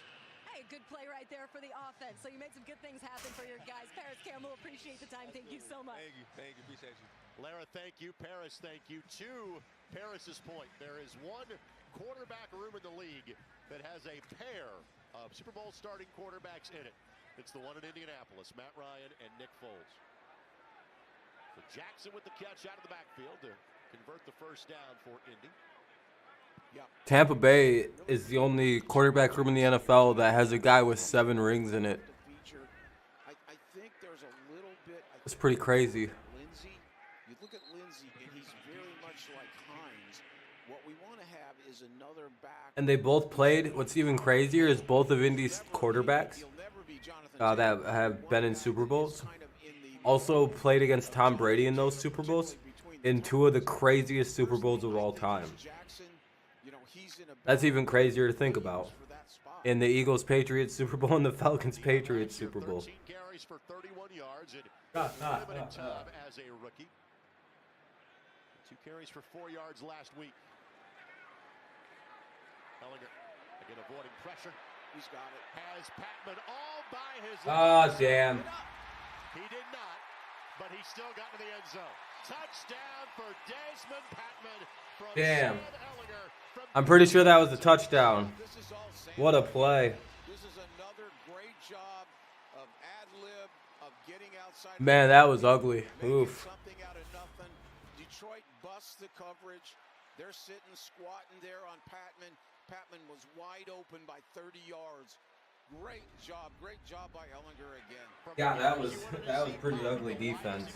Hey, good play right there for the offense. So you made some good things happen for your guys. Paris Campbell, appreciate the time. Thank you so much. Thank you, appreciate you. Lara, thank you. Paris, thank you. To Paris's point, there is one quarterback room in the league that has a pair of Super Bowl starting quarterbacks in it. It's the one in Indianapolis, Matt Ryan and Nick Foles. So Jackson with the catch out of the backfield to convert the first down for Indy. Tampa Bay is the only quarterback room in the NFL that has a guy with 7 rings in it. I think there's a little bit. It's pretty crazy. Lindsey, you look at Lindsey, and he's very much like Hines. What we want to have is another back. And they both played. What's even crazier is both of Indy's quarterbacks that have been in Super Bowls also played against Tom Brady in those Super Bowls, in two of the craziest Super Bowls of all time. That's even crazier to think about. In the Eagles-Patriots Super Bowl and the Falcons-Patriots Super Bowl. For 31 yards and limited time as a rookie. 2 carries for 4 yards last week. Ellinger again avoiding pressure. He's got it. Has Patman all by his. Ah, damn. He did not, but he still got to the end zone. Touchdown for Desmond Patman from Damn. Ellinger. I'm pretty sure that was a touchdown. What a play. This is another great job of ad-lib, of getting outside. Man, that was ugly. Oof. Something out of nothing. Detroit busts the coverage. They're sitting squatting there on Patman. Patman was wide open by 30 yards. Great job by Ellinger again. Yeah, that was pretty ugly defense.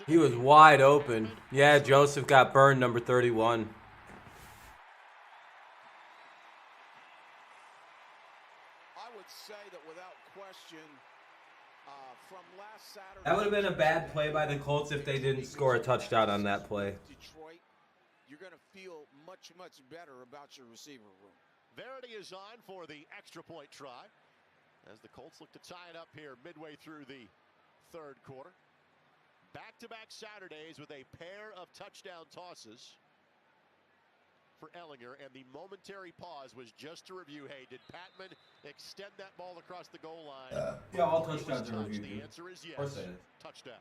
He was wide open. Yeah, Joseph got burned, number 31. I would say that without question, from last Saturday. That would have been a bad play by the Colts if they didn't score a touchdown on that play. Detroit, you're going to feel much better about your receiver room. Verity is on for the extra point try as the Colts look to tie it up here midway through the third quarter. Back-to-back Saturdays with a pair of touchdown tosses for Ellinger, and the momentary pause was just to review, hey, did Patman extend that ball across the goal line? Yeah, all touchdowns are reviewed. The answer is yes. Of course it is. Touchdown.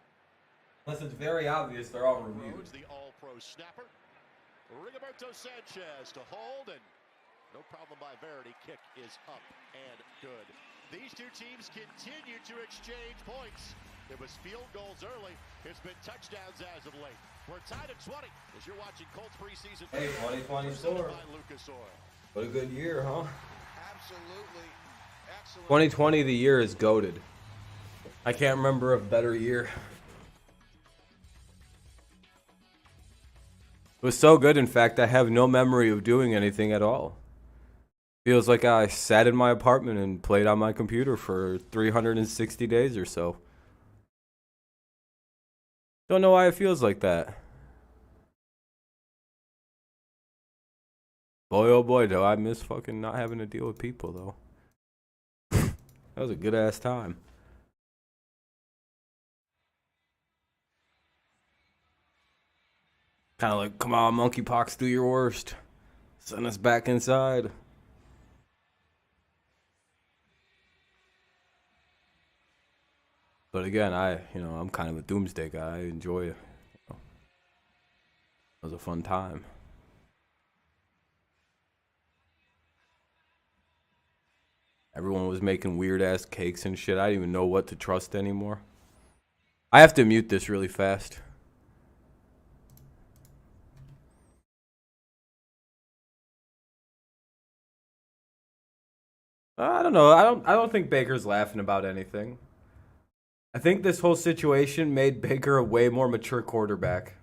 Unless it's very obvious, they're all reviewed. Rhodes, the all-pro snapper. Rigoberto Sanchez to hold, and no problem by Verity. Kick is up and good. These two teams continue to exchange points. It was field goals early. It's been touchdowns as of late. We're tied at 20 as you're watching Colts preseason. Hey, 2024. What a good year, huh? Absolutely. Excellent. 2020, the year is goated. I can't remember a better year. It was so good, in fact, I have no memory of doing anything at all. Feels like I sat in my apartment and played on my computer for 360 days or so. Don't know why it feels like that. Boy, oh boy, do I miss fucking not having to deal with people, though. That was a good-ass time. Kind of like, come on, monkeypox, do your worst. Send us back inside. But again, I'm kind of a doomsday guy. I enjoy it. It was a fun time. Everyone was making weird-ass cakes and shit. I didn't even know what to trust anymore. I have to mute this really fast. I don't know. I don't think Baker's laughing about anything. I think this whole situation made Baker a way more mature quarterback.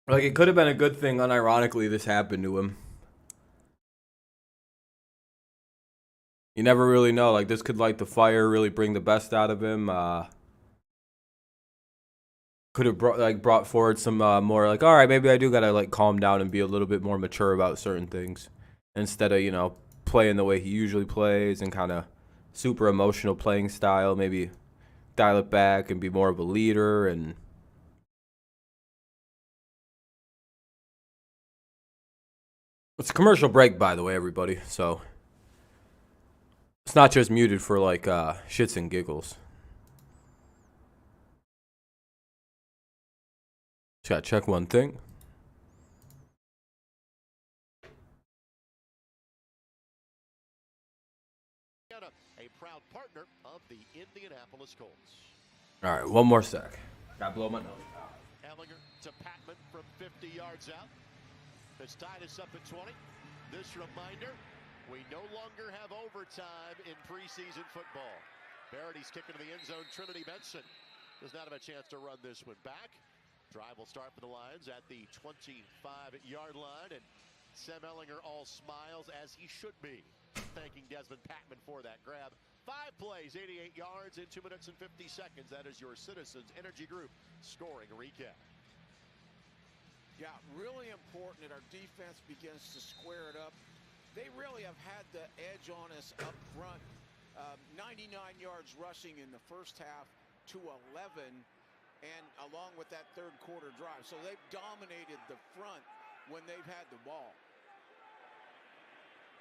Like, it could have been a good thing, unironically, this happened to him. You never really know. Like, this could light the fire, really bring the best out of him. Could have brought forward some more, like, all right, maybe I do gotta, like, calm down and be a little bit more mature about certain things. Instead of, playing the way he usually plays and kind of super emotional playing style, maybe dial it back and be more of a leader. And it's a commercial break, by the way, everybody. So it's not just muted for like shits and giggles. Just gotta check one thing. A proud partner of the Indianapolis Colts. All right, one more sec. Gotta blow my nose. Ellinger to Patman from 50 yards out. That's tied us up at 20. This reminder, we no longer have overtime in preseason football. Verity's kicking to the end zone. Trinity Benson does not have a chance to run this one back. Drive will start for the Lions at the 25-yard line, and Sam Ellinger all smiles, as he should be, thanking Desmond Patman for that grab. 5 plays, 88 yards in 2 minutes and 50 seconds. That is your Citizens Energy Group scoring recap. Yeah, really important that our defense begins to square it up. They really have had the edge on us up front. 99 yards rushing in the first half to 11, and along with that third quarter drive. So they've dominated the front when they've had the ball.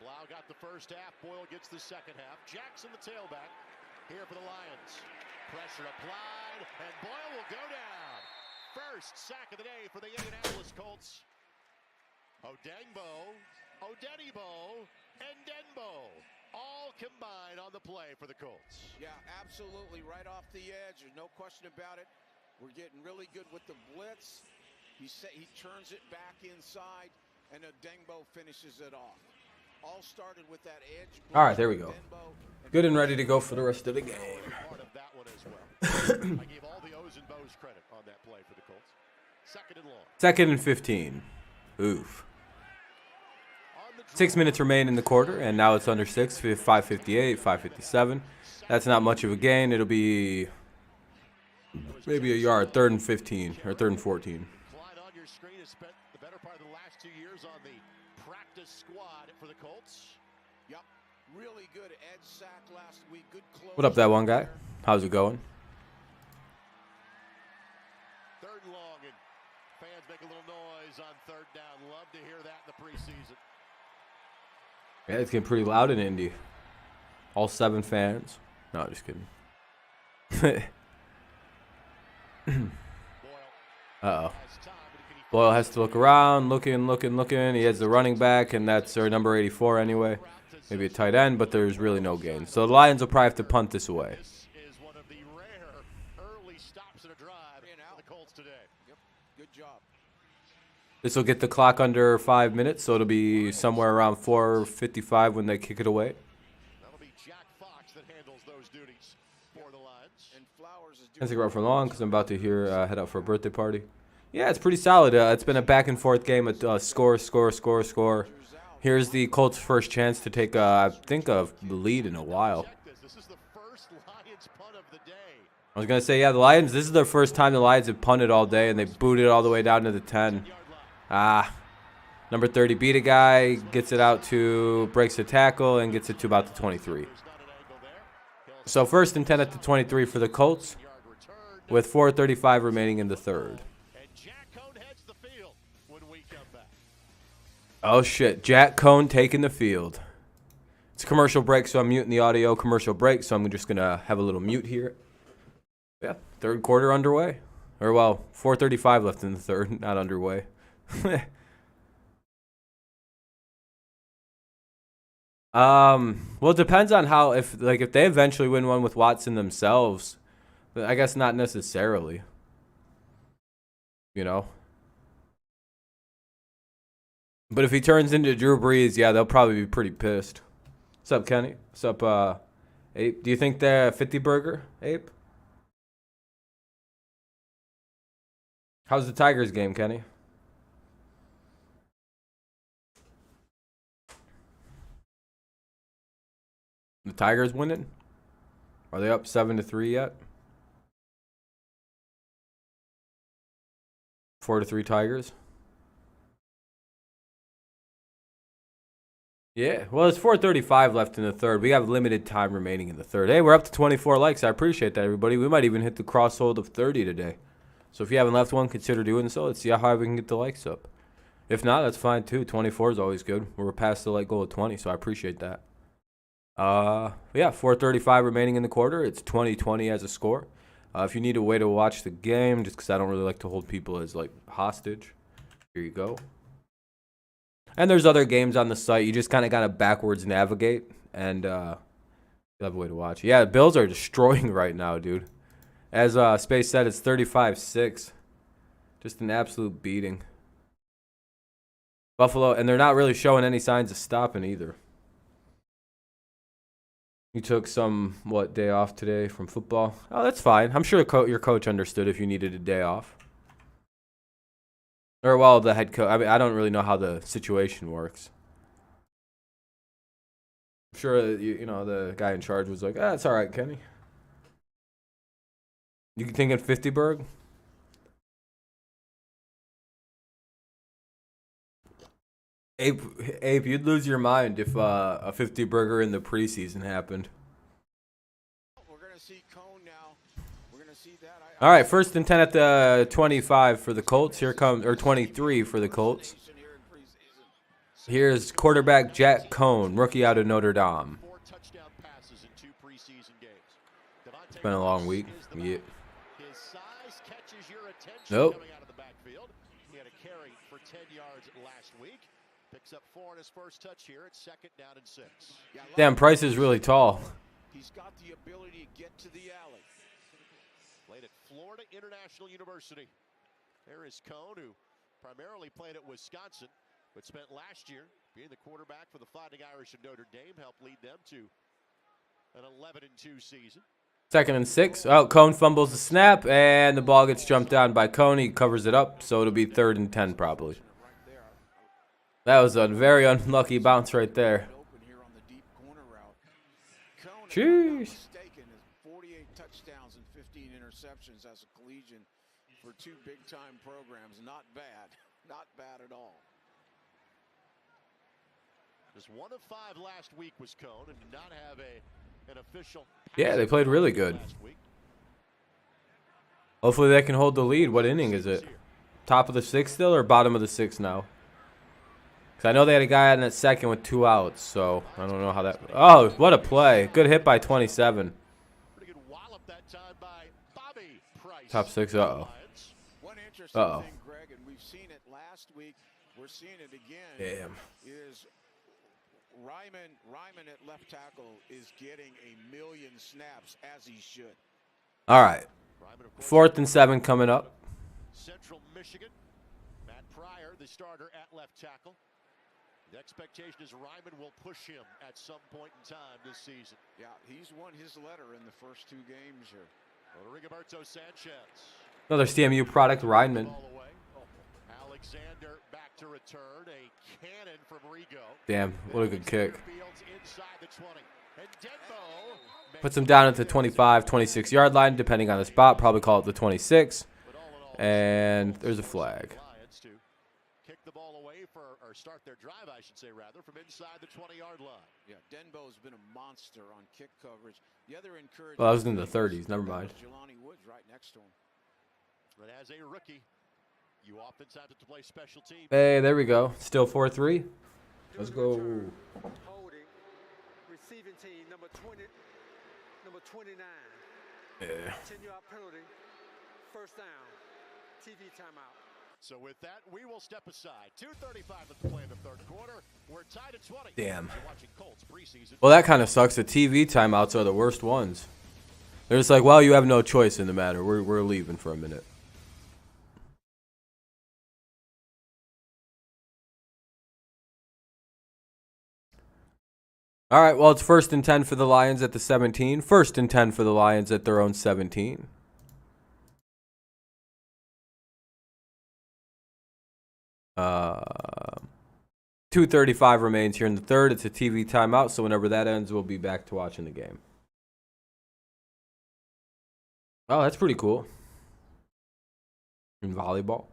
Blau got the first half. Boyle gets the second half. Jackson, the tailback, here for the Lions. Pressure applied, and Boyle will go down. First sack of the day for the Indianapolis Colts. Odengbo, Odenigbo, and Denbo all combined on the play for the Colts. Yeah, absolutely right off the edge. There's no question about it. We're getting really good with the blitz. He turns it back inside, and Odengbo finishes it off. All started with that edge. All right, there we go. Good and ready to go for the rest of the game. Part of that one as well. I gave all the O's and Bo's credit on that play for the Colts. Second and long. 2nd and 15. Oof. 6 minutes remain in the quarter, and now it's under 6, 5:58, 5:57. That's not much of a gain. It'll be maybe a yard, 3rd and 15, or 3rd and 14. Clyde on your screen has spent the better part of the last 2 years on the practice squad for the Colts. Yep, really good edge sack last week. Good close. What up, that one guy? How's it going? 3rd and long, and fans make a little noise on 3rd down. Love to hear that in the preseason. Yeah, it's getting pretty loud in Indy. All 7 fans. No, just kidding. Uh-oh. Boyle has to look around, looking. He has the running back, and that's our number 84 anyway. Maybe a tight end, but there's really no gain. So the Lions will probably have to punt this away. This is one of the rare early stops in a drive for the Colts today. Yep, good job. This will get the clock under 5 minutes, so it'll be somewhere around 4:55 when they kick it away. That'll be Jack Fox that handles those duties for the Lions. And Flowers is Can't stick around for long because I'm about to head out for a birthday party. Yeah, it's pretty solid. It's been a back-and-forth game. Score. Here's the Colts' first chance to take, I think, the lead in a while. This is the first Lions punt of the day. I was going to say, yeah, the Lions, this is their first time the Lions have punted all day, and they booted it all the way down to the 10. Number 30 beat a guy, gets it out to, breaks the tackle, and gets it to about the 23. So 1st and 10 at the 23 for the Colts, with 4:35 remaining in the 3rd. Oh, shit. Jack Cohn taking the field. It's a commercial break, so I'm muting the audio. Commercial break, so I'm just going to have a little mute here. Yeah, 3rd quarter underway. Or, well, 4:35 left in the 3rd, not underway. Well, it depends on how, if they eventually win one with Watson themselves, I guess not necessarily. You know? But if he turns into Drew Brees, yeah, they'll probably be pretty pissed. What's up, Kenny? What's up, Ape? Do you think they're 50 burger, Ape? How's the Tigers game, Kenny? The Tigers winning? Are they up 7-3 yet? 4-3 Tigers. Yeah, well, it's 4:35 left in the 3rd. We have limited time remaining in the 3rd. Hey, we're up to 24 likes. I appreciate that, everybody. We might even hit the crosshold of 30 today. So if you haven't left one, consider doing so. Let's see how high we can get the likes up. If not, that's fine too. 24 is always good. We're past the like goal of 20, so I appreciate that. Yeah, 4:35 remaining in the quarter. It's 20-20 as a score. If you need a way to watch the game, just because I don't really like to hold people as like hostage, here you go. And there's other games on the site. You just kind of got to backwards navigate, and you'll have a way to watch. Yeah, the Bills are destroying right now, dude. As Space said, it's 35-6. Just an absolute beating. Buffalo, and they're not really showing any signs of stopping either. You took some, day off today from football? Oh, that's fine. I'm sure your coach understood if you needed a day off. Or, well, the head coach. I mean, I don't really know how the situation works. I'm sure, you know, the guy in charge was like, it's all right, Kenny. You thinking 50 Berg? Abe, you'd lose your mind if a 50 burger in the preseason happened. We're going to see Cone now. We're going to see that. All right, 1st and 10 at the 25 for the Colts. Here comes, or 23 for the Colts. Here's quarterback Jack Cone, rookie out of Notre Dame. It's been a long week. Yeah. Nope. He had a carry for 10 yards last week. Picks up 4 on his first touch here at 2nd down and 6. Damn, Price is really tall. He's got the ability to get to the alley. Played at Florida International University. There is Cone, who primarily played at Wisconsin, but spent last year being the quarterback for the Fighting Irish of Notre Dame, helped lead them to an 11-2 season. 2nd and 6. Oh, Cone fumbles the snap, and the ball gets jumped down by Cone. He covers it up, so it'll be 3rd and 10 probably. That was a very unlucky bounce right there. Jeez. 48 touchdowns and 15 interceptions as a collegian for 2 big-time programs. Not bad. Not bad at all. Just 1 of 5 last week was Cone, and did not have an official. Yeah, they played really good. Hopefully they can hold the lead. What inning is it? Top of the 6th still, or bottom of the 6th now? Because I know they had a guy on that 2nd with 2 outs, so I don't know how that. Oh, what a play! Good hit by 27. Pretty good wallop that time by Bobby Price. Top 6. Uh-oh. One interesting thing, Greg, and we've seen it last week. We're seeing it again. Damn. Is Ryman at left tackle is getting a million snaps as he should. All right. 4th and 7 coming up. Central Michigan. Matt Pryor, the starter at left tackle. The expectation is Ryman will push him at some point in time this season. Yeah, he's won his letter in the first 2 games here. Rigoberto Sanchez. Another CMU product, Ryman. Alexander back to return. A cannon from Rigo. Damn, what a good kick. Inside the 20. And Denbo Puts him down at the 25, 26-yard line, depending on the spot. Probably call it the 26. And there's a flag. Kick the ball away or start their drive, I should say, rather, from inside the 20-yard line. Yeah, Denbo's been a monster on kick coverage. The other encouraging. Well, that was in the 30s. Never mind. Jelani Woods right next to him. But as a rookie, you oftentimes have to play special teams. Hey, there we go. Still 4-3. Let's go. Holding, receiving team number 20, number 29. Yeah. 10-yard penalty, 1st down, TV timeout. So with that, we will step aside. 2:35 at the play in the 3rd quarter. We're tied at 20. Damn. You're watching Colts preseason. Well, that kind of sucks. The TV timeouts are the worst ones. They're just like, well, you have no choice in the matter. We're leaving for a minute. All right, well, it's 1st and 10 for the Lions at the 17. 1st and 10 for the Lions at their own 17. Uh, 2:35 remains here in the 3rd. It's a TV timeout, so whenever that ends, we'll be back to watching the game. Oh, that's pretty cool. In volleyball.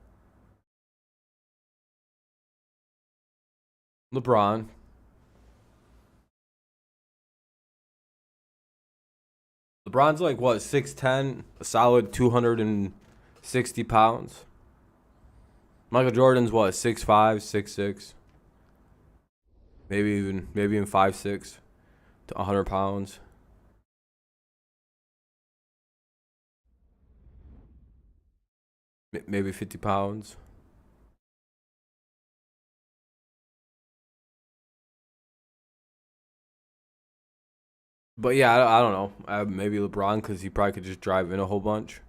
LeBron. LeBron's like, what, 6'10", a solid 260 pounds. Michael Jordan's what, 6'5", 6'6", maybe even 5'6", to 100 pounds. Maybe 50 pounds. But yeah, I don't know. Maybe LeBron, because he probably could just drive in a whole bunch.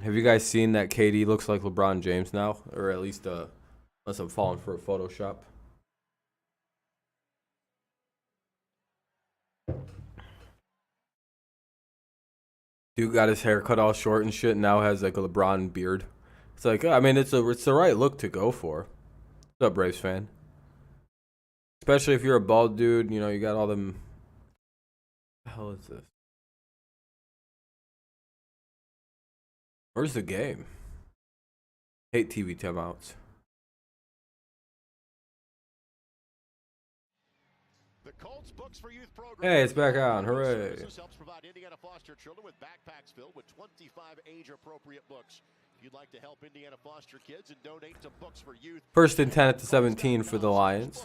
Have you guys seen that KD looks like LeBron James now? Or at least, unless I'm falling for a Photoshop. Dude got his hair cut all short and shit, and now has like a LeBron beard. It's like, I mean, it's the right look to go for. What's up, Braves fan? Especially if you're a bald dude, you know, you got all them. What the hell is this? Where's the game? Hate TV timeouts. The Colts Books for Youth program. Hey, it's back on. Hooray. Helps provide Indiana foster children with backpacks filled with 25 age-appropriate books. If you'd like to help Indiana foster kids and donate to Books for Youth. First and 10 at the 17 for the Lions.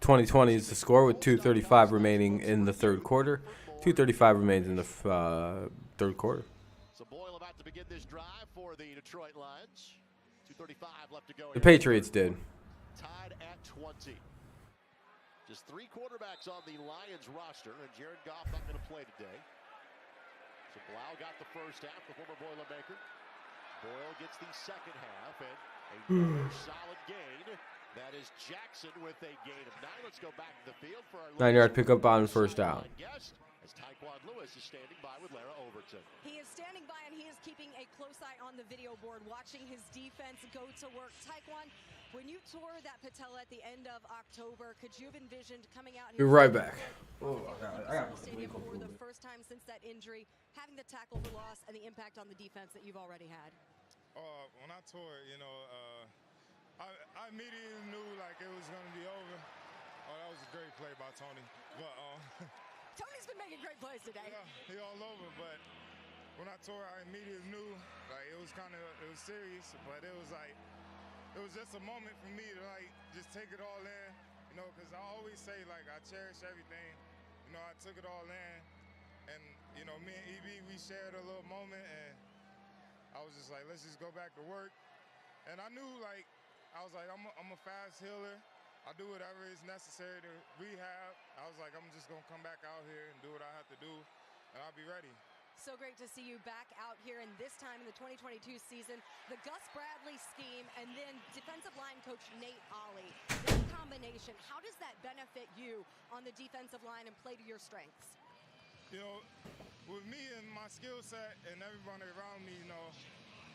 2020 is the score with 2:35 remaining in the third quarter. 2:35 remains in the third quarter. So Boyle about to begin this drive for the Detroit Lions. 2:35 left to go. The Patriots did. Tied at 20. Just 3 quarterbacks on the Lions roster, and Jared Goff not going to play today. So Blau got the first half, the former Boilermaker. Boyle gets the second half, and a solid gain. That is Jackson with a gain of 9. Let's go back to the field for our 9-yard pickup on first down. Guest, as Tyquan Lewis is standing by with Lara Overton. He is standing by, and he is keeping a close eye on the video board, watching his defense go to work. Tyquan, when you tore that patella at the end of October, could you have envisioned coming out here? You're right back. Oh, I got stadium for the first time since that injury, having the tackle for loss and the impact on the defense that you've already had? When I tore it, you know, I immediately knew like it was going to be over. Oh, that was a great play by Tony. But Tony's been making great plays today. Yeah, he all over. But when I tore it, I immediately knew like it was serious. But it was just a moment for me to like just take it all in, you know, because I always say like I cherish everything. You know, I took it all in, and you know, me and EB, we shared a little moment, and I was just like, let's just go back to work. And I knew like. I was like, I'm a fast healer. I do whatever is necessary to rehab. I was like, I'm just going to come back out here and do what I have to do, and I'll be ready. So great to see you back out here, and this time in the 2022 season, the Gus Bradley scheme, and then defensive line coach Nate Ollie. This combination, how does that benefit you on the defensive line and play to your strengths? You know, with me and my skill set and everybody around me, you know,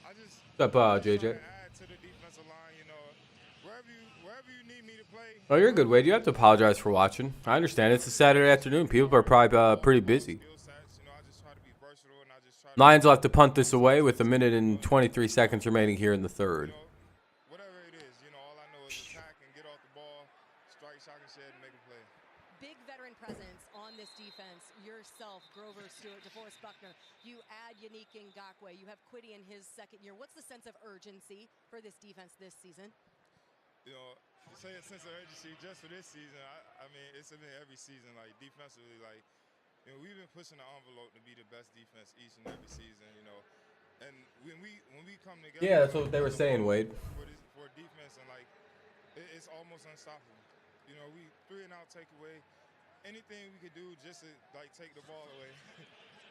I just What's up, JJ? add to the defensive line, you know, wherever you need me to play. Oh, you're good, Wade. You have to apologize for watching. I understand. It's a Saturday afternoon. People are probably pretty busy. Lions will have to punt this away with 1 minute and 23 seconds remaining here in the third. Whatever it is, you know, all I know is attack and get off the ball, strike, shock, and shed, and make a play. Big veteran presence on this defense. Yourself, Grover Stewart, DeForest Buckner. You add Yannick Ngakoue. You have Kwity in his second year. What's the sense of urgency for this defense this season? You know, to say a sense of urgency just for this season, I mean, it's been every season, like defensively, like, you know, we've been pushing the envelope to be the best defense each and every season, you know. And when we come together, Yeah, that's what they were saying, Wade. For defense, and like, it's almost unstoppable. You know, we 3-and-out takeaway. Anything we could do just to like take the ball away,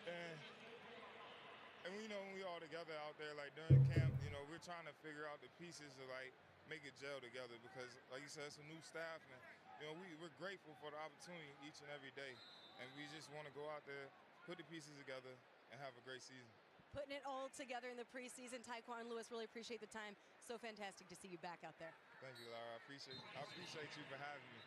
and we know when we all together out there, like during camp, you know, we're trying to figure out the pieces to like make it gel together because, like you said, it's a new staff, and you know, we're grateful for the opportunity each and every day, and we just want to go out there, put the pieces together, and have a great season. Putting it all together in the preseason. Tyquan Lewis, really appreciate the time. So fantastic to see you back out there. Thank you, Lara. I appreciate you for having me.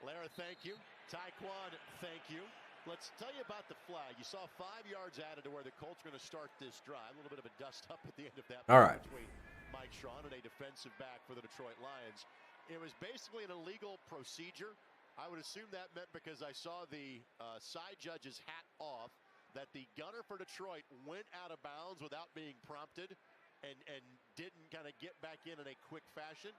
Lara, thank you. Tyquan, thank you. Let's tell you about the flag. You saw 5 yards added to where the Colts are going to start this drive. A little bit of a dust up at the end of that. All right. Between Mike Shawn and a defensive back for the Detroit Lions. It was basically an illegal procedure. I would assume that meant, because I saw the side judge's hat off, that the gunner for Detroit went out of bounds without being prompted and didn't kind of get back in a quick fashion.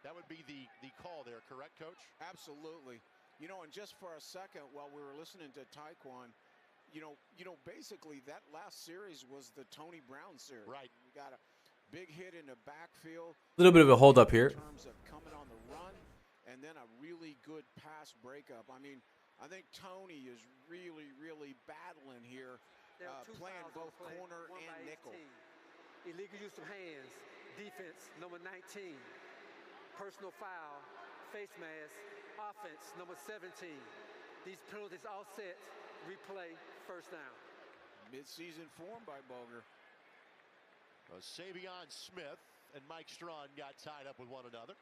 That would be the call there, correct, Coach? Absolutely. You know, and just for a second, while we were listening to Tyquan, you know, basically that last series was the Tony Brown series. Right. You got a big hit in the backfield. A little bit of a hold up here. In terms of coming on the run, and then a really good pass breakup. I mean, I think Tony is really, really battling here, playing both corner and nickel. Illegal use of hands, defense, number 19. Personal foul, face mask, offense, number 17. These penalties all set, replay, first down. Mid-season form by Boger. Savion Smith and Mike Strawn got tied up with one another.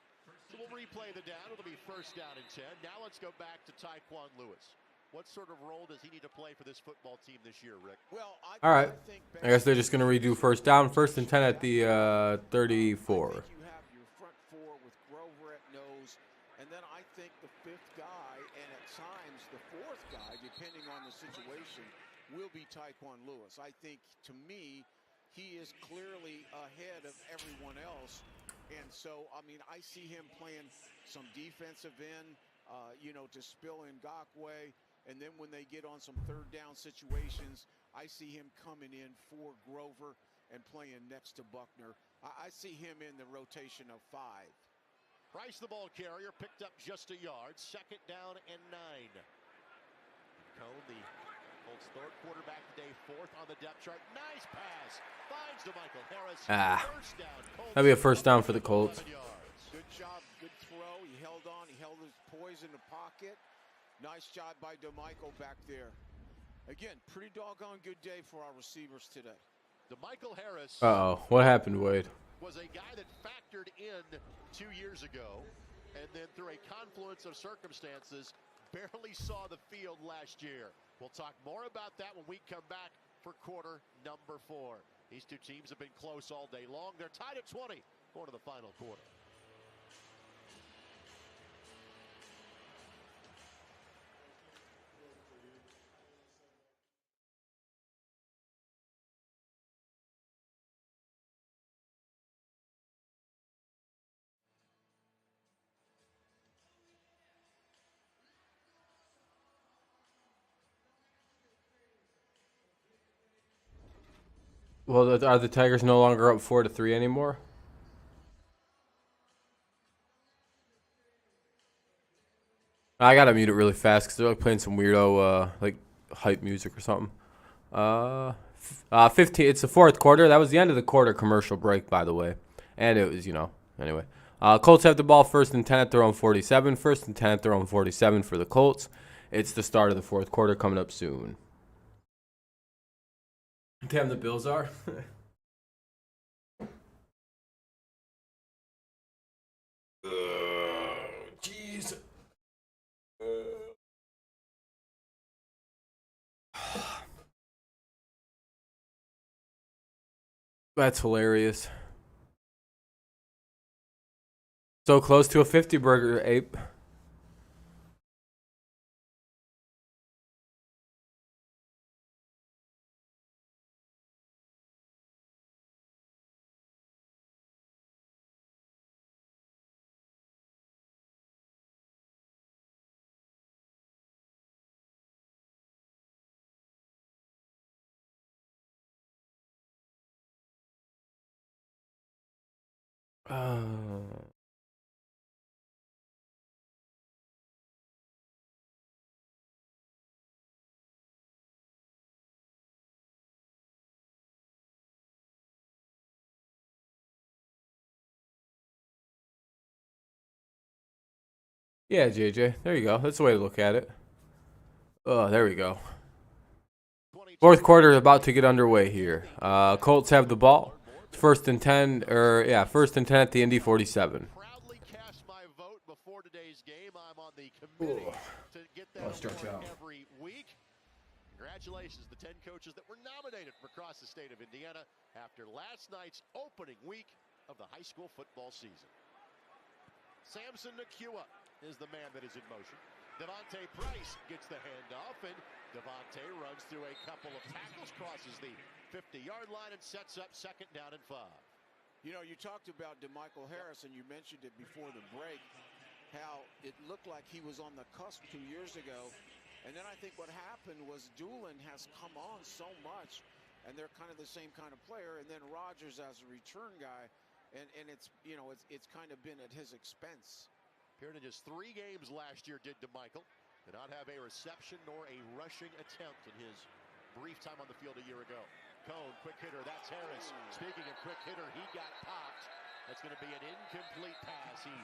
So we'll replay the down. It'll be first down and 10. Now let's go back to Tyquan Lewis. What sort of role does he need to play for this football team this year, Rick? Well, all right. I guess they're just going to redo first down, 1st and 10 at the 34. You have your front four with Grover at nose, and then I think the 5th guy, and at times the 4th guy, depending on the situation, will be Tyquan Lewis. I think, to me, he is clearly ahead of everyone else. And so, I mean, I see him playing some defensive end, to spill Ngakoue. And then when they get on some 3rd down situations, I see him coming in for Grover and playing next to Buckner. I see him in the rotation of 5. Price, the ball carrier, picked up just a yard. 2nd down and 9. Cone, the Colts' 3rd quarterback today, 4th on the depth chart. Nice pass. Finds DeMichael Harris. First down. That'll be a first down for the Colts. Good job. Good throw. He held on. He held his poise in the pocket. Nice job by DeMichael back there. Again, pretty doggone good day for our receivers today. DeMichael Harris. Uh-oh. What happened, Wade? Was a guy that factored in 2 years ago, and then through a confluence of circumstances, barely saw the field last year. We'll talk more about that when we come back for quarter number 4. These two teams have been close all day long. They're tied at 20, going to the final quarter. Well, are the Tigers no longer up 4-3 anymore? I gotta mute it really fast because they're like playing some weirdo like hype music or something. 15. It's the 4th quarter. That was the end of the quarter commercial break, by the way. And it was, anyway. Colts have the ball 1st and 10 at their own 47. 1st and 10 at their own 47 for the Colts. It's the start of the 4th quarter coming up soon. Damn, the Bills are. Jeez. That's hilarious. So close to a 50 burger, Ape. Yeah, JJ. There you go. That's the way to look at it. Oh, there we go. 4th quarter is about to get underway here. Colts have the ball. It's 1st and 10, 1st and 10 at the Indy 47. Proudly cast my vote before today's game. I'm on the committee to get that award every week. Congratulations to 10 coaches that were nominated from across the state of Indiana after last night's opening week of the high school football season. Samson Nakua is the man that is in motion. Devontae Price gets the handoff, and Devontae runs through a couple of tackles, crosses the 50-yard line, and sets up 2nd down and 5. You talked about DeMichael Harris, and you mentioned it before the break, how it looked like he was on the cusp 2 years ago. And then I think what happened was Doolin has come on so much, and they're kind of the same kind of player. And then Rodgers as a return guy, and it's kind of been at his expense. Appeared in just 3 games last year, did DeMichael. Did not have a reception nor a rushing attempt in his brief time on the field a year ago. Cone, quick hitter, that's Harris. Speaking of quick hitter, he got popped. That's going to be an incomplete pass. He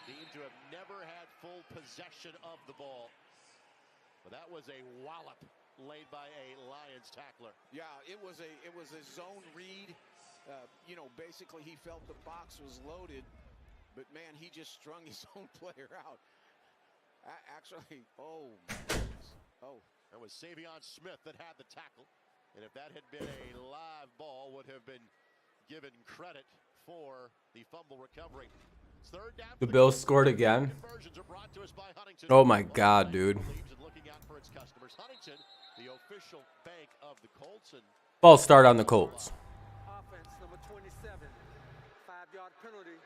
seemed to have never had full possession of the ball. But that was a wallop. laid by a Lions tackler. Yeah, it was a zone read. You know, basically he felt the box was loaded, but man, he just strung his own player out. Actually, oh, that was Savion Smith that had the tackle, and if that had been a live ball, would have been given credit for the fumble recovery. Third down. The Bills scored again. Oh my God, dude. False start on the Colts. Offense, number 27. 5-yard penalty.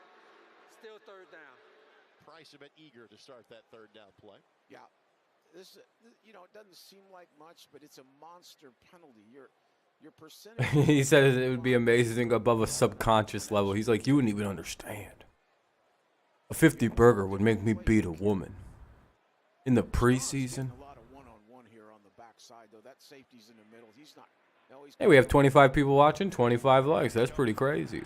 Still third down. Price a bit eager to start that third down play. Yeah. This, you know, it doesn't seem like much, but it's a monster penalty. Your percentage. He said it would be amazing above a subconscious level. He's like, you wouldn't even understand. A 50 burger would make me beat a woman. In the preseason. A lot of one-on-one here on the backside, though. That safety's in the middle. He's not. No, he's. Hey, we have 25 people watching, 25 likes. That's pretty crazy.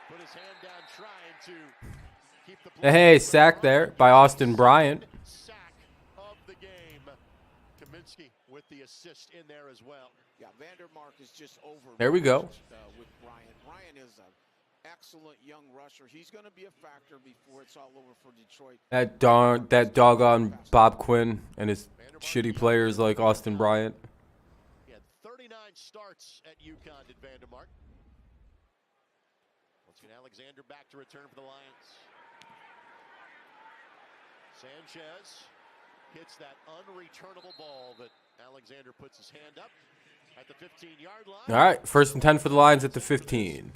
Put his hand down, trying to keep the Hey, sack there by Austin Bryant. Sack of the game. Kaminsky with the assist in there as well. Yeah, Vandermark is just over. There we go. With Bryant. Bryant is an excellent young rusher. He's going to be a factor before it's all over for Detroit. That doggone Bob Quinn and his shitty players like Austin Bryant. He had 39 starts at UConn, did Vandermark. Let's get Alexander back to return for the Lions. Sanchez hits that unreturnable ball that Alexander puts his hand up at the 15-yard line. All right, 1st and 10 for the Lions at the 15.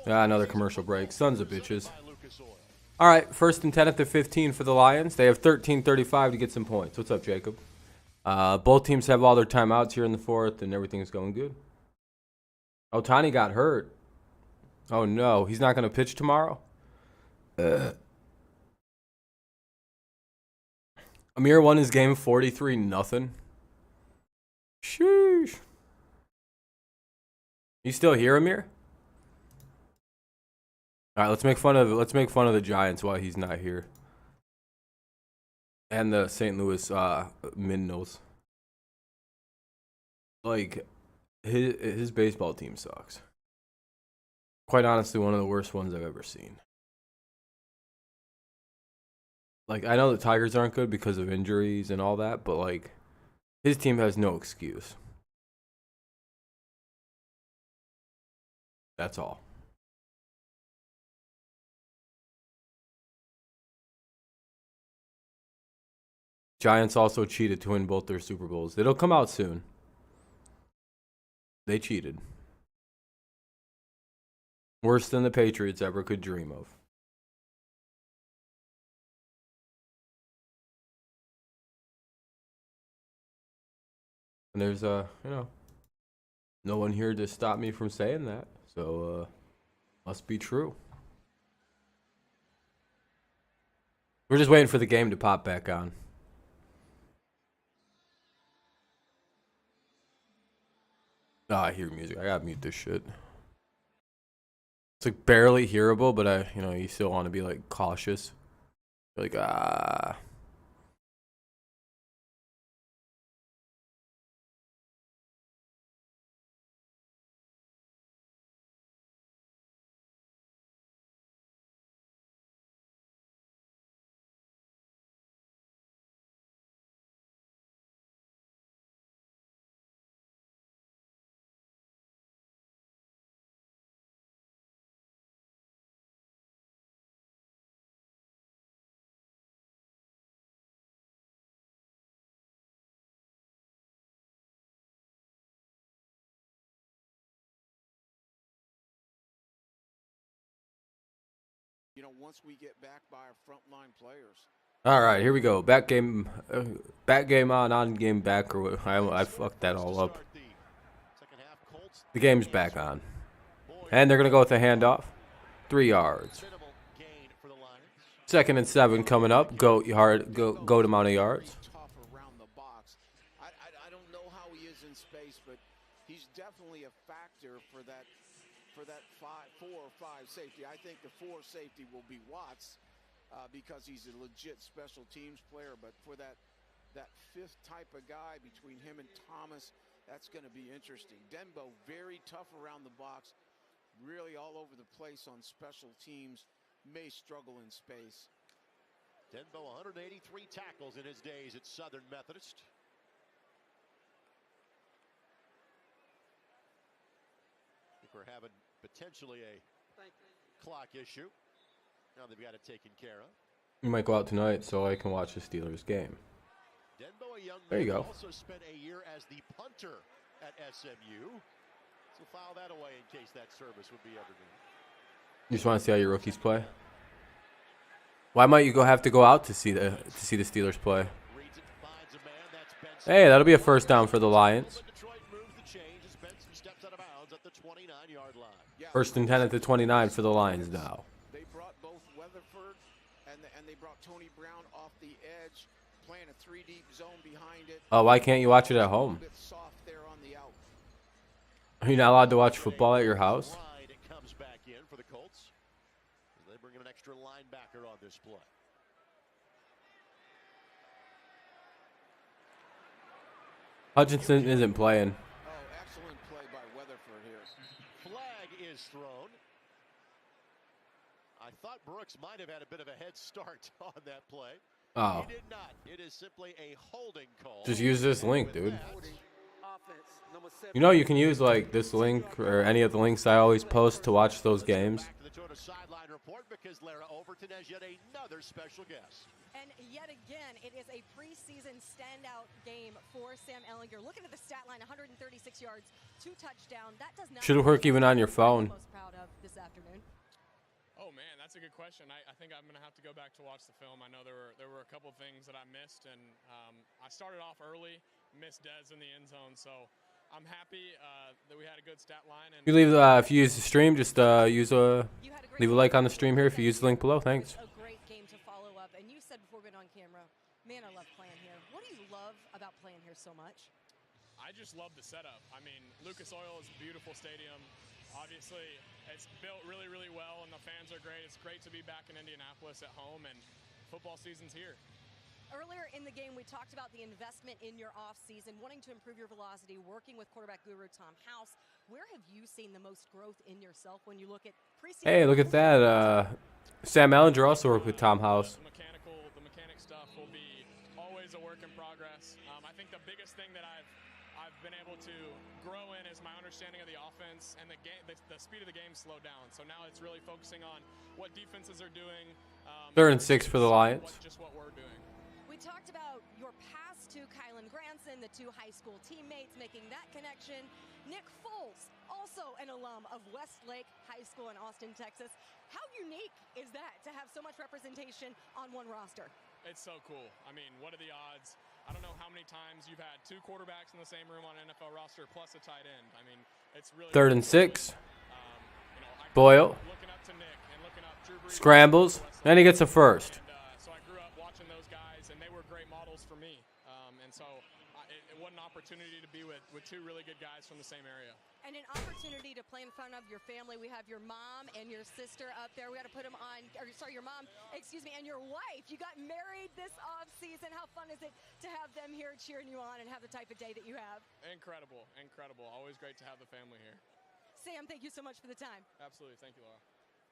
Another commercial break. Sons of bitches. All right, 1st and 10 at the 15 for the Lions. They have 13:35 to get some points. What's up, Jacob? Both teams have all their timeouts here in the 4th, and everything's going good. Oh, Tani got hurt. Oh, no. He's not going to pitch tomorrow? Amir won his game 43-0. Sheesh. You still here, Amir? All right, let's make fun of the Giants while he's not here. And the St. Louis Minnows. Like his baseball team sucks. Quite honestly, one of the worst ones I've ever seen. Like, I know the Tigers aren't good because of injuries and all that, but like his team has no excuse. That's all. Giants also cheated to win both their Super Bowls. It'll come out soon. They cheated. Worse than the Patriots ever could dream of. And there's no one here to stop me from saying that. So must be true. We're just waiting for the game to pop back on. Oh, I hear music. I gotta mute this shit. It's like barely hearable, but you still want to be like cautious. Like, You know, once we get back by our frontline players. all right, here we go. Back game on game back, or what? I fucked that all up. The game's back on, and they're gonna go with a handoff, 3 yards. 2nd and 7 coming up. Go to amount of yards. Tough around the box. I don't know how he is in space, but he's definitely a factor for that 4 or 5 safety. I think the 4 safety will be Watts because he's a legit special teams player. But for that that fifth type of guy between him and Thomas. That's going to be interesting. Denbo, very tough around the box, really all over the place on special teams, may struggle in space. Denbo, 183 tackles in his days at Southern Methodist. I think we're having potentially a clock issue. Now they've got it taken care of. You might go out tonight so I can watch the Steelers game. Denbo, a young There you man, go. also spent a year as the punter at SMU. So file that away in case that service would be ever needed. You just want to see how your rookies play? Why might you have to go out to see the Steelers play? Reads it, finds a man, that's Benson. Hey, that'll be a first down for the Lions. But Detroit moves the change as Benson steps out of bounds at the 29-yard line. Yeah, First and 10 at the 29 for the Lions now. they brought both Weatherford and they brought Tony Brown off the edge, playing a 3-deep zone behind it. Oh, why can't you watch it at home? A bit soft there on the out. Are you not allowed to watch football at your house? Line, it comes back in for the Colts. They bring in an extra linebacker on this play. Hutchinson isn't playing. Oh, excellent play by Weatherford here. Flag is thrown. I thought Brooks might have had a bit of a head start on that play. Oh, He did not. It is simply a holding call. just use this link, dude. Offense, number 7. You know you can use like this link or any of the links I always post to watch those games. Back to the Toyota sideline report because Lara Overton has yet another special guest. And yet again, it is a preseason standout game for Sam Ehlinger. Looking at the stat line, 136 yards, 2 touchdowns. That does not. Should work even on your phone. Most proud of this afternoon. Oh man, that's a good question. I think I'm gonna have to go back to watch the film. I know there were a couple things that I missed, and I started off early, missed Dez in the end zone, so I'm happy that we had a good stat line. And You leave if you use the stream, just leave a like on the stream here. If you use the link below, thanks. A great game to follow up, and you said before we went on camera, man, I love playing here. What do you love about playing here so much? I just love the setup. I mean, Lucas Oil is a beautiful stadium. Obviously, it's built really, really well, and the fans are great. It's great to be back in Indianapolis at home, and football season's here. Earlier in the game, we talked about the investment in your offseason, wanting to improve your velocity, working with quarterback guru Tom House. Where have you seen the most growth in yourself when you look at preseason? Hey, look at that. Sam Ehlinger also worked with Tom House. The mechanic stuff will be always a work in progress. I think the biggest thing that I've been able to grow in is my understanding of the offense, and the speed of the game slowed down. So now it's really focusing on what defenses are doing. 3rd and 6 for the Lions. Just what we're doing. We talked about your pass to Kylan Granson, the 2 high school teammates, making that connection. Nick Foles, also an alum of Westlake High School in Austin, Texas. How unique is that to have so much representation on one roster? It's so cool. I mean, what are the odds? I don't know how many times you've had 2 quarterbacks in the same room on an NFL roster plus a tight end. I mean, it's really 3rd and 6. I Boyle looking up to Nick and looking up Drew Brees. scrambles, and he gets a first. And so I grew up watching those guys, and they were great models for me. And so what an opportunity to be with 2 really good guys from the same area. And an opportunity to play in front of your family. We have your mom and your sister up there. We got to put them on, your mom, and your wife. You got married this off season. How fun is it to have them here cheering you on and have the type of day that you have? Incredible. Always great to have the family here. Sam, thank you so much for the time. Absolutely. Thank you, Laura.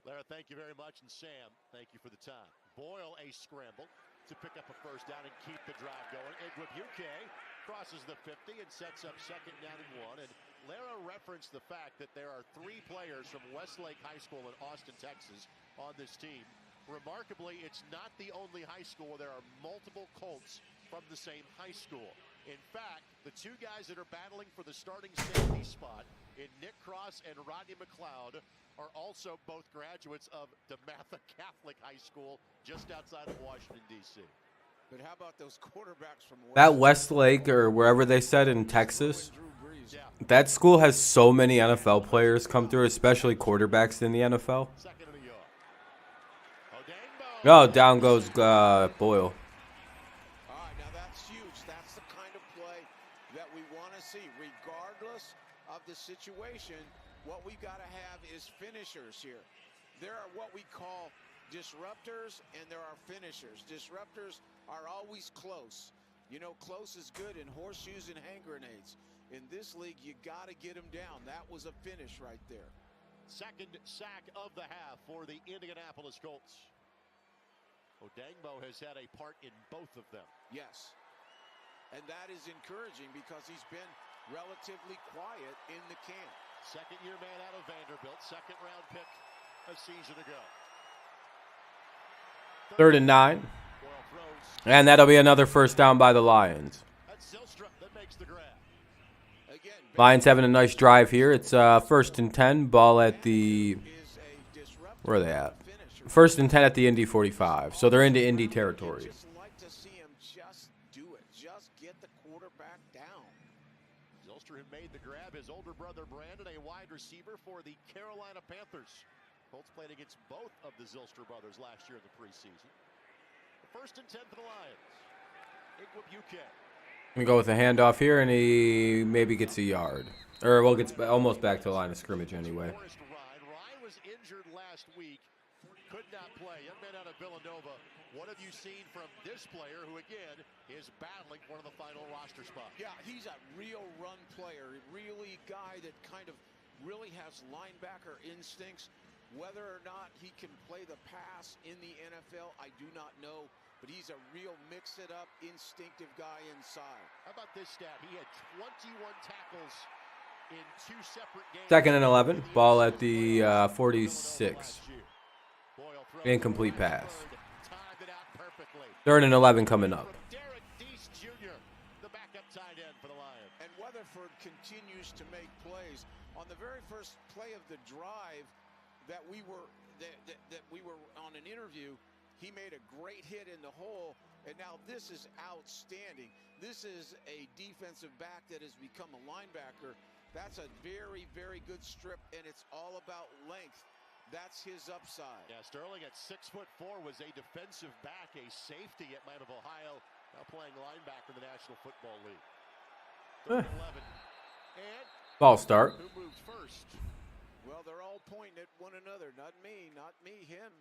Lara, thank you very much, and Sam, thank you for the time. Boyle, a scramble to pick up a first down and keep the drive going. Igwebuike crosses the 50 and sets up 2nd down and 1. And Lara referenced the fact that there are 3 players from Westlake High School in Austin, Texas on this team. Remarkably, it's not the only high school where there are multiple Colts from the same high school. In fact, the 2 guys that are battling for the starting safety spot in Nick Cross and Rodney McLeod are also both graduates of DeMatha Catholic High School just outside of Washington, D.C. But how about those quarterbacks from That Westlake or wherever they said in Texas, that school has so many NFL players come through, especially quarterbacks in the NFL. Second of the yard. Oh, down goes Boyle. All right, now that's huge. That's the kind of play that we want to see. Regardless of the situation, what we've got to have is finishers here. There are what we call disruptors, and there are finishers. Disruptors are always close. You know, close is good in horseshoes and hand grenades. In this league, you got to get them down. That was a finish right there. Second sack of the half for the Indianapolis Colts. Odangbo has had a part in both of them. Yes. And that is encouraging because he's been relatively quiet in the camp. Second-year man out of Vanderbilt. Second-round pick a season ago. 3rd and 9. And that'll be another first down by the Lions. That's Zylstra that makes the grab. Again, Lions having a nice drive here. It's 1st and 10. Ball at the... Where are they at? 1st and 10 at the Indy 45. So they're into Indy territory. just like to see him just do it. Just get the quarterback down. Zylstra who made the grab, his older brother Brandon, a wide receiver for the Carolina Panthers. Colts played against both of the Zylstra brothers last year in the preseason. 1st and 10 for the Lions. Igwebuike. We go with a handoff here, and he maybe gets a yard. Or, well, gets almost back to the line of scrimmage anyway. Ryan was injured last week. Could not play. Young man out of Villanova. What have you seen from this player who, again, is battling one of the final roster spots? Yeah, he's a real run player. Really guy that kind of really has linebacker instincts. Whether or not he can play the pass in the NFL, I do not know. But he's a real mix-it-up, instinctive guy inside. How about this stat? He had 21 tackles in 2 separate games. 2nd and 11. Ball at the 46. Incomplete pass. 3rd and 11 coming up. Derek Deese Jr., the backup tight end for the Lions. And Weatherford continues to make plays. On the very first play of the drive that we were on an interview, he made a great hit in the hole, and now this is outstanding. This is a defensive back that has become a linebacker. That's a very, very good strip, and it's all about length. That's his upside. Yeah, Sterling at 6'4" was a defensive back, a safety at Might of Ohio, now playing linebacker in the National Football League. 3rd and 11. And Ball start. who moves first? Well, they're all pointing at one another. Not me, him.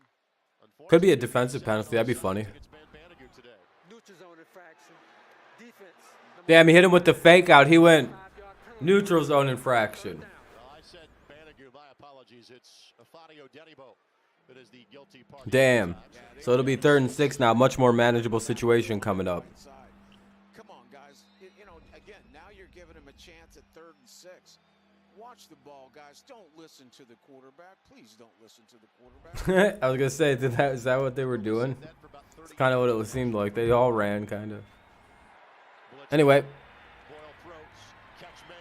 Could be a defensive penalty. That'd be funny. Neutral zone infraction. Defense. Damn, he hit him with the fake out. He went neutral zone infraction. Well, I said Banagou. My apologies. It's Afadio Denibo that is the guilty party. Damn. So it'll be 3rd and 6 now. Much more manageable situation coming up. Come on, guys. You know, again, now you're giving him a chance at 3rd and 6. Watch the ball, guys. Don't listen to the quarterback. Please don't listen to the quarterback. I was going to say, is that what they were doing? It's kind of what it seemed like. They all ran, kind of. Anyway.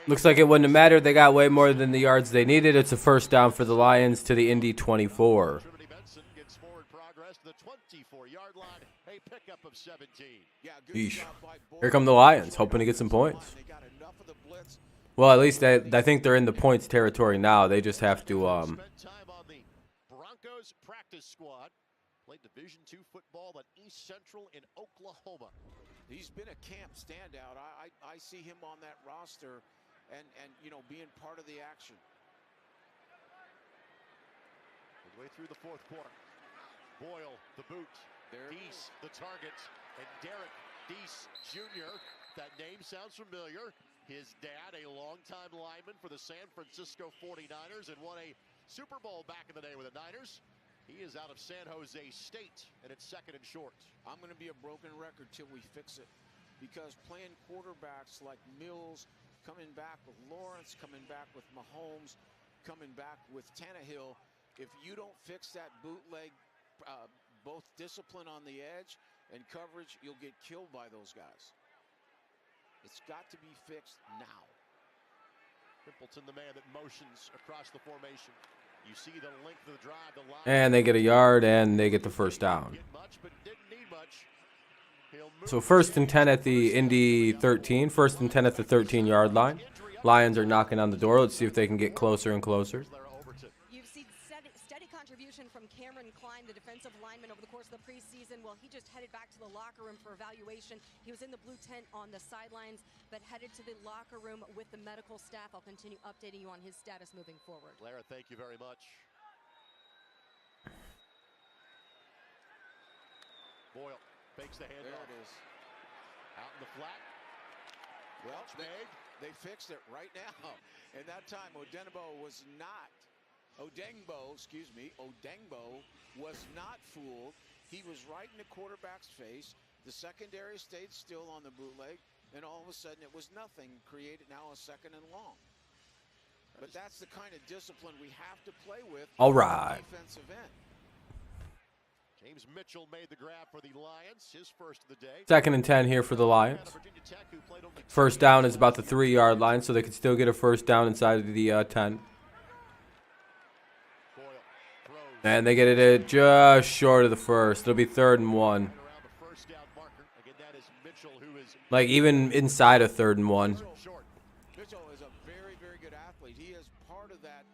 Looks like it wouldn't have mattered. They got way more than the yards they needed. It's a first down for the Lions to the Indy 24. Gets forward progress to the 24-yard line. A pickup of 17. Yeah, good Yeesh. job by Boyd. Here come the Lions, hoping to get some points. They got enough of the blitz. Well, at least I think they're in the points territory now. They just have to Spent time on the Broncos practice squad. Played Division II football at East Central in Oklahoma. He's been a camp standout. I see him on that roster and you know, being part of the action. Midway through the 4th quarter. Boyle, the boot. Deese, the target. And Derek Deese Jr. That name sounds familiar. His dad, a longtime lineman for the San Francisco 49ers and won a Super Bowl back in the day with the Niners. He is out of San Jose State, and it's 2nd and short. I'm going to be a broken record till we fix it, because playing quarterbacks like Mills, coming back with Lawrence, coming back with Mahomes, coming back with Tannehill, if you don't fix that bootleg, both discipline on the edge and coverage, you'll get killed by those guys. It's got to be fixed now. Pimpleton, the man that motions across the formation. You see the length of the drive, the line. and they get a yard, and they get the first down. Much, but didn't need much. So 1st and 10 at the Indy 13. 1st and 10 at the 13-yard line. Lions are knocking on the door. Let's see if they can get closer and closer. You've seen steady contribution from Cameron Klein, the defensive lineman, over the course of the preseason. Well, he just headed back to the locker room for evaluation. He was in the blue tent on the sidelines, but headed to the locker room with the medical staff. I'll continue updating you on his status moving forward. Lara, thank you very much. Boyle fakes the handoff. There it is. Out in the flat. Well, they fixed it right now. And that time, Odengbo was not fooled. He was right in the quarterback's face. The secondary stayed still on the bootleg, and all of a sudden it was nothing. Created now a 2nd and long. But that's the kind of discipline we have to play with. All right. Defensive end. James Mitchell made the grab for the Lions, his first of the day. 2nd and 10 here for the Lions. First down is about the 3-yard line, so they could still get a first down inside of the 10. And they get it just short of the first. It'll be 3rd and 1. Like even inside of 3rd and 1. Mitchell is a very, very good athlete. He is part of that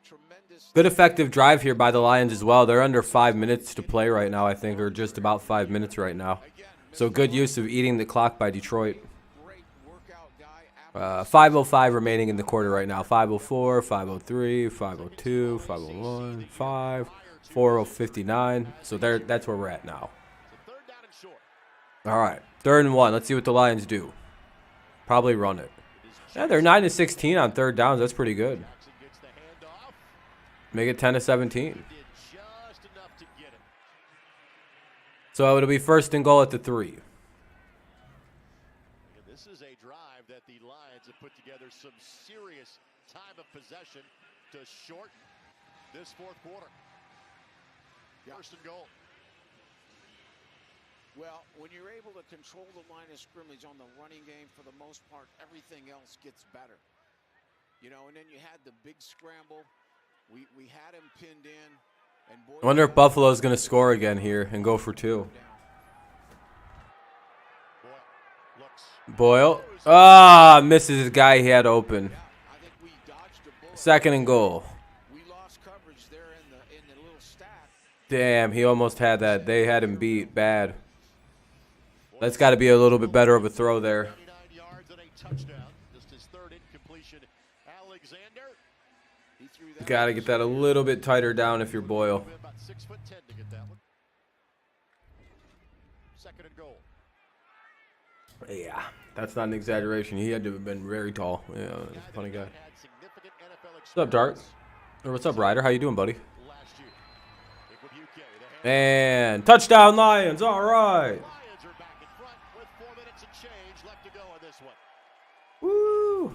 tremendous. Good effective drive here by the Lions as well. They're under 5 minutes to play right now, I think, or just about 5 minutes right now. So good use of eating the clock by Detroit. 5:05 remaining in the quarter right now. 5:04, 5:03, 5:02, 5:01, 5, 4:59. So that's where we're at now. All right, 3rd and 1. Let's see what the Lions do. Probably run it. Yeah, they're 9-16 on 3rd downs. That's pretty good. Make it 10-17. So it'll be 1st and goal at the 3. This is a drive that the Lions have put together some serious time of possession to shorten this 4th quarter. 1st and goal. Well, when you're able to control the line of scrimmage on the running game, for the most part, everything else gets better. You know, and then you had the big scramble. We had him pinned in. And I wonder if Buffalo's going to score again here and go for 2. Boyle. Misses his guy he had open. 2nd and goal. Damn, he almost had that. They had him beat bad. That's got to be a little bit better of a throw there. Got to get that a little bit tighter down if you're Boyle. 2nd and goal. Yeah, that's not an exaggeration. He had to have been very tall. Yeah, funny guy. What's up, Dart? Or what's up, Ryder? How you doing, buddy? And touchdown, Lions. All right. Woo.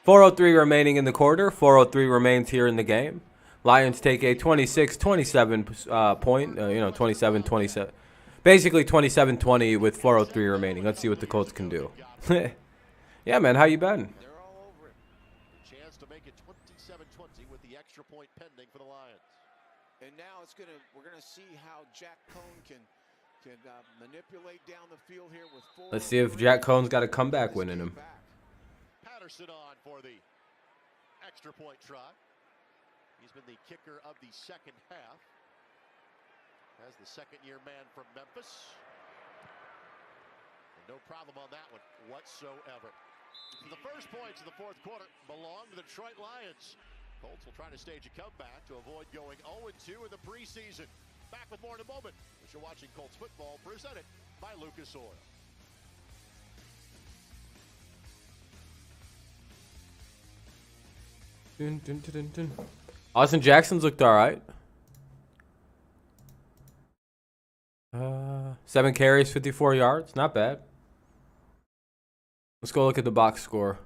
4:03 remaining in the quarter. 4:03 remains here in the game. Lions take a 26-27 point. 27-27. Basically 27-20 with 4:03 remaining. Let's see what the Colts can do. Yeah, man. How you been? They're all over it. Chance to make it 27-20 with the extra point pending for the Lions. And now we're gonna see how Jack Cohn can manipulate down the field here with 4. Let's see if Jack Cohn's got a comeback win in him. Patterson on for the extra point try. He's been the kicker of the 2nd half. As the 2nd-year man from Memphis. And no problem on that one whatsoever. The first points of the 4th quarter belong to the Detroit Lions. Colts will try to stage a comeback to avoid going 0-2 in the preseason. Back with more in a moment as you're watching Colts football presented by Lucas Oil. Dun, dun, dun, dun. Austin Jackson's looked all right. 7 carries, 54 yards. Not bad. Let's go look at the box score.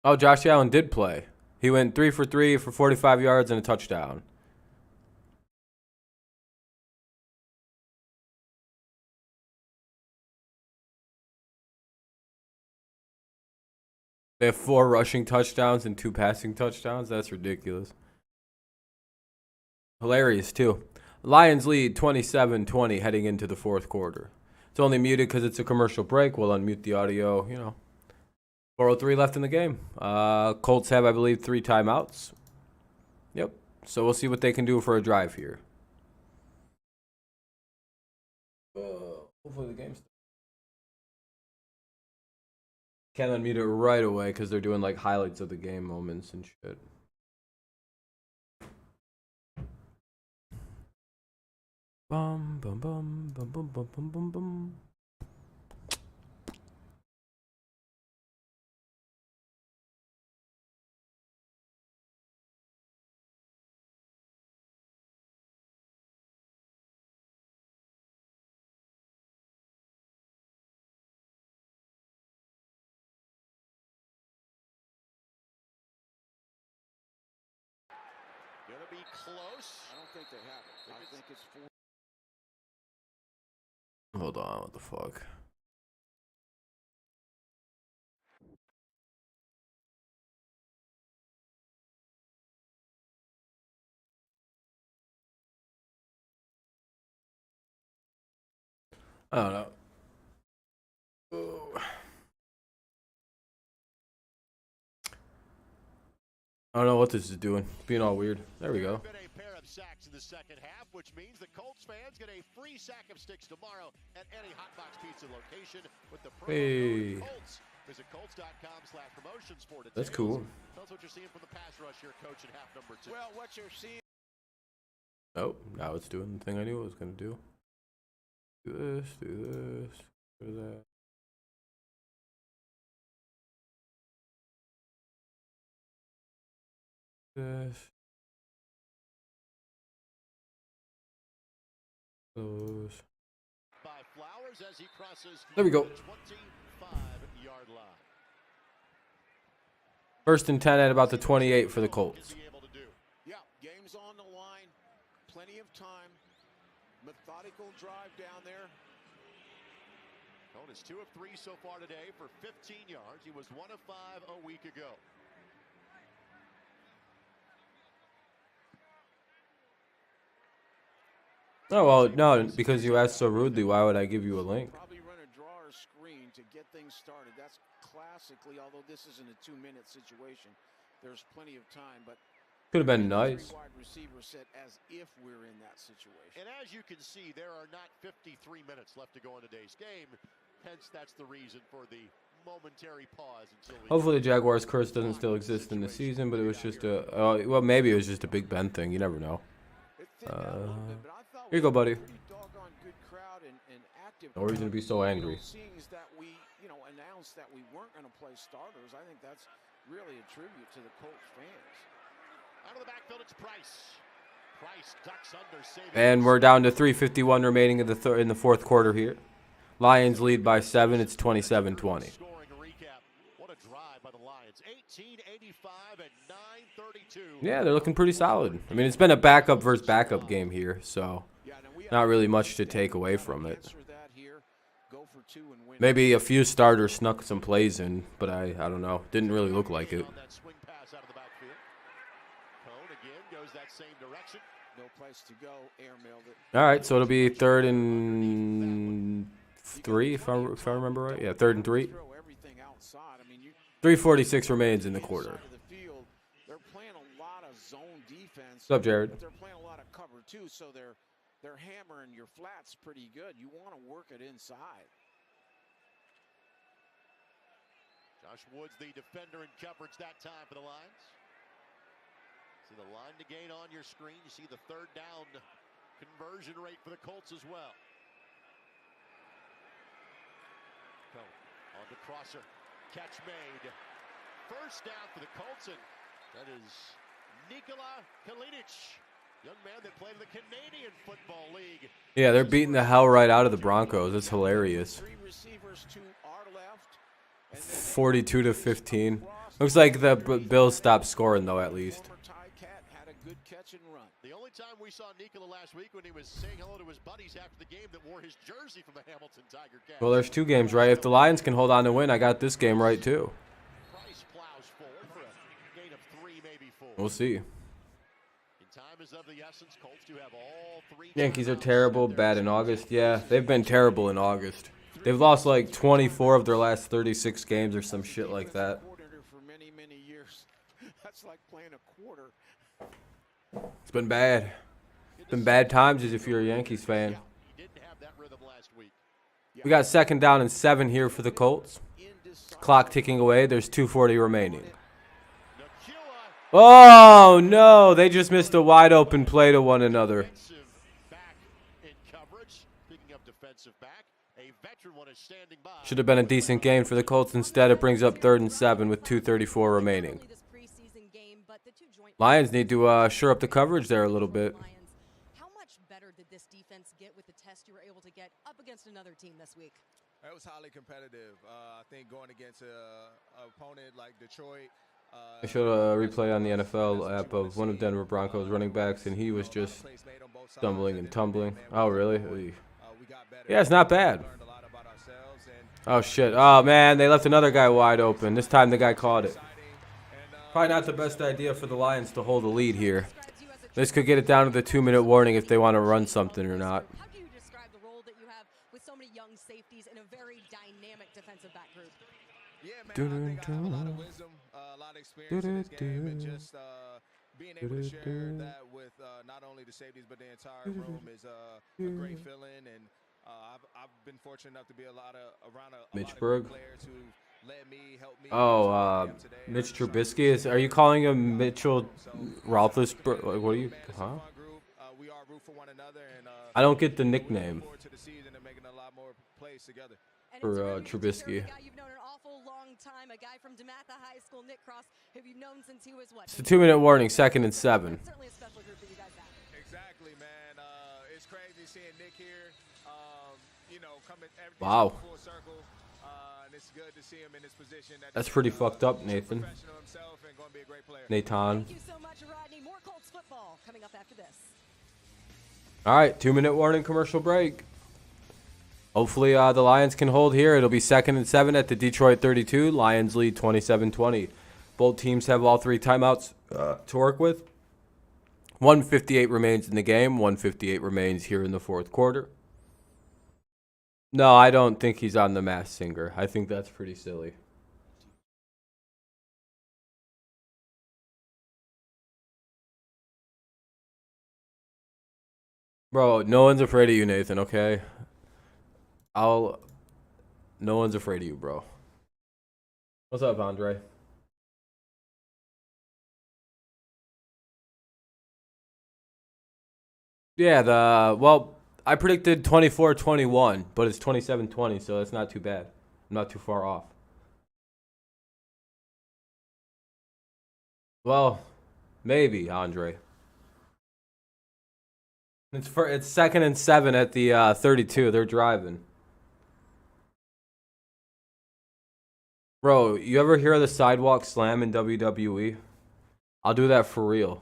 Oh, Josh Allen did play. He went 3 for 3 for 45 yards and a touchdown. They have 4 rushing touchdowns and 2 passing touchdowns. That's ridiculous. Hilarious, too. Lions lead 27-20 heading into the 4th quarter. It's only muted because it's a commercial break. We'll unmute the audio, 4:03 left in the game. Colts have, I believe, 3 timeouts. Yep. So we'll see what they can do for a drive here. Hopefully the game's... Can't unmute it right away because they're doing like highlights of the game moments and shit. Bum bum bum bum bum bum bum bum bum. Gonna be close. I don't think they have it. I think it's 4. Hold on, what the fuck? I don't know. Oh. I don't know what this is doing. It's being all weird. There we go. Been a pair of sacks in the second half, which means the Colts fans get a free sack of sticks tomorrow at any Hotbox Pizza location with the promo code Colts. Visit Colts.com/promotions for details. That's cool. Tell us what you're seeing from the pass rush here, Coach, in half number 2. Well, what you're seeing. Oh, now it's doing the thing I knew it was gonna do. Do this, do this, do that. This. Close. By Flowers as he crosses There we go. the 25-yard line. First and 10 at about the 28 for the Colts. Yeah, game's on the line. Plenty of time. Methodical drive down there. Jones 2 of 3 so far today for 15 yards. He was 1 of 5 a week ago. Oh, well, no, because you asked so rudely, why would I give you a link? Probably run a draw or screen to get things started. That's classically, although this isn't a 2-minute situation, there's plenty of time, but could have been nice. Wide receiver set as if we're in that situation. And as you can see, there are not 53 minutes left to go in today's game. Hence, that's the reason for the momentary pause until we Hopefully the Jaguars curse doesn't still exist in the season, but it was just a, well, maybe it was just a Big Ben thing. You never know. Here you go, buddy. No reason to be so angry. Seeing that we, announced that we weren't going to play starters, I think that's really a tribute to the Colts fans. Out of the backfield, it's Price. Price ducks under, saving. And we're down to 3:51 remaining in the fourth quarter here. Lions lead by 7. It's 27-20. Scoring a recap. What a drive by the Lions. 18:85 and 9:32. Yeah, they're looking pretty solid. I mean, it's been a backup versus backup game here, so not really much to take away from it. Maybe a few starters snuck some plays in, but I don't know. Didn't really look like it. All right, so it'll be 3rd and 3 if I remember right. Yeah, 3rd and 3. 3:46 remains in the quarter. They're playing a lot of zone defense. What's up, Jared? But they're playing a lot of cover too, so they're hammering your flats pretty good. You want to work it inside. Josh Woods, the defender in coverage that time for the Lions. See the line to gain on your screen. You see the 3rd down conversion rate for the Colts as well. On to Crosser. Catch made. First down for the Colts, and that is Nikola Kalinic, young man that played in the Canadian Football League. Yeah, they're beating the hell right out of the Broncos. It's hilarious. 3 receivers to our left. 42-15. Looks like the Bills stopped scoring though, at least. Had a good catch and run. The only time we saw Nikola last week when he was saying hello to his buddies after the game that wore his jersey from the Hamilton Tiger Cats. Well, there's 2 games, right? If the Lions can hold on to win, I got this game right too. Price plows forward for a gain of 3, maybe 4. We'll see. In time is of the essence. Colts do have all 3. Yankees are terrible, bad in August. Yeah, they've been terrible in August. They've lost like 24 of their last 36 games or some shit like that. For many, many years. That's like playing a quarter. It's been bad. It's been bad times as if you're a Yankees fan. He didn't have that rhythm last week. We got 2nd down and 7 here for the Colts. Clock ticking away. There's 2:40 remaining. Oh, no. They just missed a wide open play to one another. veteran one is standing by. Should have been a decent game for the Colts. Instead, it brings up 3rd and 7 with 2:34 remaining. Lions need to shore up the coverage there a little bit. How much better did this defense get with the test you were able to get up against another team this week? It was highly competitive. I think going against an opponent like Detroit. I showed a replay on the NFL app of one of Denver Broncos running backs, and he was just stumbling and tumbling. Oh, really? Yeah, it's not bad. Oh, shit. Oh, man, they left another guy wide open. This time the guy caught it. Probably not the best idea for the Lions to hold the lead here. This could get it down to the 2-minute warning if they want to run something or not. How do you describe the role that you have with so many young safeties in a very dynamic defensive back group? Yeah, man, I think I have a lot of wisdom, a lot of experience in this game, and just being able to share that with not only the safeties but the entire room is a great feeling. And I've been fortunate enough to be around a lot of players who let me, help me. Oh, Mitch Trubisky. Are you calling him Mitchell Roethlisberger? Like, what are you? Huh? We are root for one another, and I don't get the nickname forward to the season and making a lot more plays together. for Trubisky. Time, a guy from DeMatha High School, Nick Cross, who you've known since he was what? It's a 2-minute warning, 2nd and 7. Certainly a special group that you guys have. Exactly, man. It's crazy seeing Nick here. Coming Wow. full circle. And it's good to see him in this position. That's pretty fucked up, Nathan. Professional himself and going to be a great player. Nathan. Thank you so much, Rodney. More Colts football coming up after this. All right, 2-minute warning, commercial break. Hopefully the Lions can hold here. It'll be 2nd and 7 at the Detroit 32. Lions lead 27-20. Both teams have all 3 timeouts to work with. 1:58 remains in the game. 1:58 remains here in the 4th quarter. No, I don't think he's on the Masked Singer. I think that's pretty silly. Bro, no one's afraid of you, Nathan, okay? No one's afraid of you, bro. What's up, Andre? Yeah, well, I predicted 24-21, but it's 27-20, so that's not too bad. I'm not too far off. Well, maybe, Andre. It's 2nd and 7 at the 32. They're driving. Bro, you ever hear of the sidewalk slam in WWE? I'll do that for real.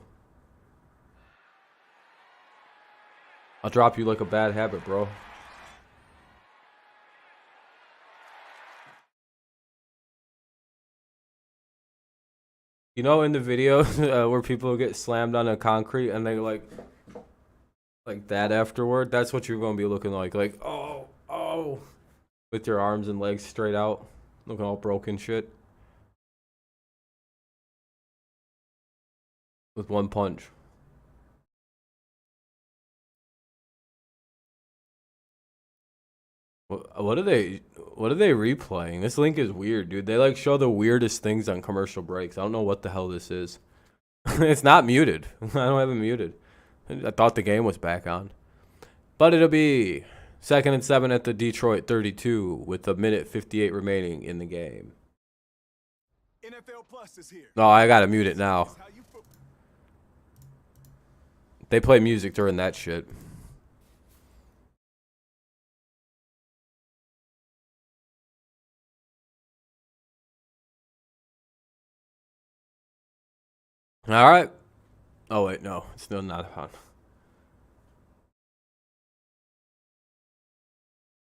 I'll drop you like a bad habit, bro. You know, in the video where people get slammed on the concrete and they like that afterward, that's what you're going to be looking like oh, with your arms and legs straight out, looking all broken shit. With one punch. What are they replaying? This link is weird, dude. They like show the weirdest things on commercial breaks. I don't know what the hell this is. It's not muted. I don't have it muted. I thought the game was back on. But it'll be 2nd and 7 at the Detroit 32 with 1:58 remaining in the game. NFL Plus is here. Oh, I gotta mute it now. They play music during that shit. All right. Oh, wait, no. It's still not on.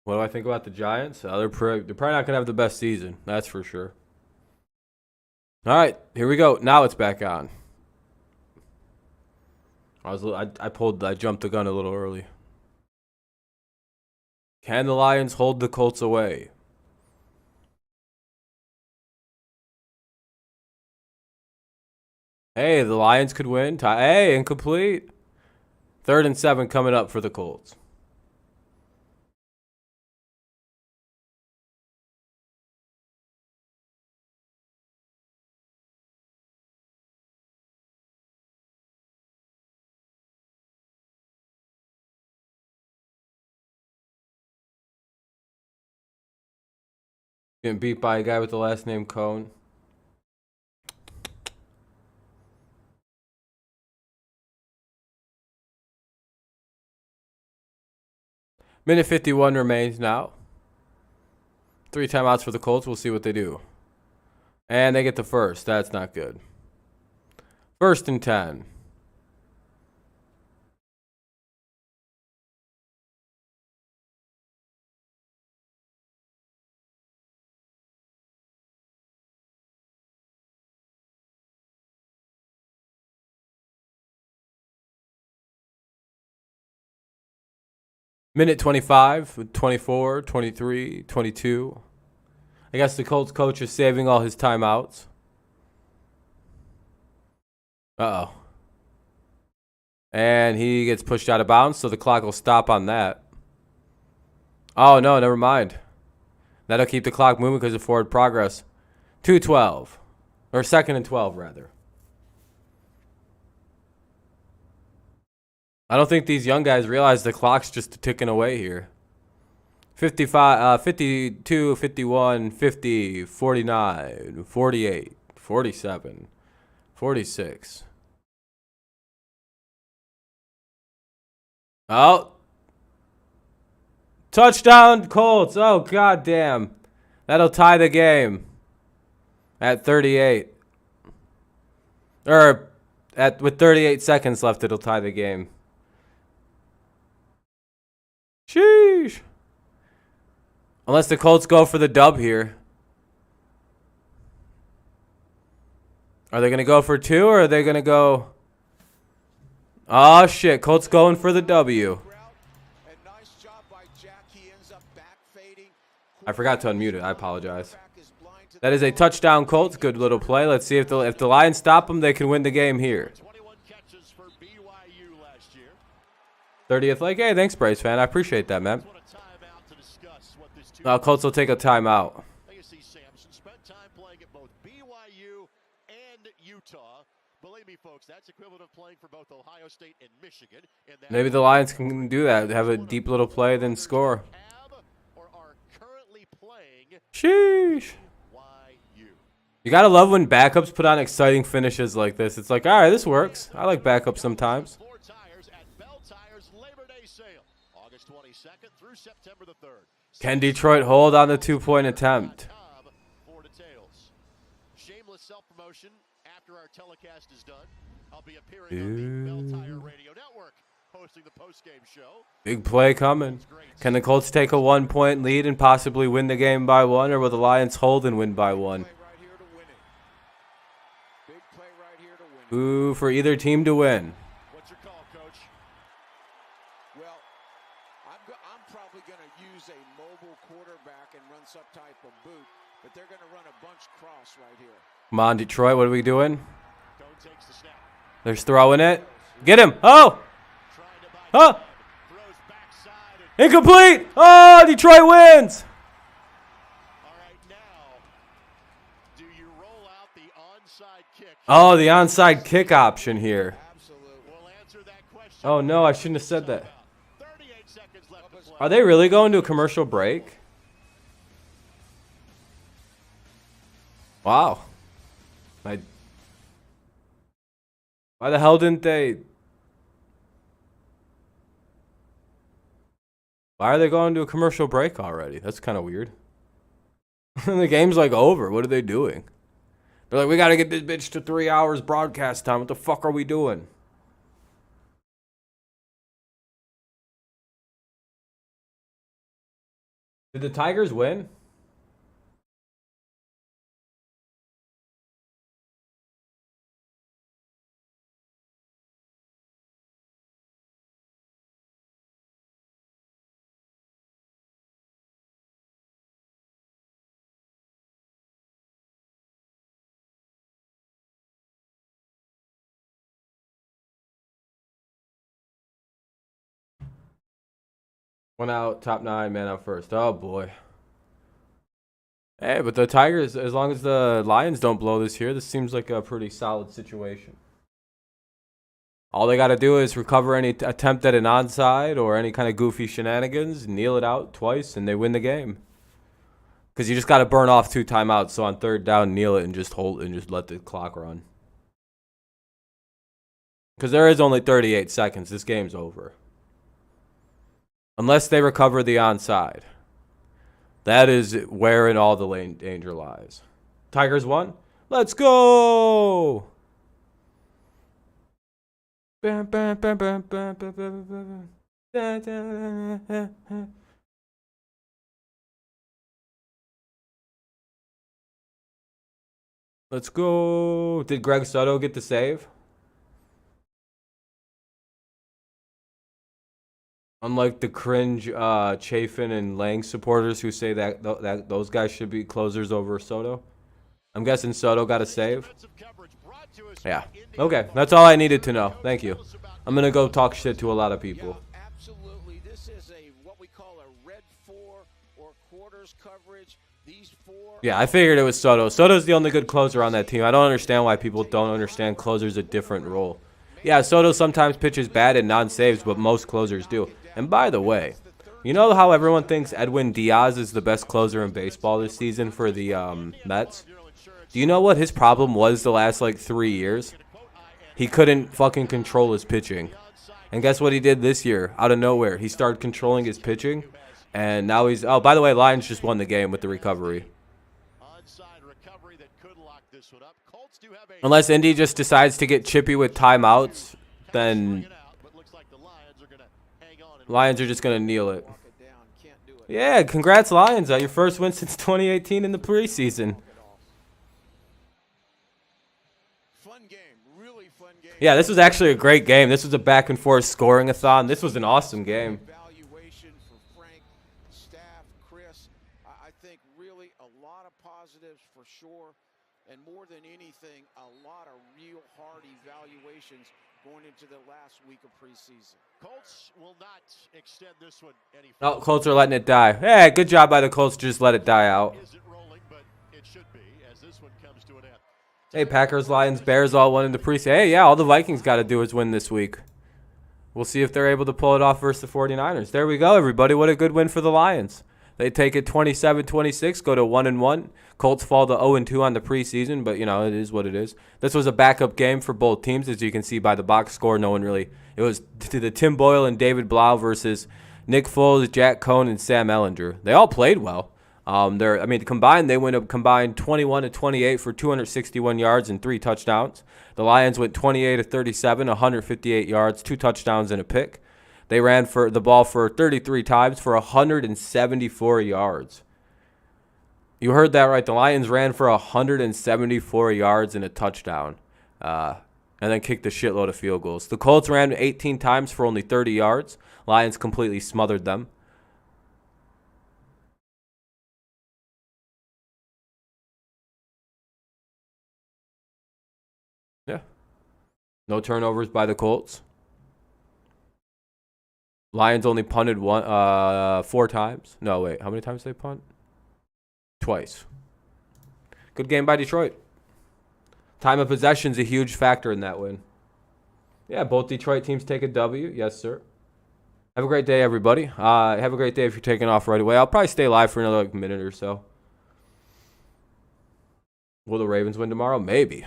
What do I think about the Giants? They're probably not going to have the best season. That's for sure. All right. Here we go. Now it's back on. I jumped the gun a little early. Can the Lions hold the Colts away? Hey, the Lions could win. Hey, incomplete. 3rd and 7 coming up for the Colts. Getting beat by a guy with the last name Cone. Minute 51 remains now. 3 timeouts for the Colts. We'll see what they do. And they get the first. That's not good. 1st and 10. Minute 25 with 24, 23, 22. I guess the Colts coach is saving all his timeouts. Uh-oh. And he gets pushed out of bounds, so the clock will stop on that. Oh, no, never mind. That'll keep the clock moving because of forward progress. 2:12. Or 2nd and 12, rather. I don't think these young guys realize the clock's just ticking away here. 55, 52, 51, 50, 49, 48, 47, 46. Oh. Touchdown, Colts. Oh, goddamn. That'll tie the game at 38. Or with 38 seconds left, it'll tie the game. Sheesh. Unless the Colts go for the dub here. Are they going to go for 2 or are they going to go... Oh, shit. Colts going for the W. I forgot to unmute it. I apologize. That is a touchdown, Colts. Good little play. Let's see if the Lions stop them, they can win the game here. 30th leg. Hey, thanks, Braves fan. I appreciate that, man. Colts will take a timeout. Spent time playing at both BYU and Utah. Believe me, folks, that's equivalent of playing for both Ohio State and Michigan. Maybe the Lions can do that. Have a deep little play, then score. Sheesh. You gotta love when backups put on exciting finishes like this. It's like, all right, this works. I like backups sometimes. Can Detroit hold on the 2-point attempt? Shameless self-promotion after our telecast is done. I'll be appearing on the Bell Tire Radio Network, hosting the post-game show. Big play coming. Can the Colts take a 1-point lead and possibly win the game by 1, or will the Lions hold and win by 1? Ooh, for either team to win. What's your call, Coach? Well, I'm probably going to use a mobile quarterback and run some type of boot, but they're going to run a bunch cross right here. Come on, Detroit, what are we doing? They're throwing it. Get him. Oh! Huh? Incomplete! Oh, Detroit wins! Oh, the onside kick option here. Oh, no, I shouldn't have said that. Are they really going to a commercial break? Wow. Why the hell didn't they... Why are they going to a commercial break already? That's kind of weird. The game's like over. What are they doing? They're like, we got to get this bitch to 3 hours broadcast time. What the fuck are we doing? Did the Tigers win? One out, top 9, man out first. Oh, boy. Hey, but the Tigers, as long as the Lions don't blow this here, this seems like a pretty solid situation. All they got to do is recover any attempt at an onside or any kind of goofy shenanigans, kneel it out twice, and they win the game. Because you just got to burn off 2 timeouts. So on 3rd down, kneel it and just hold and just let the clock run. Because there is only 38 seconds. This game's over. Unless they recover the onside. That is wherein all the lane danger lies. Tigers won. Let's go! Bam, bam, bam, bam, bam, bam, bam, bam. Da, da, da, da. Let's go. Did Greg Soto get the save? Unlike the cringe Chafin and Lang supporters who say that those guys should be closers over Soto. I'm guessing Soto got a save. Yeah. Okay. That's all I needed to know. Thank you. I'm going to go talk shit to a lot of people. Yeah, absolutely. This is what we call a red 4 or quarters coverage. These 4. Yeah, I figured it was Soto. Soto's the only good closer on that team. I don't understand why people don't understand closer's a different role. Yeah, Soto sometimes pitches bad and non-saves, but most closers do. And by the way, you know how everyone thinks Edwin Diaz is the best closer in baseball this season for the Mets? Do you know what his problem was the last, 3 years? He couldn't fucking control his pitching. And guess what he did this year? Out of nowhere, he started controlling his pitching. And now he's... Oh, by the way, Lions just won the game with the recovery. Unless Indy just decides to get chippy with timeouts, then Lions are just going to kneel it. Yeah, congrats, Lions. Your first win since 2018 in the preseason. Yeah, this was actually a great game. This was a back-and-forth scoring-a-thon. This was an awesome game. Evaluation for Frank, staff, Chris. I think really a lot of positives for sure. And more than anything, a lot of real hard evaluations going into the last week of preseason. Colts will not extend this one any further. Oh, Colts are letting it die. Hey, good job by the Colts to just let it die out. Isn't rolling, but it should be as this one comes to an end. Hey, Packers, Lions, Bears all won in the preseason. Hey, yeah, all the Vikings got to do is win this week. We'll see if they're able to pull it off versus the 49ers. There we go, everybody. What a good win for the Lions. They take it 27-26, go to 1-1. Colts fall to 0-2 on the preseason, but, it is what it is. This was a backup game for both teams, as you can see by the box score. No one really – it was to the Tim Boyle and David Blau versus Nick Foles, Jack Cohn, and Sam Ehlinger. They all played well. Combined, they went up combined 21-28 for 261 yards and 3 touchdowns. The Lions went 28-37, 158 yards, 2 touchdowns, and a pick. They ran for the ball for 33 times for 174 yards. You heard that right. The Lions ran for 174 yards and a touchdown, and then kicked a shitload of field goals. The Colts ran 18 times for only 30 yards. Lions completely smothered them. Yeah. No turnovers by the Colts. Lions only punted 4 times. No, wait. How many times did they punt? Twice. Good game by Detroit. Time of possession is a huge factor in that win. Yeah, both Detroit teams take a W. Yes, sir. Have a great day, everybody. Have a great day if you're taking off right away. I'll probably stay live for another minute or so. Will the Ravens win tomorrow? Maybe.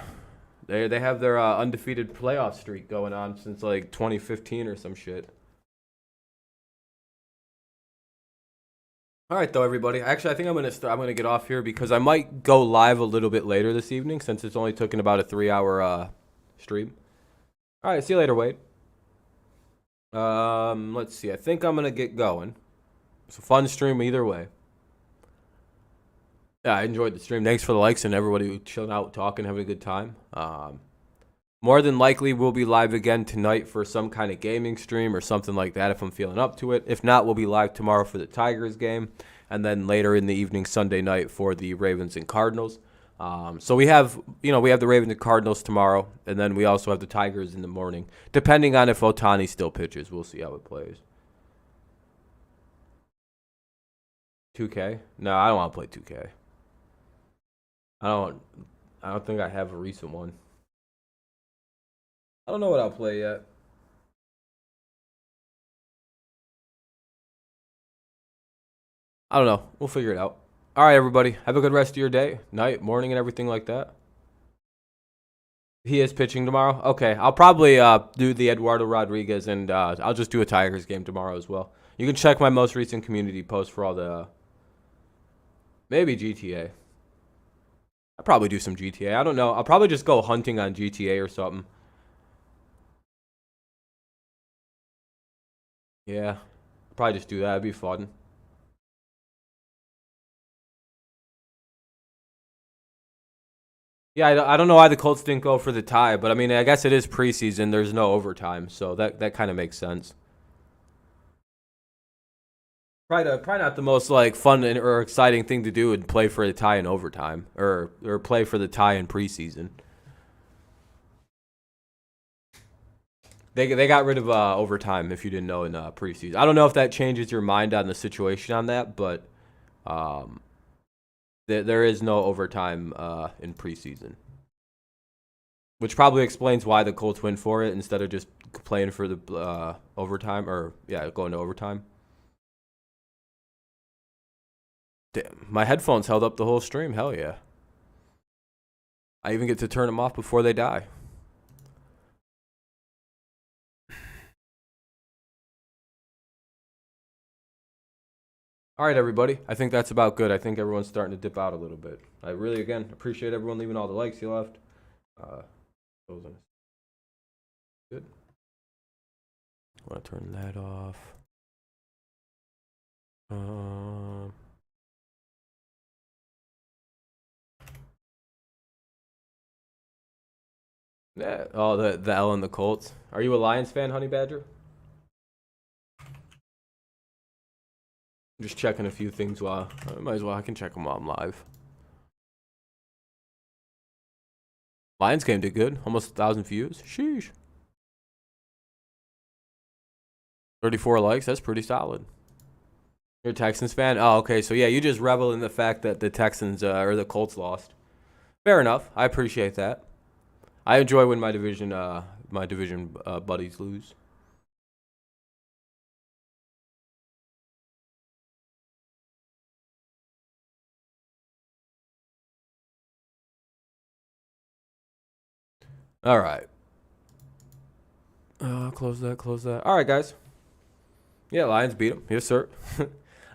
They have their undefeated playoff streak going on since 2015 or some shit. All right, though, everybody. Actually, I think I'm gonna get off here because I might go live a little bit later this evening since it's only taken about a 3-hour stream. All right, see you later, Wade. Let's see. I think I'm gonna get going. It's a fun stream either way. Yeah, I enjoyed the stream. Thanks for the likes and everybody who chilling out, talking, having a good time. More than likely, we'll be live again tonight for some kind of gaming stream or something like that if I'm feeling up to it. If not, we'll be live tomorrow for the Tigers game, and then later in the evening, Sunday night, for the Ravens and Cardinals. So we have the Ravens and Cardinals tomorrow, and then we also have the Tigers in the morning, depending on if Ohtani still pitches. We'll see how it plays. 2K? No, I don't want to play 2K. I don't think I have a recent one. I don't know what I'll play yet. I don't know. We'll figure it out. All right, everybody. Have a good rest of your day, night, morning, and everything like that. He is pitching tomorrow? Okay. I'll probably do the Eduardo Rodriguez, and I'll just do a Tigers game tomorrow as well. You can check my most recent community post for all the maybe GTA. I'll probably do some GTA. I don't know. I'll probably just go hunting on GTA or something. Yeah. I'll probably just do that. It'd be fun. Yeah, I don't know why the Colts didn't go for the tie, but I mean, I guess it is preseason. There's no overtime, so that kind of makes sense. Probably not the most like fun or exciting thing to do would play for the tie in overtime or play for the tie in preseason. They got rid of overtime, if you didn't know, in preseason. I don't know if that changes your mind on the situation on that, but there is no overtime in preseason, which probably explains why the Colts went for it instead of just playing for the overtime or going to overtime. Damn, my headphones held up the whole stream. Hell yeah! I even get to turn them off before they die. All right, everybody. I think that's about good. I think everyone's starting to dip out a little bit. I really, again, appreciate everyone leaving all the likes you left. Good. I want to turn that off. Yeah. Oh, the L and the Colts. Are you a Lions fan, Honey Badger? Just checking a few things while I can check them while I'm live. Lions game did good. Almost 1,000 views. Sheesh. 34 likes. That's pretty solid. You're a Texans fan? Oh, okay. So yeah, you just revel in the fact that the Texans or the Colts lost. Fair enough. I appreciate that. I enjoy when my division buddies lose. All right. Close that. All right, guys. Yeah, Lions beat them. Yes, sir.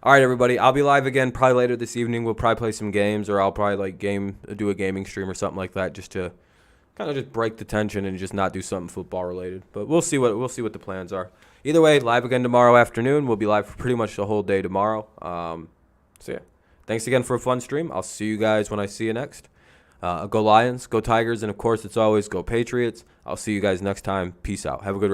All right, everybody. I'll be live again probably later this evening. We'll probably play some games, or I'll probably do a gaming stream or something like that, just to kind of just break the tension and just not do something football related. But we'll see what the plans are. Either way, live again tomorrow afternoon. We'll be live for pretty much the whole day tomorrow. So yeah, thanks again for a fun stream. I'll see you guys when I see you next. Go Lions, go Tigers, and of course, it's always go Patriots. I'll see you guys next time. Peace out. Have a good